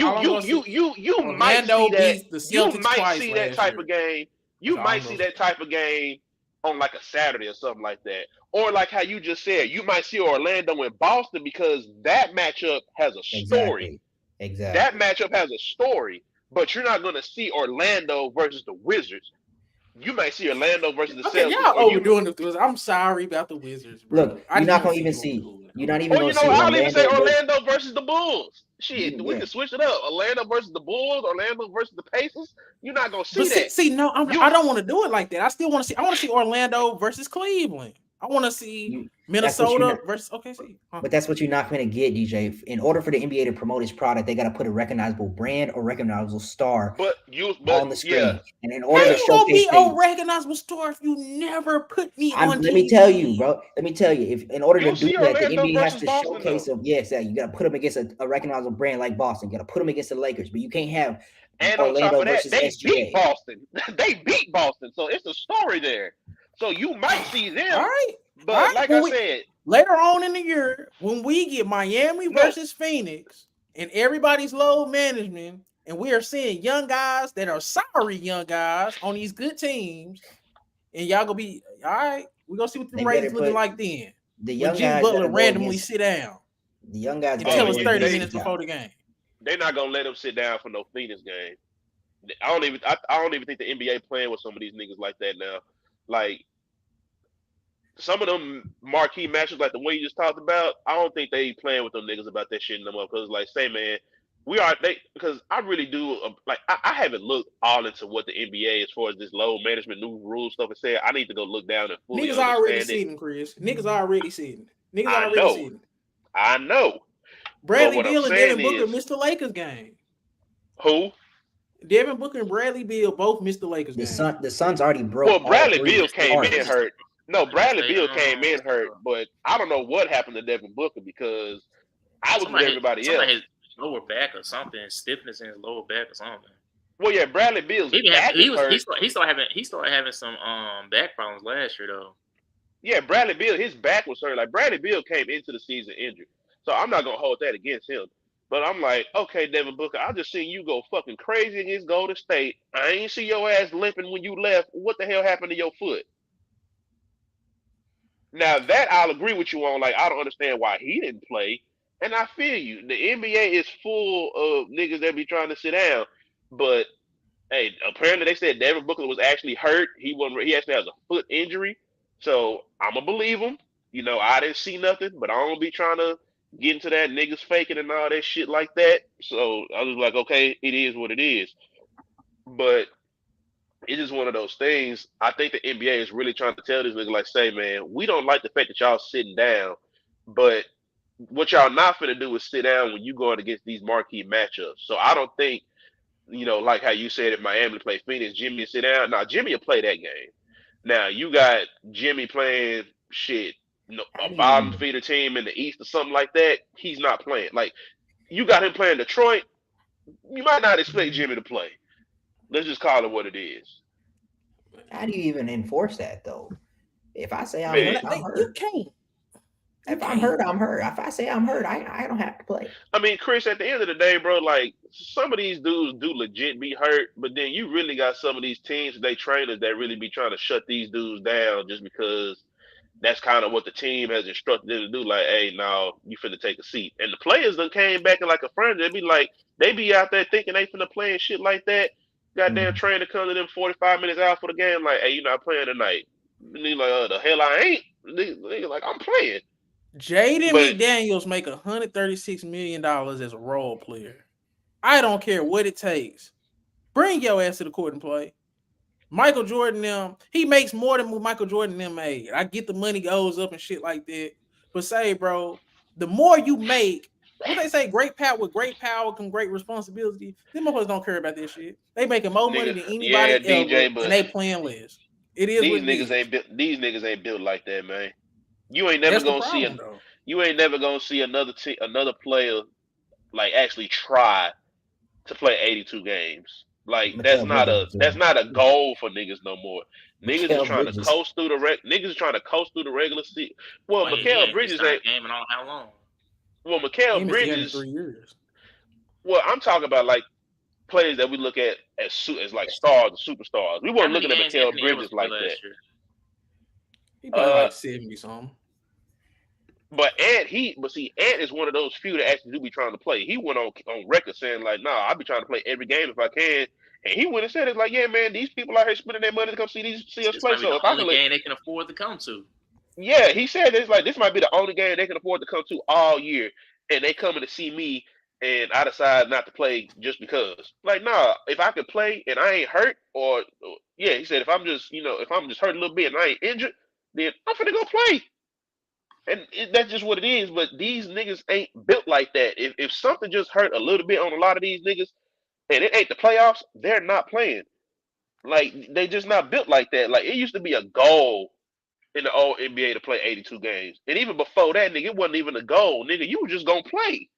see that. You might see that type of game. You might see that type of game on like a Saturday or something like that, or like how you just said, you might see Orlando and Boston because that matchup has a story. Exactly. That matchup has a story, but you're not going to see Orlando versus the Wizards. You might see Orlando versus the Celtics. Y'all overdoing it because I'm sorry about the Wizards, bro. Look, you're not going to even see. You're not even going to see. I'll even say Orlando versus the Bulls. Shit, we can switch it up. Orlando versus the Bulls, Orlando versus the Pacers. You're not going to see that. I don't want to do it like that. I still want to see. I want to see Orlando versus Cleveland. I want to see Minnesota versus OKC. But that's what you're not going to get, DJ. In order for the NBA to promote its product, they got to put a recognizable brand or recognizable star on the screen. Yeah. And in order to showcase a recognizable star if you never put me on TV. Let me tell you, bro. Let me tell you. If in order to do that, the NBA has to showcase them. Yeah, exactly. You got to put them against a recognizable brand like Boston. You got to put them against the Lakers, but you can't have Orlando versus they SGA. Beat Boston. They beat Boston, so it's a story there. So you might see them. All right. But like I said, later on in the year, when we get Miami versus Phoenix and everybody's load management, and we are seeing young guys that are sorry young guys on these good teams, and y'all gonna be all right. We're gonna see what the ratings looking like then. The young Jimmy guys Butler randomly sit down. The young guys and tell us 30 minutes before the game. They're not gonna let them sit down for no Phoenix game. I don't even think the NBA playing with some of these niggas like that now. Like some of them marquee matches, like the one you just talked about, I don't think they playing with them niggas about that shit no more. Because, like, say, man, because I really do, I haven't looked all into what the NBA as far as this load management, new rules stuff, and said I need to go look down and fully niggas already seen, Chris. Niggas already seen. I know. Bradley Beal and Devin Booker missed the Lakers game. Who? Devin Booker and Bradley Beal both missed the Lakers game. The Suns already broke. Well, Bradley Beal came in hurt. No, Bradley Beal came in hurt, but I don't know what happened to Devin Booker because I was with everybody else. His lower back or something, stiffness in his lower back or something. Well, yeah, Bradley Beal's back is hurt. He started having some back problems last year though. Yeah, Bradley Beal, his back was hurt. Like Bradley Beal came into the season injured, so I'm not gonna hold that against him. But I'm like, okay, Devin Booker, I just seen you go fucking crazy against Golden State. I ain't see your ass limping when you left. What the hell happened to your foot? Now that I'll agree with you on. Like, I don't understand why he didn't play, And I feel you. The NBA is full of niggas that be trying to sit down. But hey, apparently they said Devin Booker was actually hurt. He actually has a foot injury. So I'ma believe him. I didn't see nothing, but I don't be trying to get into that niggas faking and all that shit like that. So I was like, okay, it is what it is. But it's just one of those things. I think the NBA is really trying to tell these niggas, like, say, man, we don't like the fact that y'all sitting down, but what y'all not finna do is sit down when you going against these marquee matchups. So I don't think, like how you said if Miami play Phoenix, Jimmy will sit down. Now Jimmy will play that game. Now you got Jimmy playing shit, a bottom feeder team in the East or something like that. He's not playing. Like you got him playing Detroit. You might not expect Jimmy to play. Let's just call it what it is. How do you even enforce that though? If I say I'm hurt, I'm hurt. You can't. If I'm hurt, I'm hurt. If I say I'm hurt, I don't have to play. I mean, Chris, at the end of the day, bro, like some of these dudes do legit be hurt, but then you really got some of these teams, they trainers that really be trying to shut these dudes down just because that's kind of what the team has instructed them to do. Like, hey, no, you finna take a seat. And the players done came back and like a friend, they be out there thinking they finna play and shit like that. Goddamn trainer comes to them 45 minutes out for the game, like, hey, you're not playing tonight. And they like, the hell I ain't. They like, I'm playing. Jaden McDaniels make $136 million as a role player. I don't care what it takes. Bring your ass to the court and play. Michael Jordan, he makes more than Michael Jordan made. I get the money goes up and shit like that. But say, bro, the more you make, what they say, great power come great responsibility. Them motherfuckers don't care about this shit. They making more money than anybody ever, DJ, and they playing less. It is these niggas ain't built like that, man. You ain't never gonna see another player like actually try to play 82 games. Like that's not a goal for niggas no more. Niggas is trying to coast through the regular season. Well, Mikal Bridges ain't gaming on how long? Well, Mikal Bridges 3 years. Well, I'm talking about like players that we look at as like stars and superstars. We weren't looking at Mikal Bridges like that. He played like 70 something. But Ant is one of those few that actually do be trying to play. He went on record saying like, "Nah, I be trying to play every game if I can." And he went and said, "It's like, yeah, man, these people out here spending their money to come see us play. So if I can, game they can afford to come to." Yeah, he said it's like this might be the only game they can afford to come to all year, and they coming to see me, and I decide not to play just because. Like, nah, if I could play and I ain't hurt, he said if I'm just hurt a little bit and I ain't injured, then I'm finna go play. And that's just what it is. But these niggas ain't built like that. If something just hurt a little bit on a lot of these niggas, and it ain't the playoffs, they're not playing. Like they just not built like that. Like it used to be a goal in the old NBA to play 82 games, and even before that, nigga, it wasn't even a goal, nigga. You were just gonna play.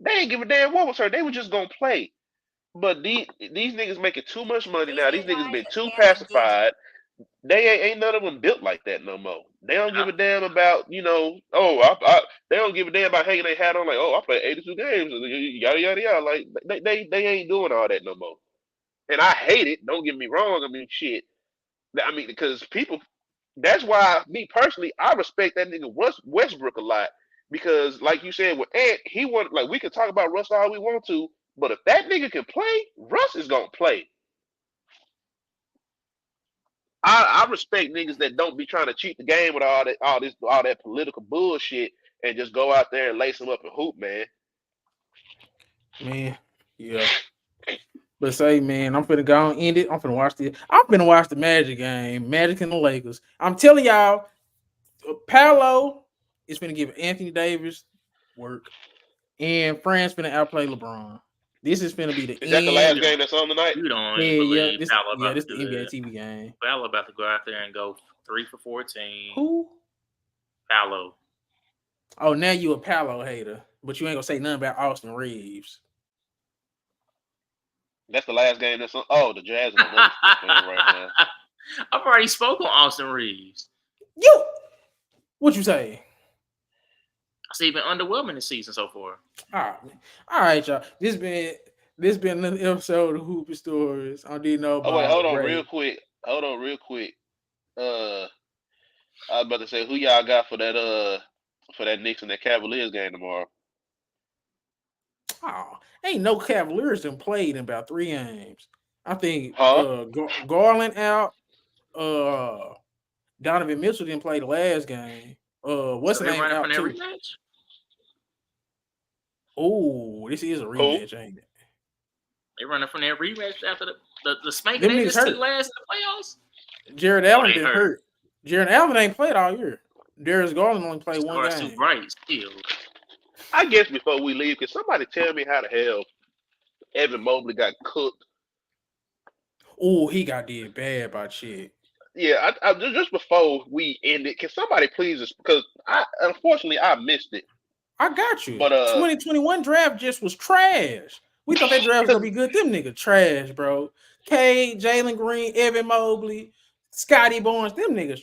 They ain't give a damn what was hurt. They were just gonna play. But these niggas making too much money now. These niggas been too pacified. They ain't none of them built like that no more. They don't give a damn about, they don't give a damn about hanging their hat on like, I played 82 games, yada yada yada. Like they ain't doing all that no more. And I hate it. Don't get me wrong. I mean, shit. I mean, because people. That's why me personally, I respect that nigga Westbrook a lot because, like you said, with Ant, we can talk about Russ all we want to, but if that nigga can play, Russ is gonna play. I respect niggas that don't be trying to cheat the game with all that political bullshit and just go out there and lace them up and hoop, man. Man, yeah. But say, man, I'm finna go and end it. I'm finna watch the Magic game, Magic and the Lakers. I'm telling y'all, Paolo is finna give Anthony Davis work, and France finna outplay LeBron. This is finna be the end. Is that the last game that's on tonight? You don't believe Paolo this the NBA TV game. Paolo about to go out there and go 3 for 14. Who? Paolo. Oh, now you a Paolo hater, but you ain't gonna say nothing about Austin Reeves. That's the last game that's on. Oh, the Jazz are the right now. I've already spoke on Austin Reeves. What you say? I see he's been underwhelming this season so far. All right, y'all. This been another episode of Hoopy Stories. I didn't know about. Oh wait, hold on real quick. I was about to say who y'all got for that Knicks and that Cavaliers game tomorrow. Oh, ain't no Cavaliers done played in about 3 games. I think Garland out. Donovan Mitchell didn't play the last game. What's the name out too? Oh, this is a rematch, ain't it? They running from that rematch after the spanking they just took last in the playoffs. Jared Allen been hurt. Jared Allen ain't played all year. Darius Garland only played one game. Too bright still. I guess before we leave, can somebody tell me how the hell Evan Mobley got cooked? Oh, he got did bad by shit. Yeah, I just before we end it, can somebody please, because unfortunately I missed it. I got you. But 2021 draft just was trash. We thought that draft was gonna be good. Them niggas trash, bro. Cade, Jalen Green, Evan Mobley, Scotty Barnes, them niggas.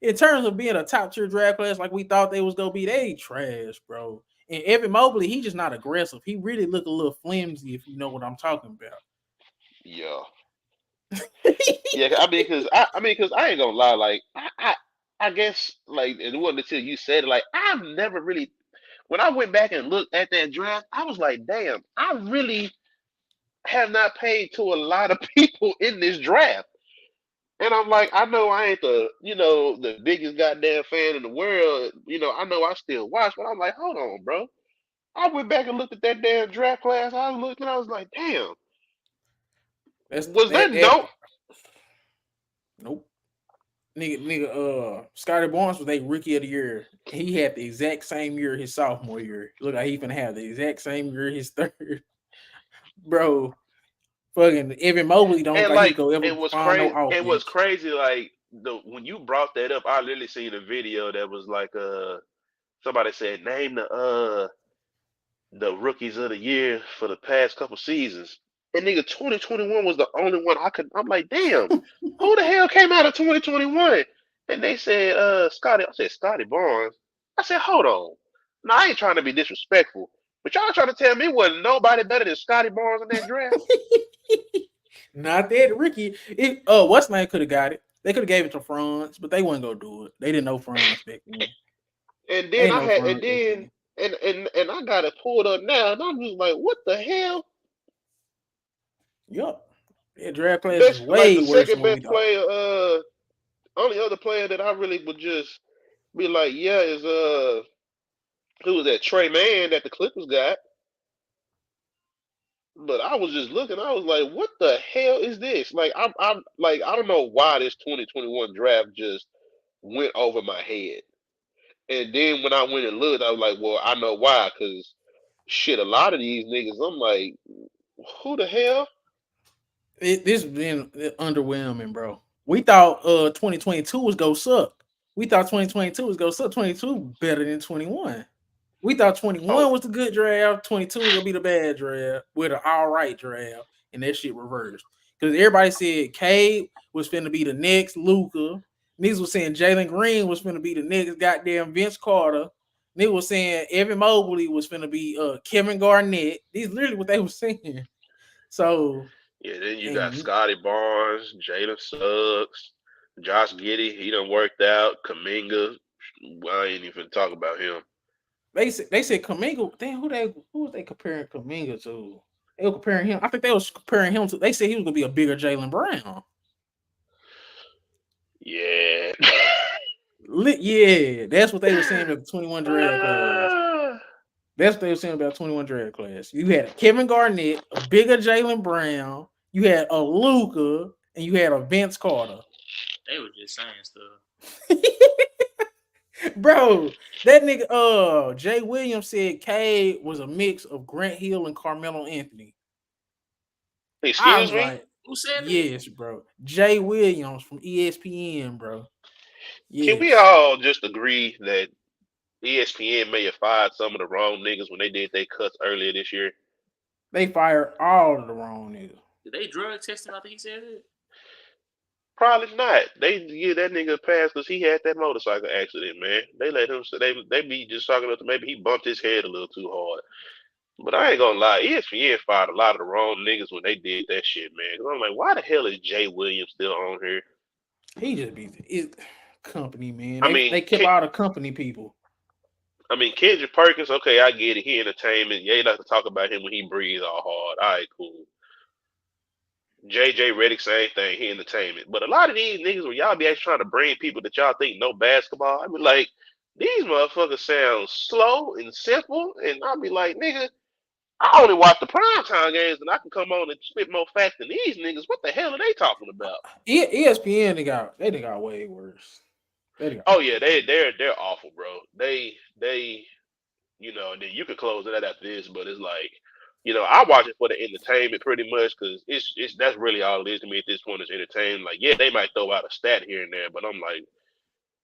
In terms of being a top tier draft class, like we thought they was gonna be, they trash, bro. And Evan Mobley, he just not aggressive. He really look a little flimsy, if you know what I'm talking about. Yeah. Yeah, I mean, because I ain't gonna lie, like I guess like it wasn't until you said it, like I've never really. When I went back and looked at that draft, I was like, damn, I really have not paid to a lot of people in this draft. And I'm like, I know I ain't the biggest goddamn fan in the world. I know I still watch, but I'm like, hold on, bro. I went back and looked at that damn draft class. I was looking, I was like, damn. Nope. Nigga, Scotty Barnes was a rookie of the year. He had the exact same year his sophomore year. Look like he finna have the exact same year his third. Bro, fucking Evan Mobley don't think he go ever find no offense. It was crazy, like when you brought that up, I literally seen a video that was like somebody said name the rookies of the year for the past couple seasons. And nigga, 2021 was the only one I'm like, damn, who the hell came out of 2021? And they said, Scotty. I said, Scotty Barnes. I said, hold on. Now, I ain't trying to be disrespectful, but y'all trying to tell me wasn't nobody better than Scotty Barnes in that draft? Not that Ricky. What's name could have got it. They could have gave it to Franz, but they wouldn't go do it. They didn't know Franz back then. And then I got it pulled up now, and I'm just like, what the hell? Yup. That draft class is way worse than what we thought. Only other player that I really would just be like, yeah, is who was that? Trey Mann that the Clippers got. But I was just looking, I was like, what the hell is this? Like I'm like, I don't know why this 2021 draft just went over my head. And then when I went and looked, I was like, well, I know why, because shit, a lot of these niggas, I'm like, who the hell? This has been underwhelming, bro. We thought 2022 was gonna suck. We thought 2022 was gonna suck. 22 better than 21. We thought 21 was the good draft. 22 was gonna be the bad draft with an all right draft, and that shit reversed. Because everybody said Cade was finna be the next Luka. Niggas was saying Jalen Green was finna be the next goddamn Vince Carter. Niggas was saying Evan Mobley was finna be Kevin Garnett. These literally what they were saying. So yeah, then you got Scotty Barnes, Jalen Suggs, Josh Giddey. He done worked out. Kuminga. I ain't even talk about him. They said Kuminga. Damn, who was they comparing Kuminga to? They were comparing him. I think they was comparing him to. They said he was gonna be a bigger Jaylen Brown. Yeah. Yeah, that's what they were saying about the 21 draft class. That's what they were saying about 21 draft class. You had a Kevin Garnett, a bigger Jaylen Brown. You had a Luka, and you had a Vince Carter. They were just saying stuff. Bro, that nigga, Jay Williams said Cade was a mix of Grant Hill and Carmelo Anthony. Excuse me? Like, who said that? Yes, bro. Jay Williams from ESPN, bro. Yes. Can we all just agree that ESPN may have fired some of the wrong niggas when they did their cuts earlier this year? They fired all of the wrong niggas. Did they drug test him after he said it? Probably not. They give that nigga a pass because he had that motorcycle accident, man. They let him. They be just talking about maybe he bumped his head a little too hard. But I ain't gonna lie, ESPN fired a lot of the wrong niggas when they did that shit, man. Cause I'm like, why the hell is Jay Williams still on here? He just be company, man. They kept all the company people. I mean, Kendrick Perkins, okay, I get it. He entertainment. Yeah, you like to talk about him when he breathes all hard. All right, cool. JJ Redick, same thing. He entertainment. But a lot of these niggas, when y'all be actually trying to bring people that y'all think know basketball, I be like, these motherfuckers sound slow and simple. And I be like, nigga, I only watch the primetime games and I can come on and spit more facts than these niggas. What the hell are they talking about? ESPN, they got way worse. They're awful, bro. They then you could close it out after this, but it's like, I watch it for the entertainment pretty much because it's that's really all it is to me at this point is entertainment. Like, yeah, they might throw out a stat here and there, but I'm like,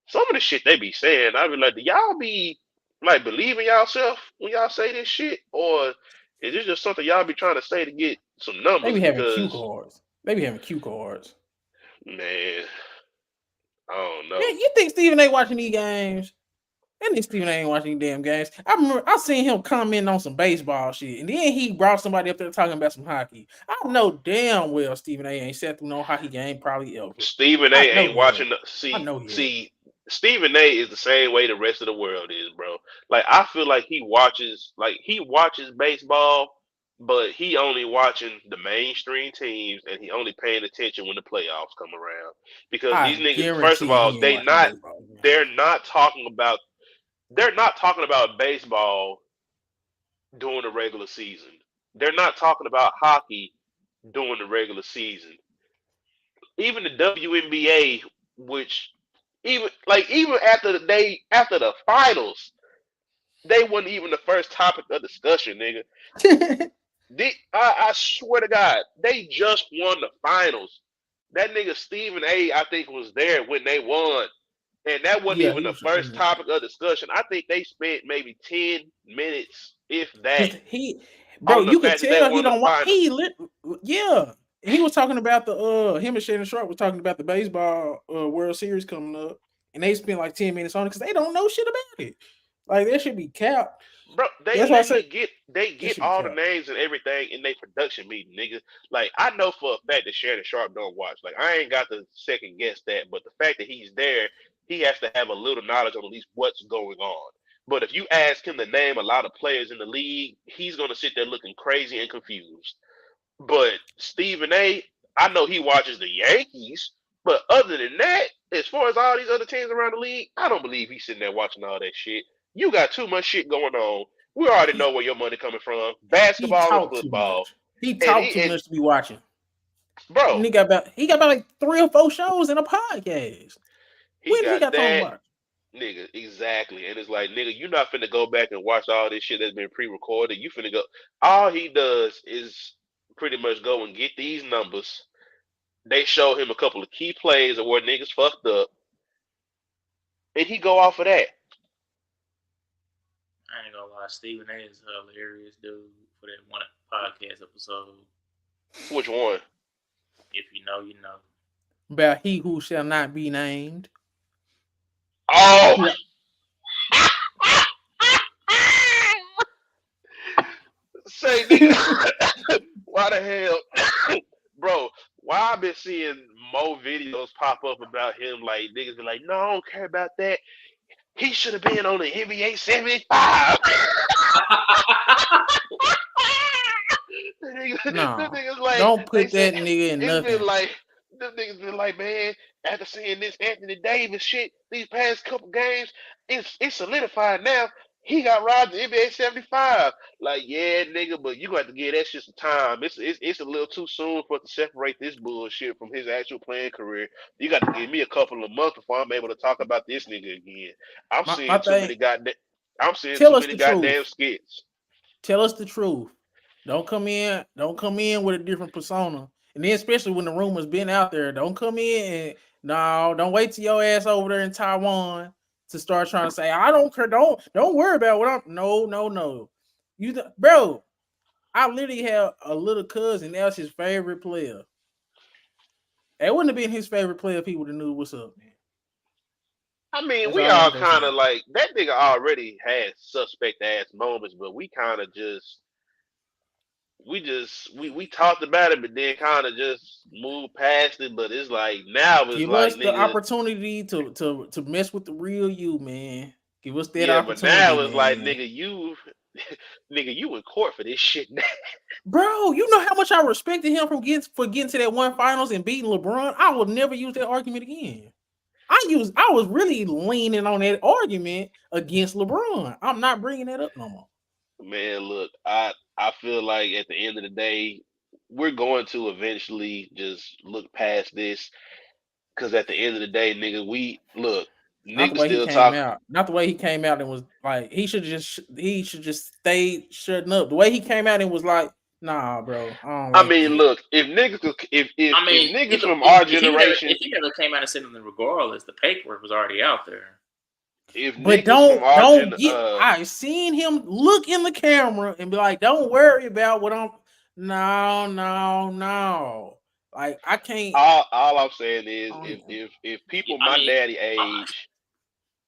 some of the shit they be saying, I be like, do y'all be like believing yourself when y'all say this shit, or is this just something y'all be trying to say to get some numbers? They be having cue cards. Man, I don't know. Man, you think Stephen A. watching these games? And then Stephen A. ain't watching damn games. I remember I seen him comment on some baseball shit, and then he brought somebody up there talking about some hockey. I know damn well Stephen A. ain't sat through no hockey game probably ever. Stephen A. ain't watching. See, Stephen A. is the same way the rest of the world is, bro. Like, I feel like he watches baseball, but he only watching the mainstream teams, and he only paying attention when the playoffs come around. Because these niggas, first of all, they're not talking about baseball during the regular season. They're not talking about hockey during the regular season. Even the WNBA, which even after the finals, they wasn't even the first topic of discussion, nigga. I swear to God, they just won the finals. That nigga Stephen A. I think was there when they won. And that wasn't even the first topic of discussion. I think they spent maybe 10 minutes, if that. You could tell he don't want. He was talking about him and Shannon Sharp was talking about the baseball World Series coming up, and they spent like 10 minutes on it because they don't know shit about it. Like, that should be capped. Bro, they get all the names and everything in their production meeting, nigga. Like, I know for a fact that Shannon Sharp don't watch. Like, I ain't got to second guess that, but the fact that he's there, he has to have a little knowledge on at least what's going on. But if you ask him to name a lot of players in the league, he's gonna sit there looking crazy and confused. But Stephen A., I know he watches the Yankees, but other than that, as far as all these other teams around the league, I don't believe he's sitting there watching all that shit. You got too much shit going on. We already know where your money coming from. Basketball and football. He talked too much to be watching. Bro. And he got about like 3 or 4 shows in a podcast. He got that, nigga, exactly. And it's like, nigga, you're not finna go back and watch all this shit that's been pre-recorded. You finna go. All he does is pretty much go and get these numbers. They show him a couple of key plays of where niggas fucked up, and he go off of that. I ain't gonna lie, Stephen A. is a hilarious dude for that one podcast episode. Which one? If you know, you know. About he who shall not be named. Oh! Say, nigga, why the hell? Bro, why I've been seeing more videos pop up about him, like, niggas be like, no, I don't care about that. He should have been on the NBA 75. Don't put that nigga in nothing. Them niggas been like, man, after seeing this Anthony Davis shit these past couple games, it's solidified now. He got robbed in NBA 75. Like, yeah, nigga, but you got to give that shit some time. It's a little too soon for us to separate this bullshit from his actual playing career. You got to give me a couple of months before I'm able to talk about this nigga again. I'm seeing too many goddamn skits. Tell us the truth. Don't come in with a different persona. And then especially when the rumors been out there, don't come in and don't wait till your ass over there in Taiwan to start trying to say, I don't care. Don't worry about what I'm. No. Bro, I literally have a little cousin. That was his favorite player. It wouldn't have been his favorite player if he would have knew what's up, man. I mean, we all kind of like that nigga already had suspect ass moments, but we kind of just we talked about it, but then kind of just moved past it. But it's like now it's give like us the opportunity to mess with the real you, man. Give us that opportunity. But now it's man. like, nigga, you in court for this shit now. Bro, you know how much I respected him for getting to that one finals and beating LeBron? I will never use that argument again. I was really leaning on that argument against LeBron. I'm not bringing that up no more. Man, look, I feel like at the end of the day, we're going to eventually just look past this, because at the end of the day, nigga, Not the way he came out. Not the way he came out and was like, he should just stay shutting up. The way he came out and was like, nah, bro. I mean, look, if niggas from our generation, if he never came out and said something, regardless, the paperwork was already out there. But I seen him look in the camera and be like, don't worry about what I'm. No. Like, I can't. All I'm saying is, if people my daddy age,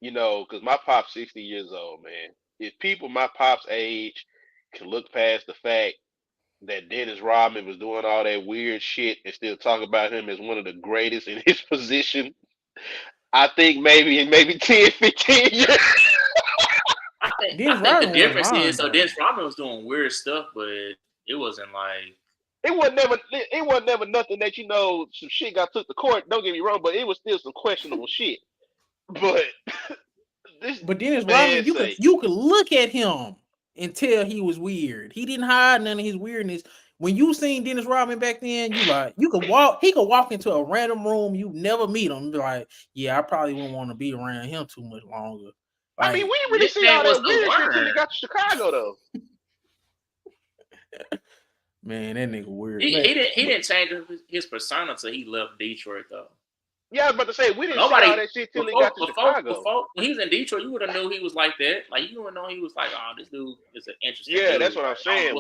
because my pop's 60 years old, man. If people my pop's age can look past the fact that Dennis Rodman was doing all that weird shit and still talk about him as one of the greatest in his position, I think maybe in 10, 15 years. I think the difference is, Dennis Rodman was doing weird stuff, but it wasn't like. It wasn't never nothing that, some shit got took to court. Don't get me wrong, but it was still some questionable shit. But Dennis Rodman, you could look at him and tell he was weird. He didn't hide none of his weirdness. When you seen Dennis Rodman back then, he could walk into a random room, you never meet him, and be like, yeah, I probably wouldn't want to be around him too much longer. Like, I mean, we didn't really see all that weird shit until he got to Chicago, though. Man, that nigga weird. He didn't change his persona until he left Detroit, though. Yeah, I was about to say, we didn't see all that shit until he got to Chicago. When he was in Detroit, you would have known he was like that. Like, you would know he was like, oh, this dude is an interesting dude. That's what I'm saying.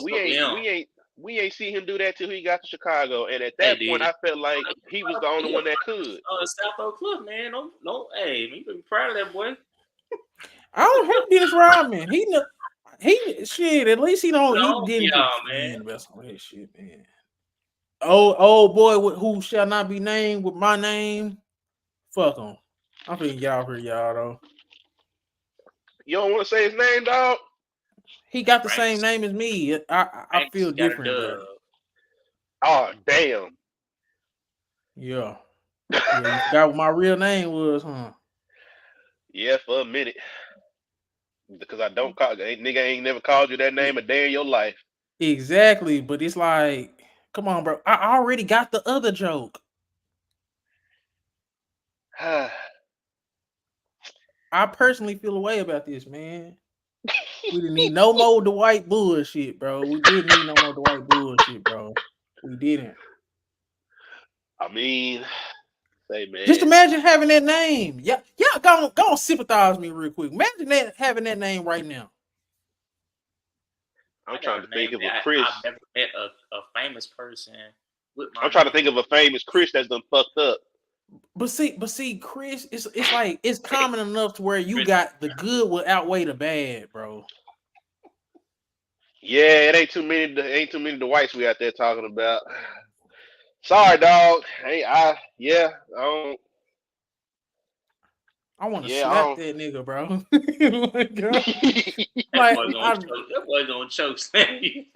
We ain't see him do that till he got to Chicago, and at that point, I felt like he was the only one that could. South Oak Cliff, man. Hey, man, you better be proud of that boy. I don't hate Dennis Rodman. He shit. At least he didn't man. Invest on that shit, man. Old boy who shall not be named with my name. Fuck him. I'm thinking y'all hear y'all though. You don't want to say his name, dog? He got the same name as me. I feel different. Oh damn. Yeah. You forgot what my real name was, huh? Yeah, for a minute. Because nigga ain't never called you that name a day in your life. Exactly, but it's like, come on, bro. I already got the other joke. I personally feel a way about this, man. We didn't need no more Dwight bullshit, bro. We didn't need no more Dwight bullshit, bro. We didn't. I mean, say, man. Just imagine having that name. Yeah, go on sympathize me real quick. Imagine having that name right now. I'm trying to think of a Chris. I've never met a famous person with my I'm trying to think of a famous Chris that's done fucked up. But see, Chris, it's like it's common enough to where you got the good will outweigh the bad, bro. Yeah, it ain't too many Dwights we out there talking about. Sorry, dog. Hey, I want to slap that nigga, bro. That boy gonna choke you.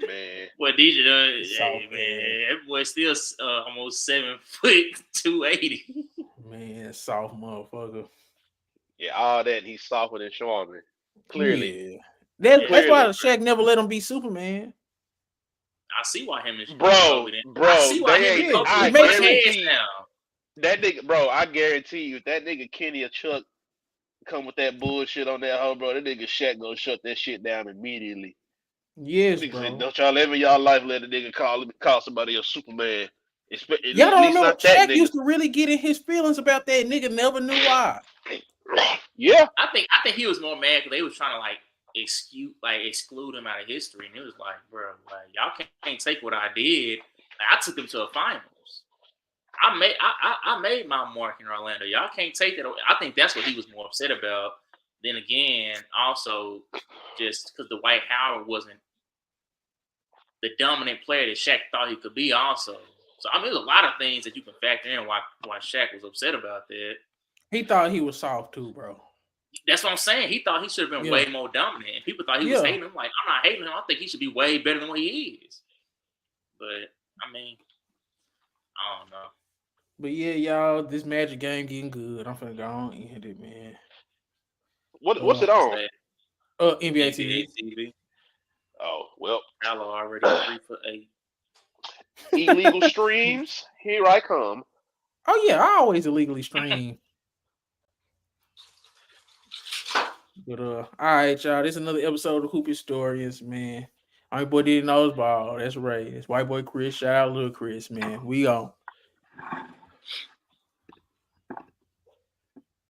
Man. What DJ done? Hey, man, that boy still almost 7 foot 280. Man, soft motherfucker. Yeah, all that, and he's softer than Sharman. Clearly. Yeah. That's why Shaq never let him be Superman. I see why him and bro. I see why him now. That nigga, bro, I guarantee you, if that nigga Kenny or Chuck come with that bullshit on that hoe, bro, that nigga Shaq gonna shut that shit down immediately. Yes, bro. Said, don't y'all ever in y'all life let a nigga call somebody a Superman. Y'all don't know. Shaq used to really get in his feelings about that. Nigga never knew why. Yeah. I think he was more mad because they was trying to exclude him out of history, and it was like, bro, like y'all can't take what I did. Like, I took him to a finals. I made my mark in Orlando. Y'all can't take that. I think that's what he was more upset about. Then again, also just because Dwight Howard wasn't the dominant player that Shaq thought he could be also. So, I mean, there's a lot of things that you can factor in why Shaq was upset about that. He thought he was soft too, bro. That's what I'm saying. He thought he should have been way more dominant. And people thought he was hating him. Like, I'm not hating him. I think he should be way better than what he is. But, I mean, I don't know. But yeah, y'all, this Magic game getting good. I'm finna go on and end it, man. What's it on? NBA TV. Oh, well. Hello, already 3 for 8. Illegal streams, here I come. Oh yeah, I always illegally stream. But all right, y'all. This is another episode of Hoop Historians, man. My boy didn't know his ball. That's right. It's white boy Chris. Shout out little Chris, man. We on.